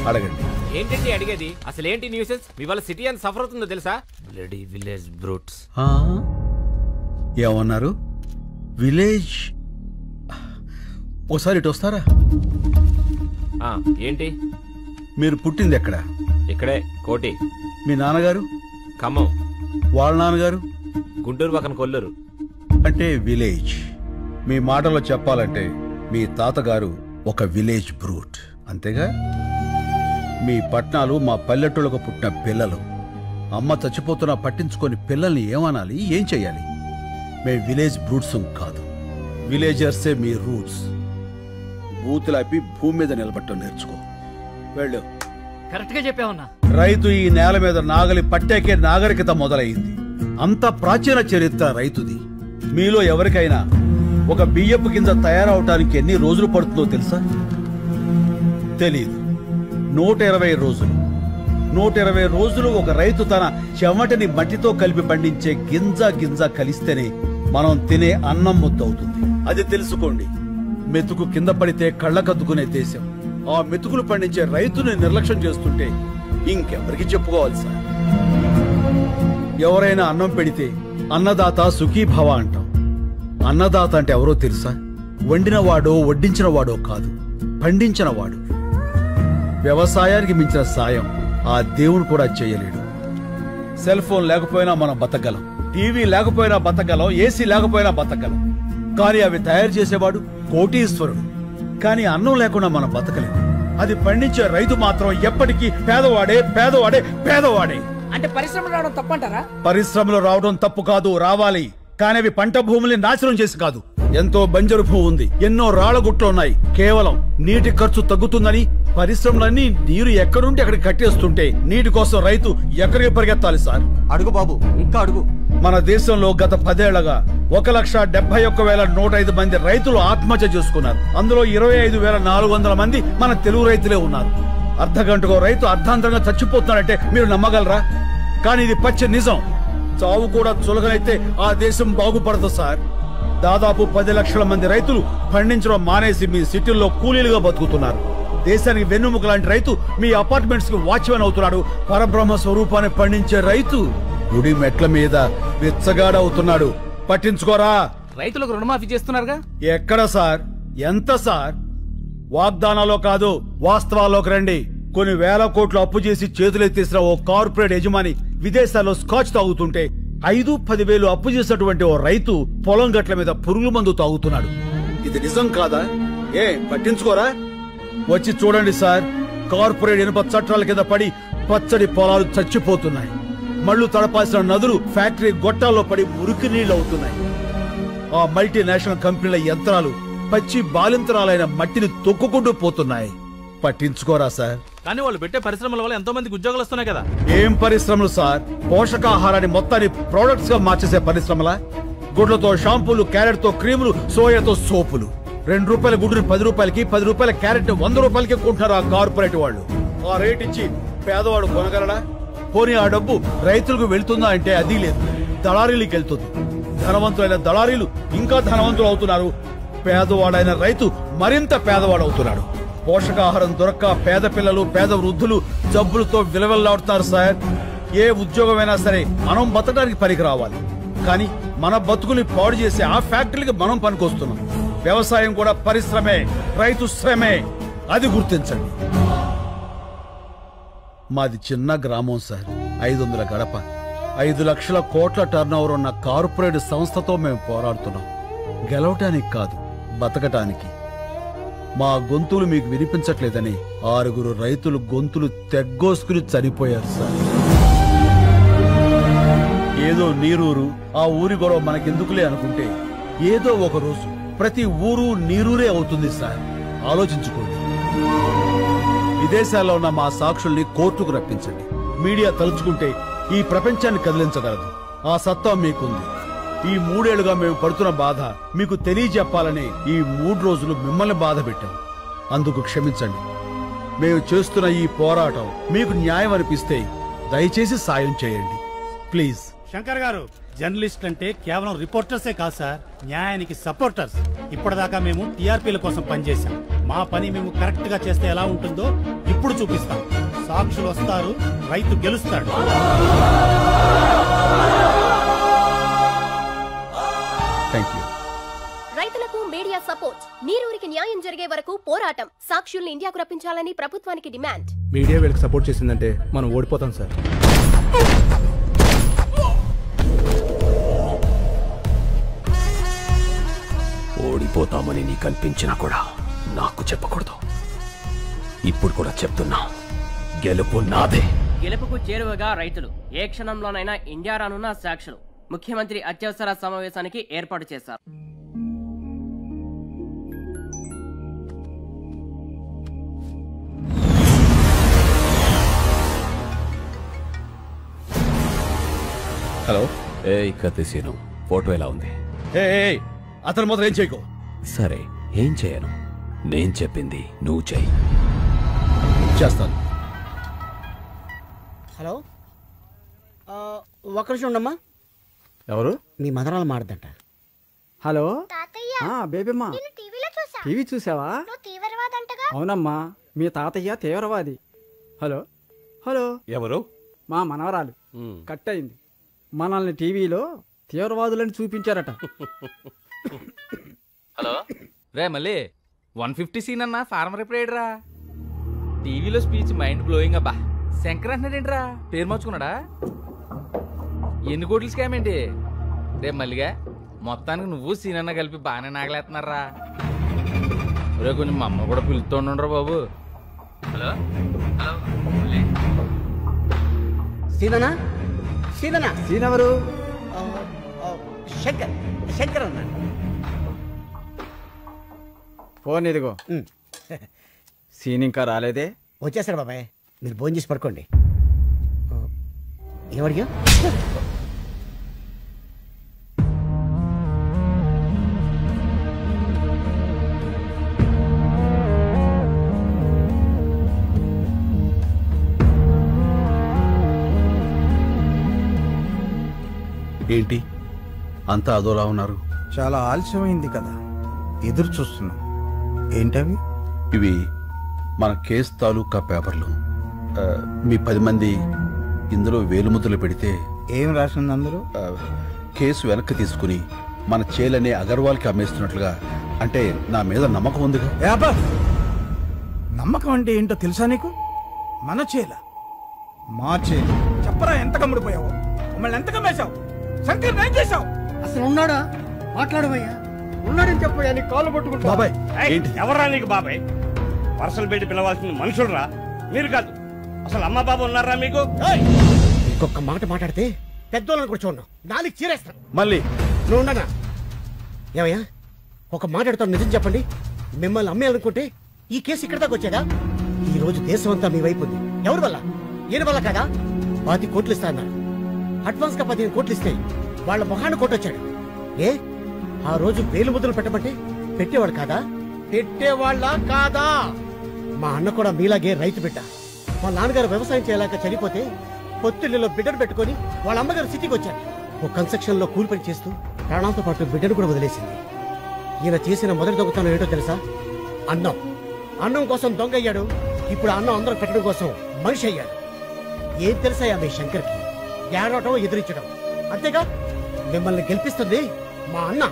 అడగండి. ఏంటండి అడిగేది? అసలు ఏంటి న్యూసెన్స్? మీ వాళ్ళ సిటీ అంత సఫర్ అవుతుందో తెలుసా? Bloody village brutes. ఏమన్నారు? విలేజ్? ఓసారి ఇటు వస్తారా? ఏంటి? మీరు పుట్టింది ఎక్కడ? ఇక్కడే, కోటి. మీ నాన్నగారు? ఖమ్మం. వాళ్ళ నాన్నగారు? గుంటూరు పక్కన కొల్లూరు. అంటే విలేజ్. మీ మాటలో చెప్పాలంటే మీ తాతగారు ఒక విలేజ్ బ్రూట్, అంతేగా? మీ పట్నాలు మా పల్లెటూళ్ళకు పుట్టిన పిల్లలు. అమ్మ చచ్చిపోతున్నా పట్టించుకొని పిల్లల్ని ఏమనాలి, ఏం చెయ్యాలి? మేము విలేజ్ బ్రూట్స్ కాదు, విలేజర్సే మీ రూట్స్. బూతులాపి భూమి మీద నిలబట్టం నేర్చుకో. వెళ్ళు. కరెక్ట్ గా చెప్పావన్నా. రైతు ఈ నేల మీద నాగలి పట్టాకే నాగరికత మొదలైంది. అంత ప్రాచీన చరిత్ర రైతుది. మీలో ఎవరికైనా ఒక బియ్యపు కింద తయారవటానికి ఎన్ని రోజులు పడుతుందో తెలుసా? తెలీదు. 120 రోజులు. 120 రోజులు ఒక రైతు తన చెమటని మట్టితో కలిపి పండించే గింజ కలిస్తేనే మనం తినే అన్నం ముద్దవుతుంది. అది తెలుసుకోండి. మెతుకు కింద పడితే కళ్ళకద్దుకునే దేశం. ఆ మెతుకులు పండించే రైతుని నిర్లక్ష్యం చేస్తుంటే ఇంకెవరికి చెప్పుకోవాలి సార్? ఎవరైనా అన్నం పెడితే అన్నదాత సుఖీభవ అంటాం. అన్నదాత అంటే ఎవరో తెలుసా? వండినవాడో వడ్డించిన వాడో కాదు, పండించినవాడు. వ్యవసాయానికి మించిన సాయం ఆ దేవుడు కూడా చేయలేడు. సెల్ ఫోన్ లేకపోయినా మనం బతకగలం, టీవీ లేకపోయినా బతకగలం, ఏసీ లేకపోయినా బతకగలం. కానీ అవి తయారు చేసేవాడు కోటీశ్వరుడు. కానీ అన్నం లేకుండా మనం బతకలేము. అది పండించే రైతు మాత్రం ఎప్పటికీ పేదవాడే. అంటే పరిశ్రమలు రావడం తప్పంటారా? పరిశ్రమలు రావడం తప్పు కాదు, రావాలి. కానీ అవి పంట భూముల్ని నాశనం చేసి కాదు. ఎంతో బంజరు భూమి ఉంది, ఎన్నో రాళ్లగుట్లు ఉన్నాయి. కేవలం నీటి ఖర్చు తగ్గుతుందని పరిశ్రమలన్నీ నీరు ఎక్కడుంటే అక్కడికి కట్టేస్తుంటే నీటి కోసం రైతు ఎక్కడికి పరిగెత్తాలి సార్? అడుగు బాబు, ఇంకా అడుగు. మన దేశంలో గత 10 ఏళ్లుగా 1,71,105 మంది రైతులు ఆత్మహత్య చేసుకున్నారు. అందులో 25,400 మంది మన తెలుగు రైతులే ఉన్నారు. అర్ధగంటకో రైతు అర్ధాంతరంగా చచ్చిపోతున్నాడంటే మీరు నమ్మగలరా? కానీ ఇది పచ్చి నిజం. చావు కూడా చులకనైతే ఆ దేశం బాగుపడదు సార్. దాదాపు 10 లక్షల మంది రైతులు పండించడం మానేసి మీ సిటీల్లో కూలీలుగా బతుకుతున్నారు. దేశానికి వెన్నుముక లాంటి రైతు మీ అపార్ట్మెంట్స్ కి వాచ్మెన్ అవుతున్నాడు. పరబ్రహ్మ స్వరూపాన్ని పండించే రైతు గుడి మెట్ల మీద బిచ్చగాడవుతున్నాడు. పట్టించుకోరా? రైతులకు రుణమాఫీ చేస్తున్నారుగా. ఎక్కడ సార్? ఎంత సార్? వాగ్దానాల్లో కాదు, వాస్తవాల్లోకి రండి. కొన్ని వేల కోట్లు అప్పు చేసి చేతులెత్తేసిన ఓ కార్పొరేట్ యజమాని విదేశాల్లో స్కాచ్ తాగుతుంటే 5-10 వేలు అప్పు చేసినటువంటి ఓ రైతు పొలం గట్ల మీద పురుగుల మందు తాగుతున్నాడు. ఇది నిజం కాదా? పట్టించుకోరా? వచ్చి చూడండి సార్. కార్పొరేట్ ఇనుప చట్టాల కింద పడి పచ్చడి పొలాలు చచ్చిపోతున్నాయి. మళ్లు తడపాల్సిన నదులు ఫ్యాక్టరీ గొట్టాల్లో పడి మురికి నీళ్లు అవుతున్నాయి. ఆ మల్టీనేషనల్ కంపెనీల యంత్రాలు పచ్చి బాలింతరాలైన మట్టిని తొక్కుకుంటూ పోతున్నాయి. పట్టించుకోరా సార్? కానీ వాళ్ళు పెట్టే పరిశ్రమల వల్ల ఎంతో మందికి ఉద్యోగాలు వస్తున్నాయి కదా. ఏం పరిశ్రమలు సార్? పోషకాహారాన్ని మొత్తాన్ని ప్రొడక్ట్స్ గా మార్చేసే పరిశ్రమలా? గుడ్లతో షాంపూలు, క్యారెట్ తో క్రీములు, సోయాతో సోపులు. 2 రూపాయల గుడ్డుని 10 రూపాయలకి, 10 రూపాయల క్యారెట్ 100 రూపాయలకి కొంటున్నారు ఆ కార్పొరేట్ వాళ్ళు. ఆ రేట్ ఇచ్చి పేదవాడు కొనగలడా? పోనీ ఆ డబ్బు రైతులకు వెళ్తుందా అంటే అది లేదు, దళారీలకు వెళ్తుంది. ధనవంతులైన దళారీలు ఇంకా ధనవంతులు అవుతున్నారు. పేదవాడైన రైతు మరింత పేదవాడవుతున్నాడు. పోషకాహారం దొరక్క పేద పిల్లలు, పేద వృద్ధులు జబ్బులతో విలవెల్లాడుతున్నారు సార్. ఏ ఉద్యోగమైనా సరే మనం బతకడానికి పనికి రావాలి. కానీ మన బతుకుని పాడు చేసే ఆ ఫ్యాక్టరీకి మనం పనికొస్తున్నాం. వ్యవసాయం కూడా పరిశ్రమే, రైతు శ్రమే. అది గుర్తించండి. మాది చిన్న గ్రామం సార్. 500 గడప, 5 లక్షల కోట్ల టర్నోవర్ ఉన్న కార్పొరేట్ సంస్థతో మేము పోరాడుతున్నాం. గెలవటానికి కాదు, బతకటానికి. మా గొంతులు మీకు వినిపించట్లేదని 6 రైతులు గొంతులు తెగ్గోసుకుని చనిపోయారు సార్. ఏదో నీరూరు, ఆ ఊరి గొడవ మనకెందుకులే అనుకుంటే ఏదో ఒక రోజు ప్రతి ఊరు నీరూరే అవుతుంది సార్. ఆలోచించుకోండి. విదేశాల్లో ఉన్న మా సాక్షుల్ని కోర్టుకు రప్పించండి. మీడియా తలుచుకుంటే ఈ ప్రపంచాన్ని కదిలించగలదు. ఆ సత్తా మీకుంది. ఈ 3 ఏళ్లుగా మేము పడుతున్న బాధ మీకు తెలియజెప్పాలని ఈ 3 రోజులు మిమ్మల్ని బాధ పెట్టాం. అందుకు క్షమించండి. మేము చేస్తున్న ఈ పోరాటం మీకు న్యాయం అనిపిస్తే దయచేసి సాయం చేయండి ప్లీజ్. శంకర్ గారు, జర్నలిస్ట్ అంటే కేవలం రిపోర్టర్సే కాదు సార్, న్యాయానికి సపోర్టర్స్. ఇప్పటిదాకా మేము టీఆర్పీల కోసం పనిచేశాం. మా పని మేము కరెక్ట్ గా చేస్తే ఎలా ఉంటుందో ఇప్పుడు చూపిస్తాం. సాక్షులు వస్తారు, రైతు గెలుస్తాడు. రైతులకు మీడియా సపోర్ట్. నీరూరికి న్యాయం జరిగే వరకు పోరాటం. సాక్షుల్ని ఇండియాకు రప్పించాలని ప్రభుత్వానికి డిమాండ్. మీడియా వీళ్ళకి సపోర్ట్ చేసిందంటే మనం ఓడిపోతాం సార్. ఓడిపోతామని నీకు అనిపించినా కూడా నాకు చెప్పకూడదు. ఇప్పుడు కూడా చెప్తున్నా, గెలుపు నాదే. గెలుపుకు చేరువగా రైతులు. ఏ క్షణంలోనైనా ఇండియా రానున్న సాక్షులు. ముఖ్యమంత్రి అత్యవసర సమావేశానికి ఏర్పాటు చేశారు. హలో. కత్తిసీను, ఫోటో ఎలా ఉంది? అతను మొదలు ఏం చేయకు. సరే, ఏం చేయను. నేను చెప్పింది నువ్వు చెయ్యి. చేస్తాను. హలో, ఒక్క నిమిషం ఉండమ్మా. ఎవరు? మీ మదరాలు మాడదంట. హలో బేబమ్మా, టీవీ చూసావా? అవునమ్మా, మీ తాతయ్య తీవ్రవాది. Hello hello. ఎవరు? మా మనవరాలు. కట్ అయింది. మనల్ని టీవీలో తీవ్రవాదులని చూపించారట. హలో రే, మళ్ళీ 150 సీన్ అన్న ఫార్మర్ ఎప్పుడేడ్రా? టీవీలో స్పీచ్ మైండ్ బ్లోయింగ్. అబ్బా, శంకర్ అంటున్నాడేంట్రా? పేరు మార్చుకున్నాడా? ఎన్ని కోట్లు స్కామ్ ఏంటి రే మల్లిగా? మొత్తానికి నువ్వు సీన్ అన్న కలిపి బాగానే నాగలేస్తున్నారా? రే, కొంచెం మా అమ్మ కూడా పిలుస్తుండ్రా బాబు. Hello hello. సీననా? సీననా? సీన్ ఎవరు? శంకర్. శంకర్ అన్నా. ఫోన్ ఇదిగో. సీన్ ఇంకా రాలేదే? వచ్చేసాడు బాబాయ్, మీరు భోజనం చేసి పడుకోండి. ఏమడిగా? ఏంటి అంతా అదోలా ఉన్నారు? చాలా ఆలస్యమైంది కదా, ఎదురు చూస్తున్నాం. ఏంటవి? ఇవి మన కేసు తాలూకా పేపర్లు. మీ 10 మంది ఇందులో వేలుముద్రలు పెడితే ఏం రాసింది అందులో? కేసు వెనక్కి తీసుకుని మన చేలనే అగర్వాల్కి అమ్మేస్తున్నట్లుగా. అంటే నా మీద నమ్మకం ఉందిగా. నమ్మకం అంటే ఏంటో తెలుసా నీకు? మన చేల, మా చేల. చెప్పరా, ఎంత కమ్ముడిపోయావు? మమ్మల్ని ఎంత కమ్మేశావు? శంకర్ ఏం చేశావు? అసలు ఉన్నాడా? మాట్లాడవయ్యా. ఉన్నాడని చెప్పయ్యా, నీ కాళ్ళు పట్టుకుంటా. బాబాయ్, ఎవరా నీకు బాబాయ్? పర్సలు పెట్టి పిలవాల్సిన మనుషులరా మీరు కాదు. అసలు అమ్మ బాబు ఉన్నారా మీకు? ఇంకొక మాట మాట్లాడితే పెద్దోళ్ళని కూడా చూడను, నాలుగు చీరేస్తాను. మళ్ళీ నువ్వు ఉండనా? ఏమయ్యా, ఒక మాట్లాడుతాను, నిజం చెప్పండి. మిమ్మల్ని అమ్మేయాలనుకుంటే ఈ కేసు ఇక్కడ దాకా వచ్చేదా? ఈ రోజు దేశం అంతా మీ వైపు ఉంది. ఎవరి వల్ల? ఈయన వల్ల కాదా? 10 కోట్లు ఇస్తా అన్నారు. అడ్వాన్స్ గా 15 కోట్లు ఇస్తే వాళ్ళ మొహాన్ని కొట్టొచ్చాడు. ఏ ఆ రోజు వేలు ముద్రలు పెట్టమంటే పెట్టేవాడు కాదా? పెట్టేవాళ్ళ కాదా? మా అన్న కూడా మీలాగే రైతు బిడ్డ. మా నాన్నగారు వ్యవసాయం చేయలేక చనిపోతే పొత్తిళ్ళలో బిడ్డను పెట్టుకుని వాళ్ళ అమ్మగారు సిటీకి వచ్చారు. ఓ కన్స్ట్రక్షన్ లో కూలి పని చేస్తూ ప్రాణాలతో పాటు బిడ్డను కూడా వదిలేసింది. ఈయన చేసిన మొదటి దొంగతనం ఏంటో తెలుసా? అన్నం. అన్నం కోసం దొంగ అయ్యాడు. ఇప్పుడు అన్నం అందరూ పెట్టడం కోసం మనిషి అయ్యాడు. ఏం తెలుసా మీ శంకర్కి? ఏడవటం, ఎదిరించడం అంతేగా. మిమ్మల్ని గెలిపిస్తుంది మా అన్న.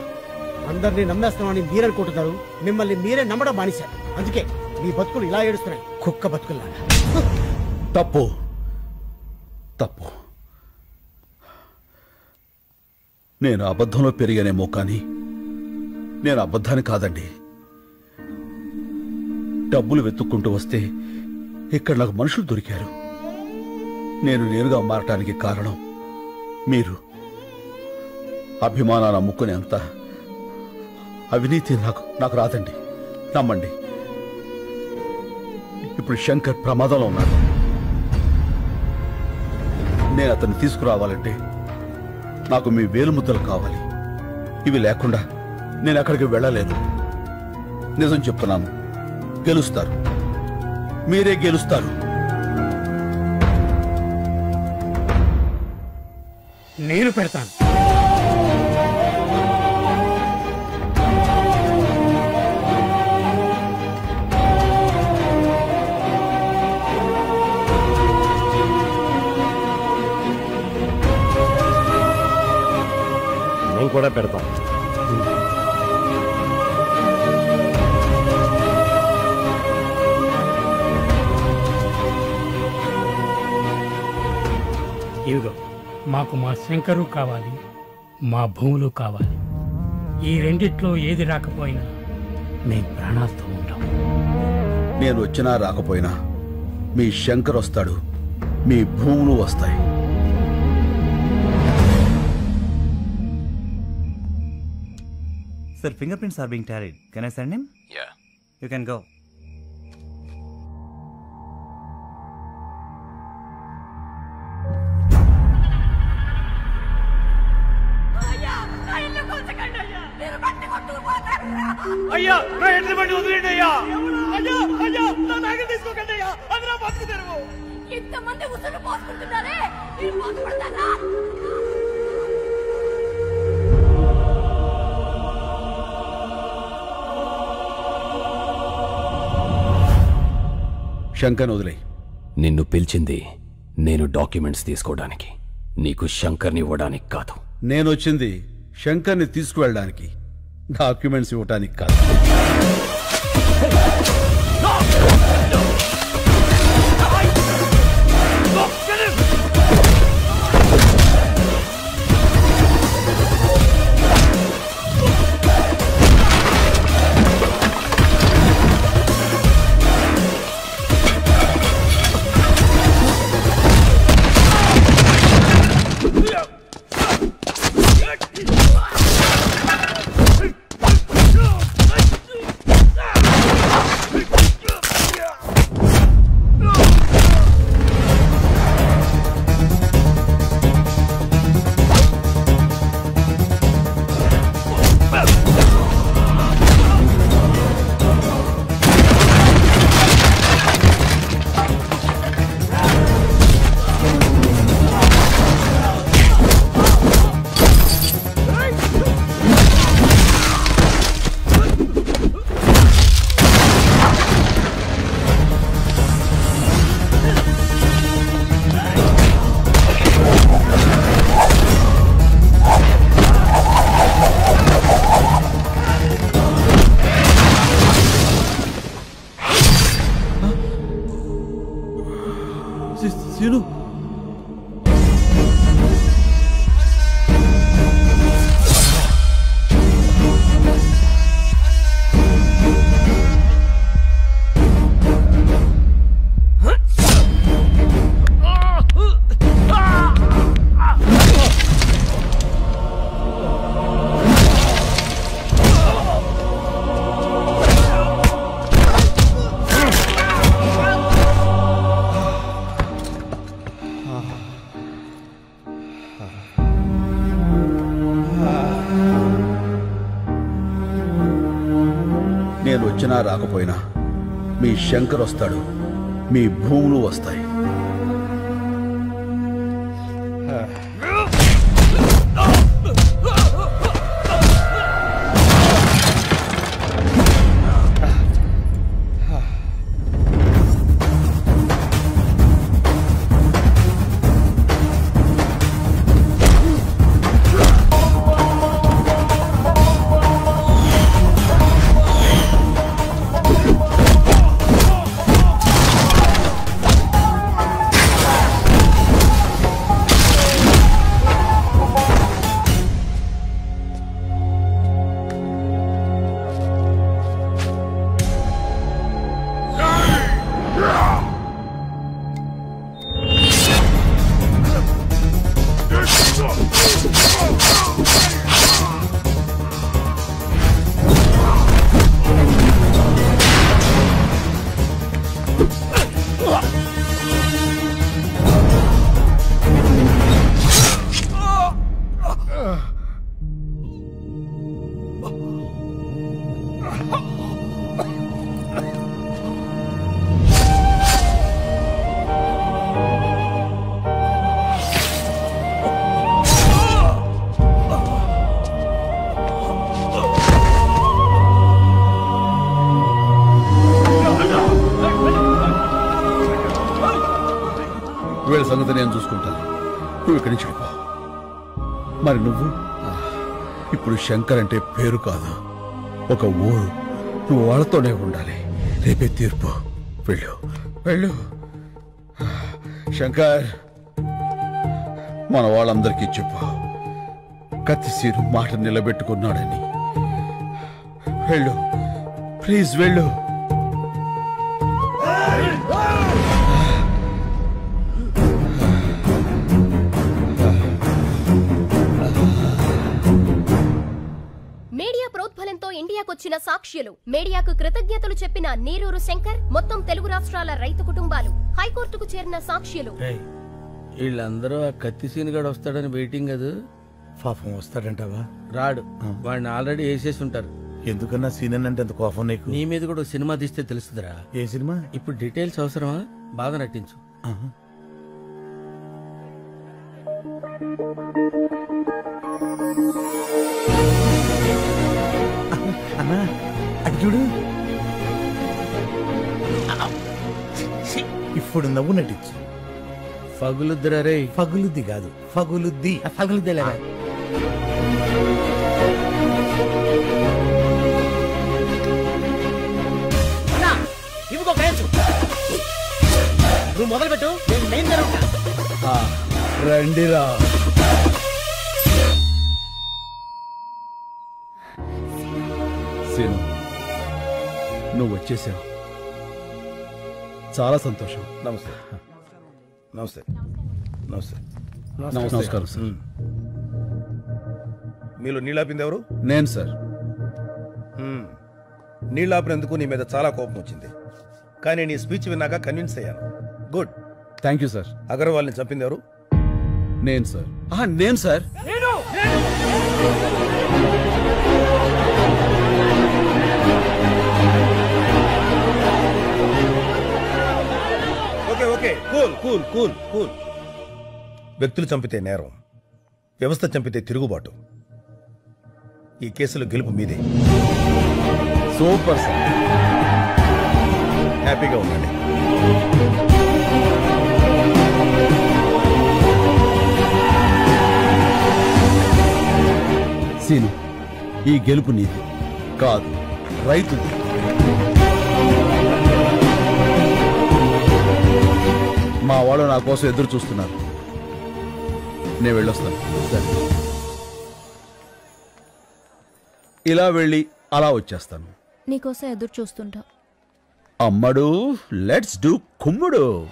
అందరినీ నమ్మేస్తామని మీరనుకుంటున్నారు, మిమ్మల్ని మీరే నమ్మడం మానేశారు. అందుకే మీ బతుకులు ఇలా ఏడుస్తున్నాయి, కుక్క బతుకుల్లాగా. తప్పు తప్పు. నేను అబద్ధంలో పెరిగానేమో కానీ నేను అబద్ధాన్ని కాదండి. డబ్బులు వెతుక్కుంటూ వస్తే ఇక్కడ నాకు మనుషులు దొరికారు. నేను నేరుగా మారటానికి కారణం మీరు. అభిమానాన్ని అమ్ముకునేంత అవినీతి నాకు రాదండి, నమ్మండి. ఇప్పుడు శంకర్ ప్రమాదంలో ఉన్నాడు. నేను అతన్ని తీసుకురావాలంటే నాకు మీ వేలుముద్దలు కావాలి. ఇవి లేకుండా నేను అక్కడికి వెళ్ళలేను. నిజం చెప్తున్నాను, గెలుస్తారు, మీరే గెలుస్తారు. నేను పెడతాను. మేము కూడా పెడతాం. ఇదిగో, మాకు మా శంకరు కావాలి, మా భూములు కావాలి. ఈ రెండిట్లో ఏది రాకపోయినా మేము ప్రాణాలతో ఉంటాం. నేను వచ్చినా రాకపోయినా మీ శంకర్ వస్తాడు, మీ భూములు వస్తాయి. Sir, fingerprints are being tallied. Can I send him? Yeah. You can go. అయ్యా, నా ఎడ్ల బండి వదిలేండి అయ్యా. అయ్యా అయ్యా, నా నాగలు తీసుకోకండి అయ్యా. అది నా బతుకు తెరువు. ఇంతమంది ఉసురు పోసుకుంటున్నారే, మీరు బాధపడతారా? శంకర్ వదిలే. నిన్ను పిలిచింది నేను డాక్యుమెంట్స్ తీసుకోవడానికి, నీకు శంకర్ని ఇవ్వడానికి కాదు. నేను వచ్చింది శంకర్ని తీసుకువెళ్ళడానికి, డాక్యుమెంట్స్ ఇవ్వడానికి కాదు. సీను నేను వచ్చినా రాకపోయినా మీ శంకర్ వస్తాడు, మీ భూములు వస్తాయి. వీళ్ళ సంగతి నేను చూసుకుంటాను, నువ్వు ఇక్కడి నుంచి వెళ్ళిపో. మరి నువ్వు ఇప్పుడు శంకర్ అంటే పేరు కాదు, ఒక ఊరు. నువ్వు వాళ్ళతోనే ఉండాలి. రేపే తీర్పు. వెళ్ళు వెళ్ళు. శంకర్, మన వాళ్ళందరికీ చెప్పు, కత్తిసీరు మాట నిలబెట్టుకున్నాడని. వెళ్ళు ప్లీజ్, వెళ్ళు. మీడియా ప్రోద్బలంతో ఇండియాకొచ్చిన సాక్ష్యులు, మీడియాకు కృతజ్ఞతలు చెప్పిన నీరూరు శంకర్, మొత్తం తెలుగు రాష్ట్రాల రైతు కుటుంబాలు, హైకోర్టుకు చేరిన సాక్ష్యులు. వీళ్ళందరూ ఆ కత్తి సీనుగాడు వస్తాడని వెయిటింగ్ కదా. పాపం వస్తాడంటావా? రాడు, వాడిని ఆల్రెడీ వేసేసి ఉంటారు. ఎందుకన్నా సీన్ అంటే ఎంత కోపం నీకు? నీ మీద కూడా సినిమా తీస్తే తెలుస్తుందిరా. ఏ సినిమా? ఇప్పుడు డీటెయిల్స్ అవసరమా? బాగా నటించు. అన్నా అది చూడు, ఇప్పుడు నవ్వు నటించు. ఫగులుద్దిరా రే. ఫగులుద్ది కాదు, ఫగులుద్ది. ఫగులుద్దిలే. ఇవిగో గ్రేసు, నువ్వు మొదలు పెట్టు, నేను మెయిన్ జరుగుతా. రండిరా. సీను, నువ్వు వచ్చేసావు, చాలా సంతోషం. నమస్తే నమస్తే నమస్తే నమస్కారం సార్. మీలో నీళ్ళాపింది ఎవరు? నేను సార్. నీళ్ళాపినందుకు నీ మీద చాలా కోపం వచ్చింది, కానీ నీ స్పీచ్ విన్నాక కన్విన్స్ అయ్యాను. గుడ్. Thank you sir. అగర్వాల్ని చంపింది ఎవరు? నేను సార్. నేను sir. Okay okay, cool cool cool cool. వ్యక్తులు చంపితే నేరం, వ్యవస్థ చంపితే తిరుగుబాటు. ఈ కేసులో గెలుపు మీదే. Super sir. హ్యాపీగా ఉండండి. సీను, ఈ గెలుపు నీది కాదు, రైతుది. మా వాళ్ళు నా కోసం ఎదురు చూస్తున్నారు. నేను వెళ్ళొస్తాను. సరే, ఇలా వెళ్ళి అలా వచ్చేస్తాను. నీకోసం ఎదురు చూస్తుంటా. అమ్మడు, లెట్స్ డూ కుమ్ముడు.